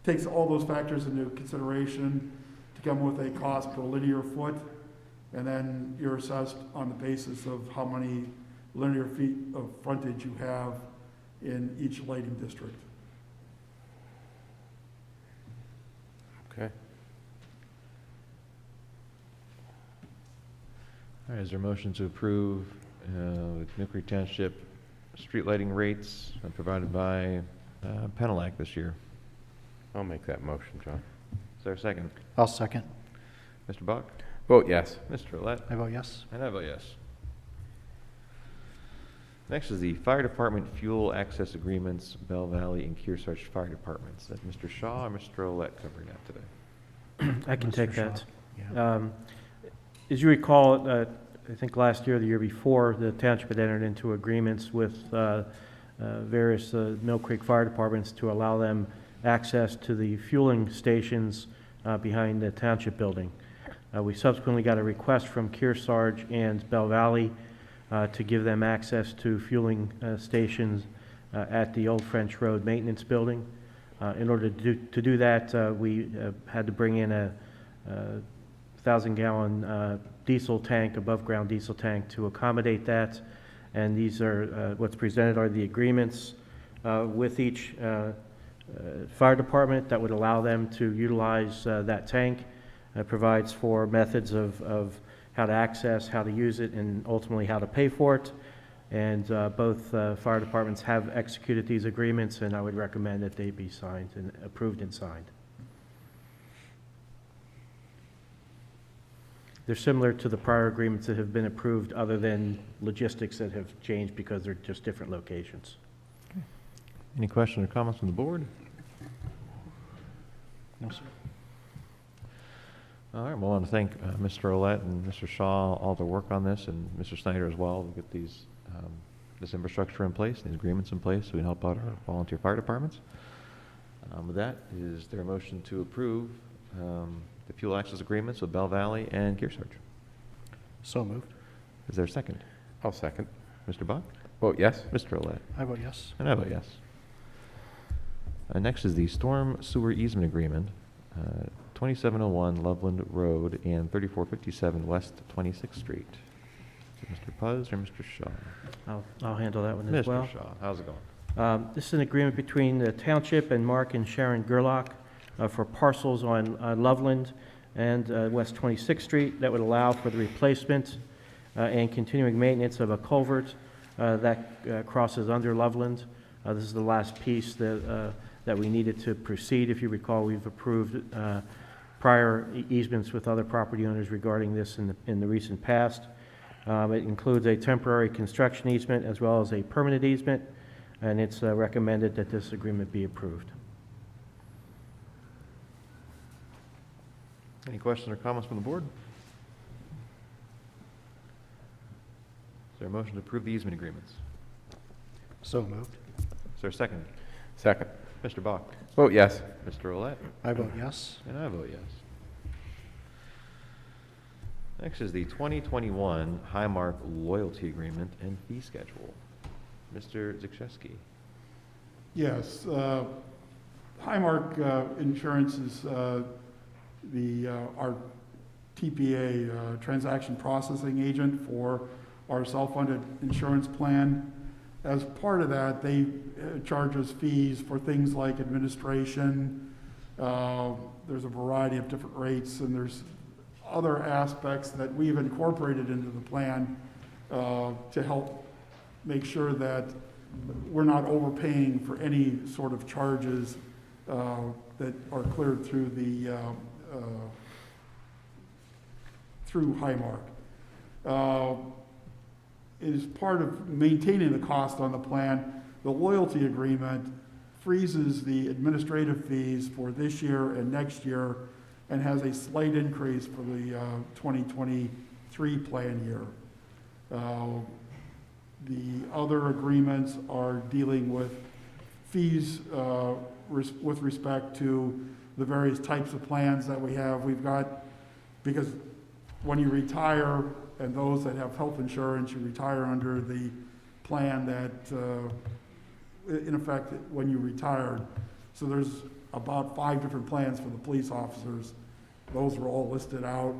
takes all those factors into consideration to come with a cost per linear foot, and then you're assessed on the basis of how many linear feet of frontage you have in each lighting district. Okay. All right, is there a motion to approve Mill Creek Township street lighting rates provided by Penelec this year? I'll make that motion, John. Is there a second? I'll second. Mr. Bach? Vote yes. Mr. Olet? I vote yes. And I vote yes. Next is the Fire Department Fuel Access Agreements, Bell Valley and Kearsarge Fire Departments. Is that Mr. Shaw or Mr. Olet covering that today? I can take Mr. that. Shaw. As you recall, I think last year or the year before, the township had entered into agreements with various Mill Creek Fire Departments to allow them access to the fueling stations behind the township building. We subsequently got a request from Kearsarge and Bell Valley to give them access to fueling stations at the Old French Road Maintenance Building. In order to do that, we had to bring in a 1,000-gallon diesel tank, above-ground diesel tank, to accommodate that. And these are, what's presented are the agreements with each fire department that would allow them to utilize that tank. It provides for methods of how to access, how to use it, and ultimately how to pay for it. And both fire departments have executed these agreements, and I would recommend that they be signed and approved and signed. They're similar to the prior agreements that have been approved, other than logistics that have changed because they're just different locations. Any questions or comments from the board? No, sir. All right, well, I want to thank Mr. Olet and Mr. Shaw, all their work on this, and Mr. Snyder as well, to get these, this infrastructure in place, these agreements in place, so we can help out our volunteer fire departments. With that, is there a motion to approve the fuel access agreements with Bell Valley and Kearsarge? So moved. Is there a second? I'll second. Mr. Bach? Vote yes. Mr. Olet? I vote yes. And I vote yes. Next is the storm sewer easement agreement, 2701 Loveland Road and 3457 West 26th Street. Is it Mr. Puz or Mr. Shaw? I'll handle that one as well. Mr. Shaw, how's it going? This is an agreement between the township and Mark and Sharon Gerlach for parcels on Loveland and West 26th Street that would allow for the replacement and continuing maintenance of a culvert that crosses under Loveland. This is the last piece that we needed to proceed. If you recall, we've approved prior easements with other property owners regarding this in the recent past. It includes a temporary construction easement as well as a permanent easement, and it's recommended that this agreement be approved. Any questions or comments from the board? Is there a motion to approve the easement agreements? So moved. Is there a second? Second. Mr. Bach? Vote yes. Mr. Olet? I vote yes. And I vote yes. Next is the 2021 Highmark Loyalty Agreement and Fee Schedule. Mr. Zikrzewski. Yes, Highmark Insurance is our TPA, transaction processing agent for our self-funded insurance plan. as part of that, they charge us fees for things like administration. There's a variety of different rates, and there's other aspects that we've incorporated into the plan to help make sure that we're not overpaying for any sort of charges that are cleared through the through Highmark. As part of maintaining the cost on the plan, the loyalty agreement freezes the administrative fees for this year and next year and has a slight increase for the 2023 plan year. The other agreements are dealing with fees with respect to the various types of plans that we have. We've got, because when you retire, and those that have health insurance, you retire under the plan that, in effect, when you retired. So there's about 5 different plans for the police officers. Those were all listed out.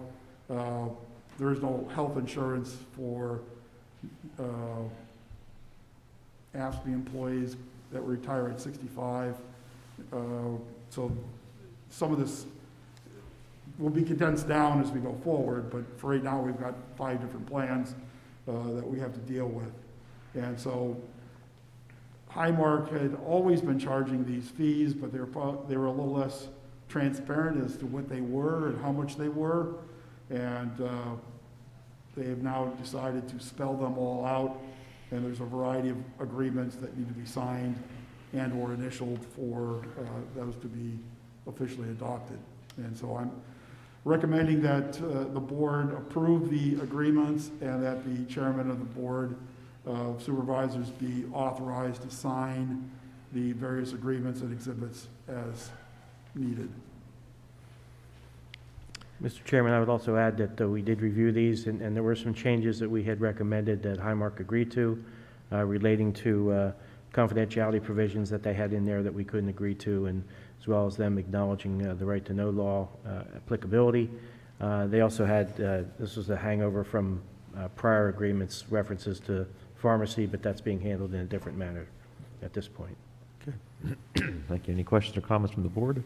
There is no health insurance for AFSCME employees that retire at 65. So some of this will be condensed down as we go forward, but for right now, we've got 5 different plans that we have to deal with. And so Highmark had always been charging these fees, but they were a little less transparent as to what they were and how much they were. And they have now decided to spell them all out, and there's a variety of agreements that need to be signed and or initialed for those to be officially adopted. And so I'm recommending that the board approve the agreements and that the chairman of the board of supervisors be authorized to sign the various agreements and exhibits as needed. Mr. Chairman, I would also add that we did review these, and there were some changes that we had recommended that Highmark agreed to relating to confidentiality provisions that they had in there that we couldn't agree to, and as well as them acknowledging the right to know law applicability. They also had, this was a hangover from prior agreements, references to pharmacy, but that's being handled in a different manner at this point. Okay. Thank you. Any questions or comments from the board?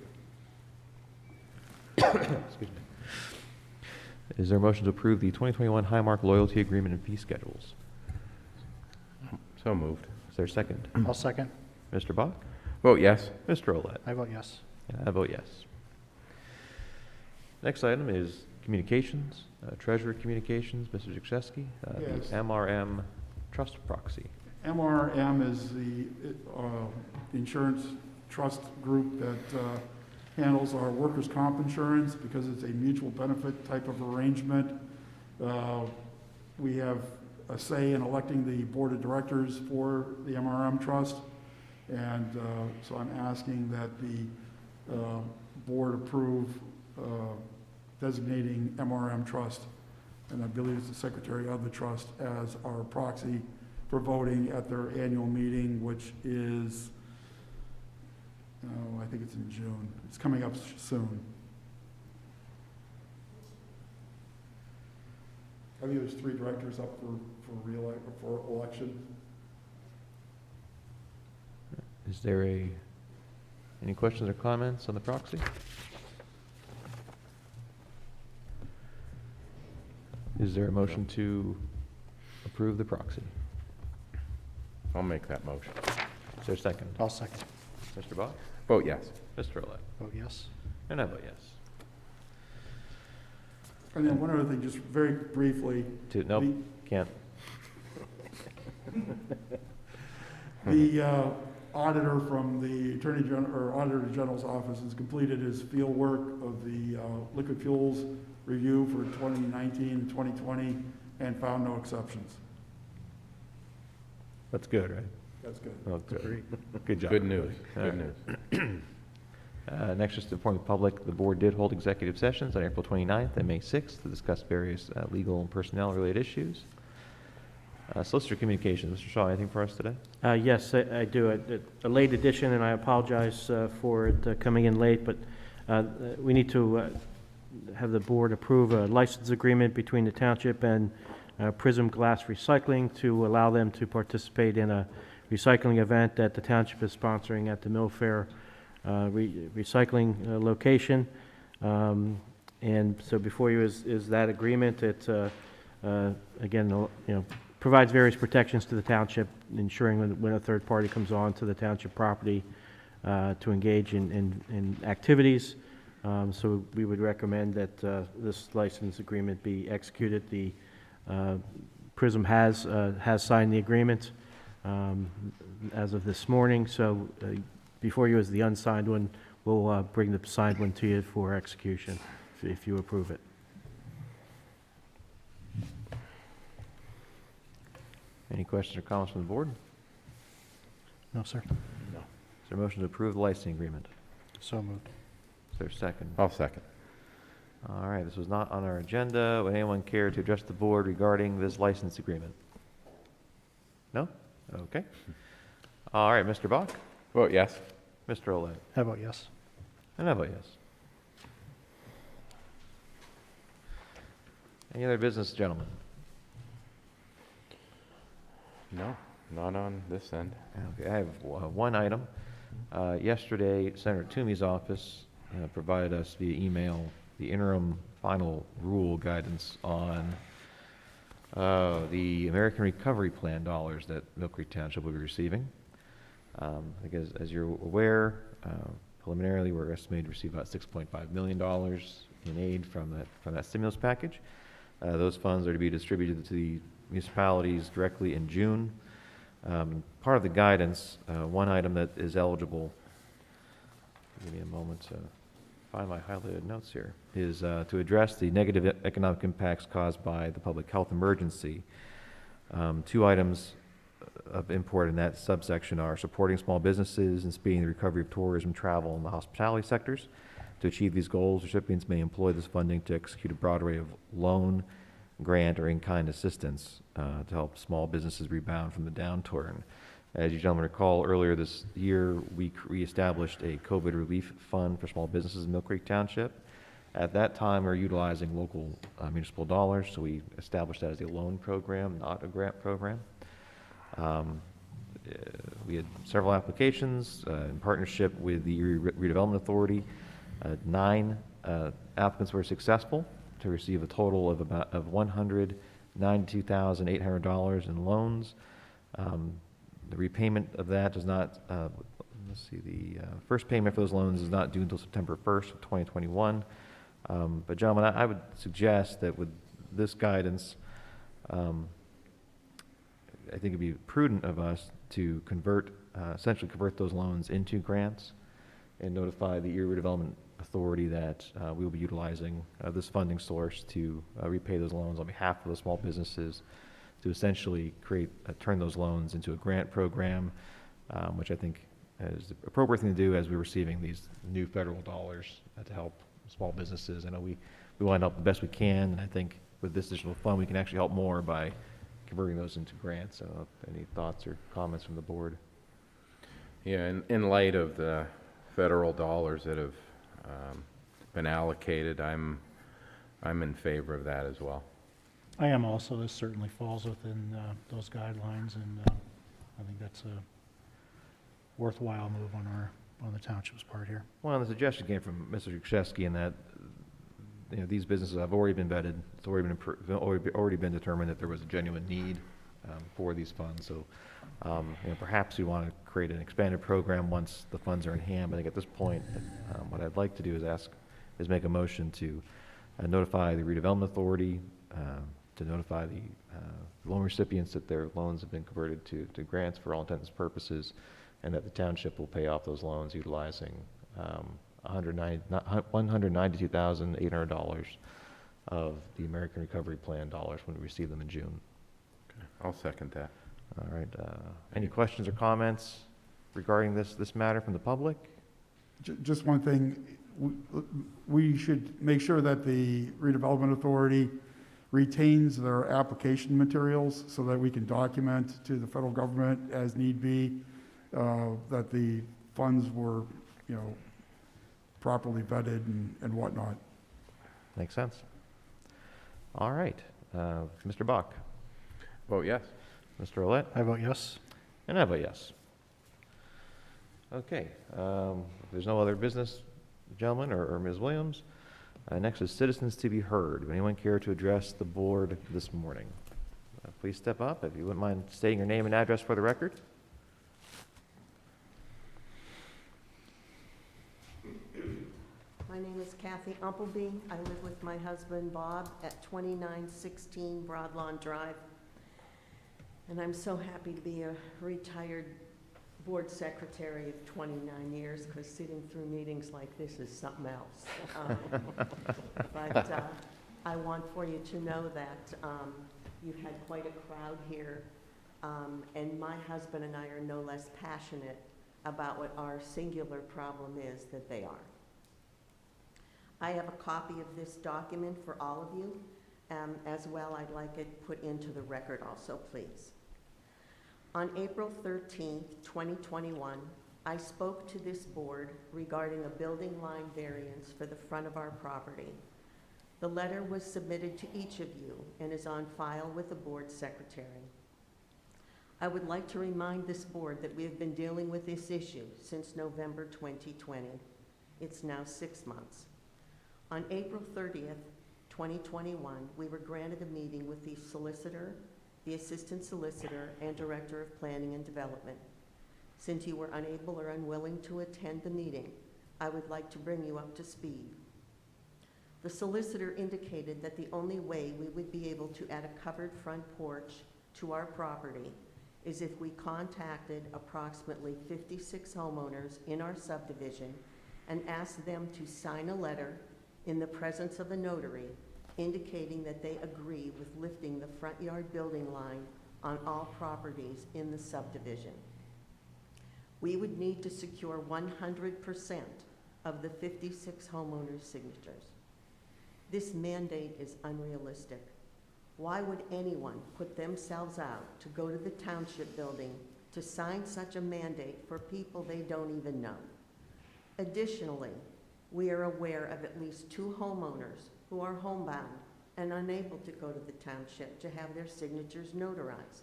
Excuse me. Is there a motion to approve the 2021 Highmark loyalty agreement and fee schedules? So moved. Is there a second? I'll second. Mr. Bach? Vote yes. Mr. Olet? I vote yes. And I vote yes. Next item is communications, Treasurer Communications, Mr. Jaczewski, Yes. the MRM Trust Proxy. MRM is the insurance trust group that handles our workers' comp insurance because it's a mutual benefit type of arrangement. We have a say in electing the board of directors for the MRM trust, and so I'm asking that the board approve designating MRM trust, and I believe it's the secretary of the trust, as our proxy for voting at their annual meeting, which is, I think it's in June. It's coming up soon. I think there's 3 directors up for election. Is there any questions or comments on the proxy? Is there a motion to approve the proxy? I'll make that motion. Is there a second? I'll second. Mr. Bach? Vote yes. Mr. Olet? Vote yes. And I vote yes. And then one other thing, just very briefly. Nope, can't. The auditor from the Attorney General, or Auditor General's office has completed his field work of the liquid fuels review for 2019 and 2020 and found no exceptions. That's good, right? That's good. Oh, good. Good job. Good news. everybody. Good news. Next, just to inform the public, the board did hold executive sessions on April 29th and May 6th to discuss various legal and personnel-related issues. Solicitor Communications, Mr. Shaw, anything for us today? Yes, I do. A late edition, and I apologize for it coming in late, but we need to have the board approve a license agreement between the township and Prism Glass Recycling to allow them to participate in a recycling event that the township is sponsoring at the Mill Fair recycling location. And so before you is that agreement. It, again, provides various protections to the township, ensuring when a third party comes on to the township property to engage in activities. So we would recommend that this license agreement be executed. The Prism has signed the agreement as of this morning. So before you is the unsigned one. We'll bring the signed one to you for execution if you approve it. Any questions or comments from the board? No, sir. No. Is there a motion to approve the licensing agreement? So moved. Is there a second? I'll second. All right, this was not on our agenda. Would anyone care to address the board regarding this license agreement? No? Okay. All right, Mr. Bach? Vote yes. Mr. Oleg? How about yes? And I vote yes. Any other business, gentlemen? No, not on this end. Okay, I have one item. Yesterday, Senator Toomey's office provided us via email the interim final rule guidance on the American Recovery Plan dollars that Mill Creek Township will be receiving. I think as you're aware, preliminarily we're estimated to receive about $6.5 million in aid from that stimulus package. Those funds are to be distributed to the municipalities directly in June. Part of the guidance, one item that is eligible, give me a moment to find my highlighted notes here, is to address the negative economic impacts caused by the public health emergency. Two items of import in that subsection are supporting small businesses and speeding the recovery of tourism, travel, and the hospitality sectors. To achieve these goals, recipients may employ this funding to execute a broad array of loan, grant, or in-kind assistance to help small businesses rebound from the downturn. As you gentlemen recall, earlier this year, we established a COVID relief fund for small businesses in Mill Creek Township. At that time, we were utilizing local municipal dollars, so we established that as a loan program, not a grant program. We had several applications in partnership with the Erie Redevelopment Authority. 9 applicants were successful to receive a total of $192,800 in loans. The repayment of that does not, let's see, the first payment for those loans is not due until September 1st of 2021. But gentlemen, I would suggest that with this guidance, I think it'd be prudent of us to essentially convert those loans into grants and notify the Erie Redevelopment Authority that we will be utilizing this funding source to repay those loans on behalf of the small businesses, to essentially turn those loans into a grant program, which I think is the appropriate thing to do as we're receiving these new federal dollars to help small businesses. I know we want to help the best we can, and I think with this additional fund, we can actually help more by converting those into grants. So any thoughts or comments from the board? Yeah, in light of the federal dollars that have been allocated, I'm in favor of that as well. I am also. This certainly falls within those guidelines, and I think that's a worthwhile move on the township's part here. Well, the suggestion came from Mr. Krzyzewski in that these businesses have already been vetted. It's already been determined that there was a genuine need for these funds. So perhaps we want to create an expanded program once the funds are in hand. But I think at this point, what I'd like to do is make a motion to notify the Redevelopment Authority, to notify the loan recipients that their loans have been converted to grants for all intents and purposes, and that the township will pay off those loans utilizing $192,800 of the American Recovery Plan dollars when we receive them in June. Okay. I'll second that. All right. Any questions or comments regarding this matter from the public? Just one thing, we should make sure that the Redevelopment Authority retains their application materials so that we can document to the federal government as need be that the funds were, properly vetted and whatnot. Makes sense. All right. Mr. Bach. Vote yes. Mr. Olet? I vote yes. And I vote yes. Okay, if there's no other business, gentlemen, or Ms. Williams, next is citizens to be heard. Would anyone care to address the board this morning? Please step up, if you wouldn't mind stating your name and address for the record. My name is Kathy Umpleby. I live with my husband Bob at 2916 Broadlawn Drive. And I'm so happy to be a retired board secretary of 29 years, because sitting through meetings like this is something else. But I want for you to know that you've had quite a crowd here, and my husband and I are no less passionate about what our singular problem is that they are. I have a copy of this document for all of you. As well, I'd like it put into the record also, please. On April 13th, 2021, I spoke to this board regarding a building line variance for the front of our property. The letter was submitted to each of you and is on file with the board secretary. I would like to remind this board that we have been dealing with this issue since November 2020. It's now 6 months. On April 30th, 2021, we were granted a meeting with the solicitor, the assistant solicitor, and director of planning and development. Since you were unable or unwilling to attend the meeting, I would like to bring you up to speed. The solicitor indicated that the only way we would be able to add a covered front porch to our property is if we contacted approximately 56 homeowners in our subdivision and asked them to sign a letter in the presence of a notary indicating that they agree with lifting the front yard building line on all properties in the subdivision. We would need to secure 100% of the 56 homeowners' signatures. This mandate is unrealistic. Why would anyone put themselves out to go to the township building to sign such a mandate for people they don't even know? Additionally, we are aware of at least 2 homeowners who are homebound and unable to go to the township to have their signatures notarized.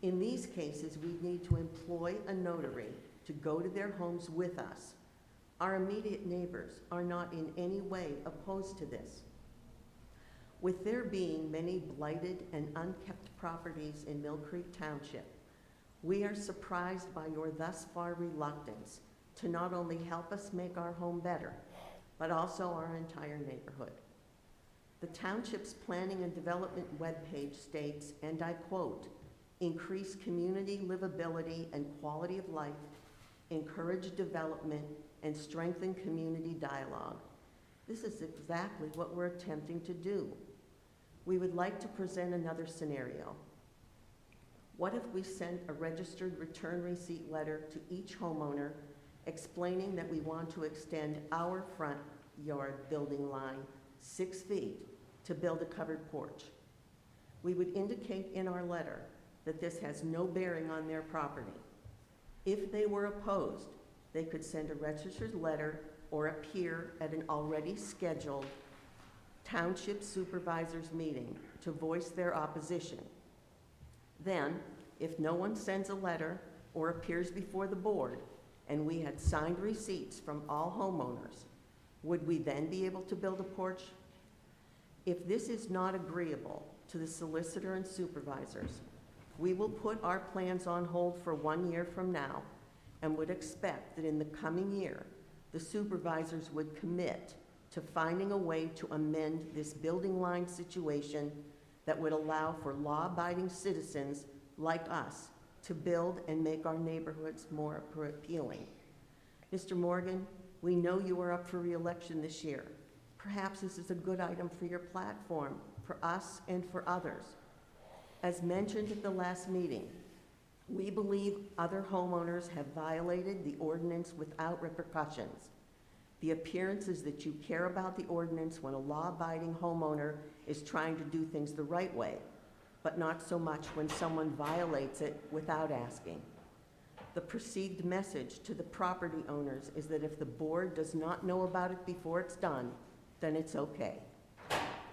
In these cases, we need to employ a notary to go to their homes with us. Our immediate neighbors are not in any way opposed to this. With there being many blighted and unkept properties in Mill Creek Township, we are surprised by your thus far reluctance to not only help us make our home better, but also our entire neighborhood. The township's planning and development webpage states, and I quote, "Increase community livability and quality of life, encourage development, and strengthen community dialogue." This is exactly what we're attempting to do. We would like to present another scenario. What if we sent a registered return receipt letter to each homeowner explaining that we want to extend our front yard building line 6 feet to build a covered porch? We would indicate in our letter that this has no bearing on their property. If they were opposed, they could send a registered letter or appear at an already scheduled Township Supervisors Meeting to voice their opposition. Then, if no one sends a letter or appears before the board, and we had signed receipts from all homeowners, would we then be able to build a porch? If this is not agreeable to the solicitor and supervisors, we will put our plans on hold for 1 year from now and would expect that in the coming year, the supervisors would commit to finding a way to amend this building line situation that would allow for law-abiding citizens like us to build and make our neighborhoods more appealing. Mr. Morgan, we know you are up for re-election this year. Perhaps this is a good item for your platform, for us and for others. As mentioned at the last meeting, we believe other homeowners have violated the ordinance without repercussions. The appearance is that you care about the ordinance when a law-abiding homeowner is trying to do things the right way, but not so much when someone violates it without asking. The perceived message to the property owners is that if the board does not know about it before it's done, then it's okay.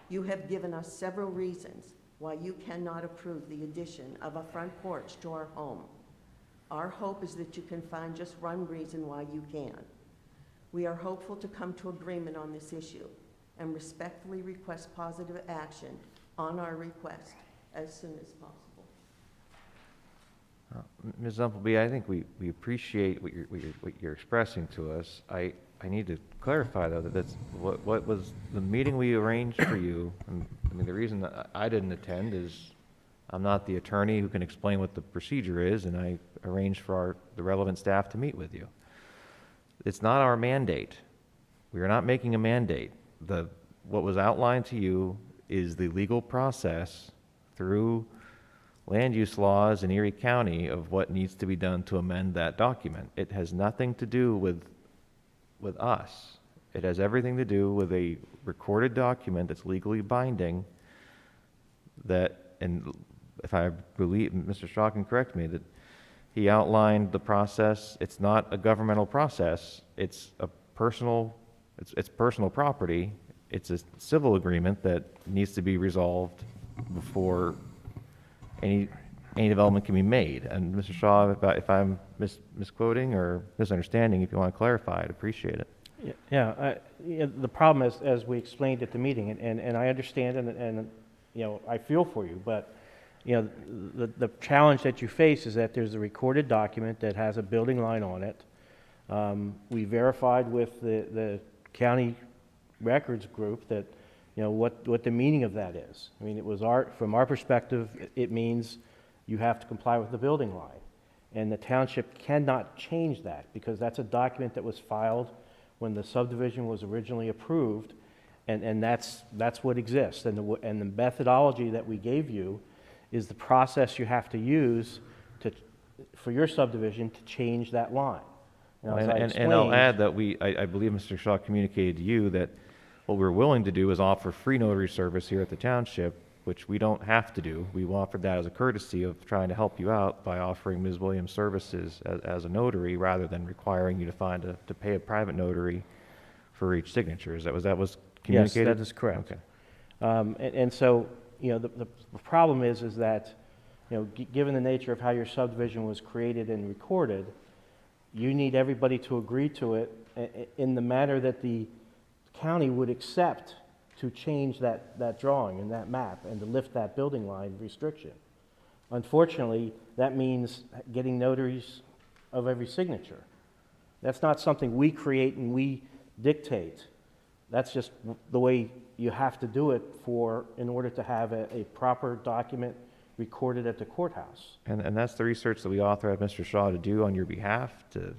You have given us several reasons why you cannot approve the addition of a front porch to our home. Our hope is that you can find just one reason why you can. We are hopeful to come to agreement on this issue and respectfully request positive action on our request as soon as possible. Ms. Umpleby, I think we appreciate what you're expressing to us. I need to clarify, though, that that's what was the meeting we arranged for you. And, I mean, the reason that I didn't attend is I'm not the attorney who can explain what the procedure is, and I arranged for the relevant staff to meet with you. It's not our mandate. We are not making a mandate. What was outlined to you is the legal process through land use laws in Erie County of what needs to be done to amend that document. It has nothing to do with us. It has everything to do with a recorded document that's legally binding that, and if I believe, Mr. Shaw can correct me, that he outlined the process. It's not a governmental process. It's a personal, it's personal property. It's a civil agreement that needs to be resolved before any development can be made. And Mr. Shaw, if I'm misquoting or misunderstanding, if you want to clarify, I'd appreciate it. Yeah, the problem is, as we explained at the meeting, and I understand, and you know, I feel for you, but you know, the challenge that you face is that there's a recorded document that has a building line on it. We verified with the county records group that, you know, what the meaning of that is. I mean, it was from our perspective, it means you have to comply with the building line. And the township cannot change that because that's a document that was filed when the subdivision was originally approved, and that's what exists. And the methodology that we gave you is the process you have to use for your subdivision to change that line. Now, And I'll add that I believe Mr. Shaw communicated to you that what we're willing to do is offer free notary service here at the township, which we don't have to do. We offered that as a courtesy of trying to help you out by offering Ms. Williams services as a notary rather than requiring you to pay a private notary for each signature. That was communicated? Yes, that is correct. Okay. And so, you know, the problem is that, you know, given the nature of how your subdivision was created and recorded, you need everybody to agree to it in the manner that the county would accept to change that drawing and that map and to lift that building line restriction. Unfortunately, that means getting notaries of every signature. That's not something we create and we dictate. That's just the way you have to do it in order to have a proper document recorded at the courthouse. And that's the research that we authorized Mr. Shaw to do on your behalf to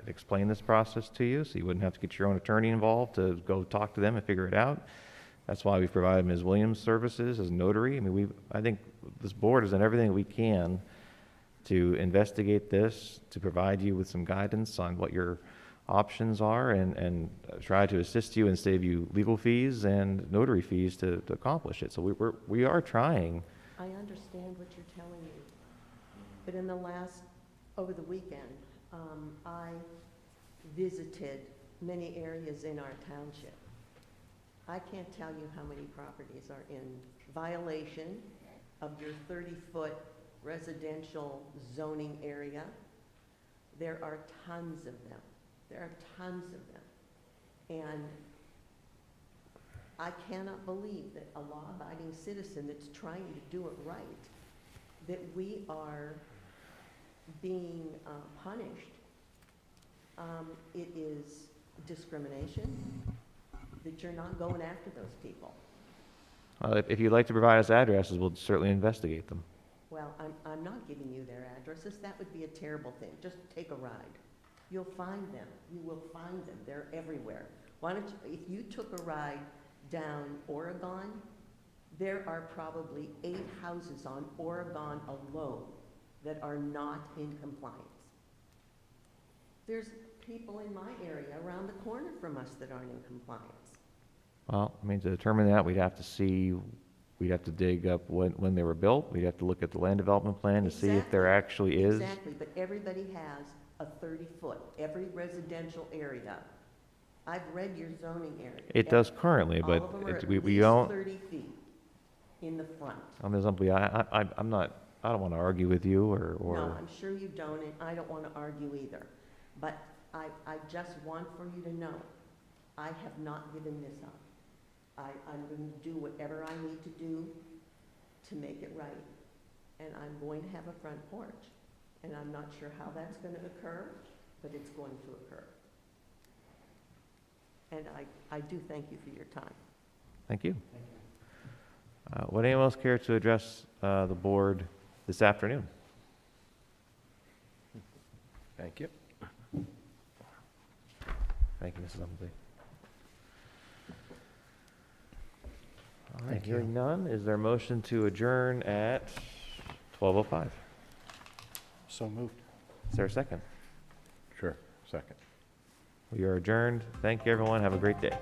explain this process to you, so you wouldn't have to get your own attorney involved to go talk to them and figure it out. That's why we've provided Ms. Williams services as a notary. I mean, I think this board has done everything we can to investigate this, to provide you with some guidance on what your options are, and try to assist you and save you legal fees and notary fees to accomplish it. So we are trying. I understand what you're telling me, but over the weekend, I visited many areas in our township. I can't tell you how many properties are in violation of your 30-foot residential zoning area. There are tons of them. There are tons of them. And I cannot believe that a law-abiding citizen that's trying to do it right, that we are being punished. It is discrimination, that you're not going after those people. If you'd like to provide us addresses, we'll certainly investigate them. Well, I'm not giving you their addresses. That would be a terrible thing. Just take a ride. You'll find them. You will find them. They're everywhere. Why don't you, if you took a ride down Oregon, there are probably 8 houses on Oregon alone that are not in compliance. There's people in my area around the corner from us that aren't in compliance. Well, I mean, to determine that, we'd have to dig up when they were built. We'd have to look at the land development plan to see if there actually is. Exactly, but everybody has a 30-foot, every residential area. I've read your zoning area. It does currently, but all of them are at we least don't. 30 feet. in the front. Ms. Umpley, I'm not, I don't want to argue with you or. No, I'm sure you don't, and I don't want to argue either. But I just want for you to know, I have not given this up. I'm going to do whatever I need to do to make it right. And I'm going to have a front porch. And I'm not sure how that's going to occur, but it's going to occur. And I do thank you for your time. Thank you. Would anyone else care to address the board this afternoon? Thank you. Thank you, Mrs. Umpley. All right, Thank you. hearing none, is there a motion to adjourn at 12:05? So moved. Is there a second? Sure, second. We are adjourned. Thank you, everyone. Have a great day.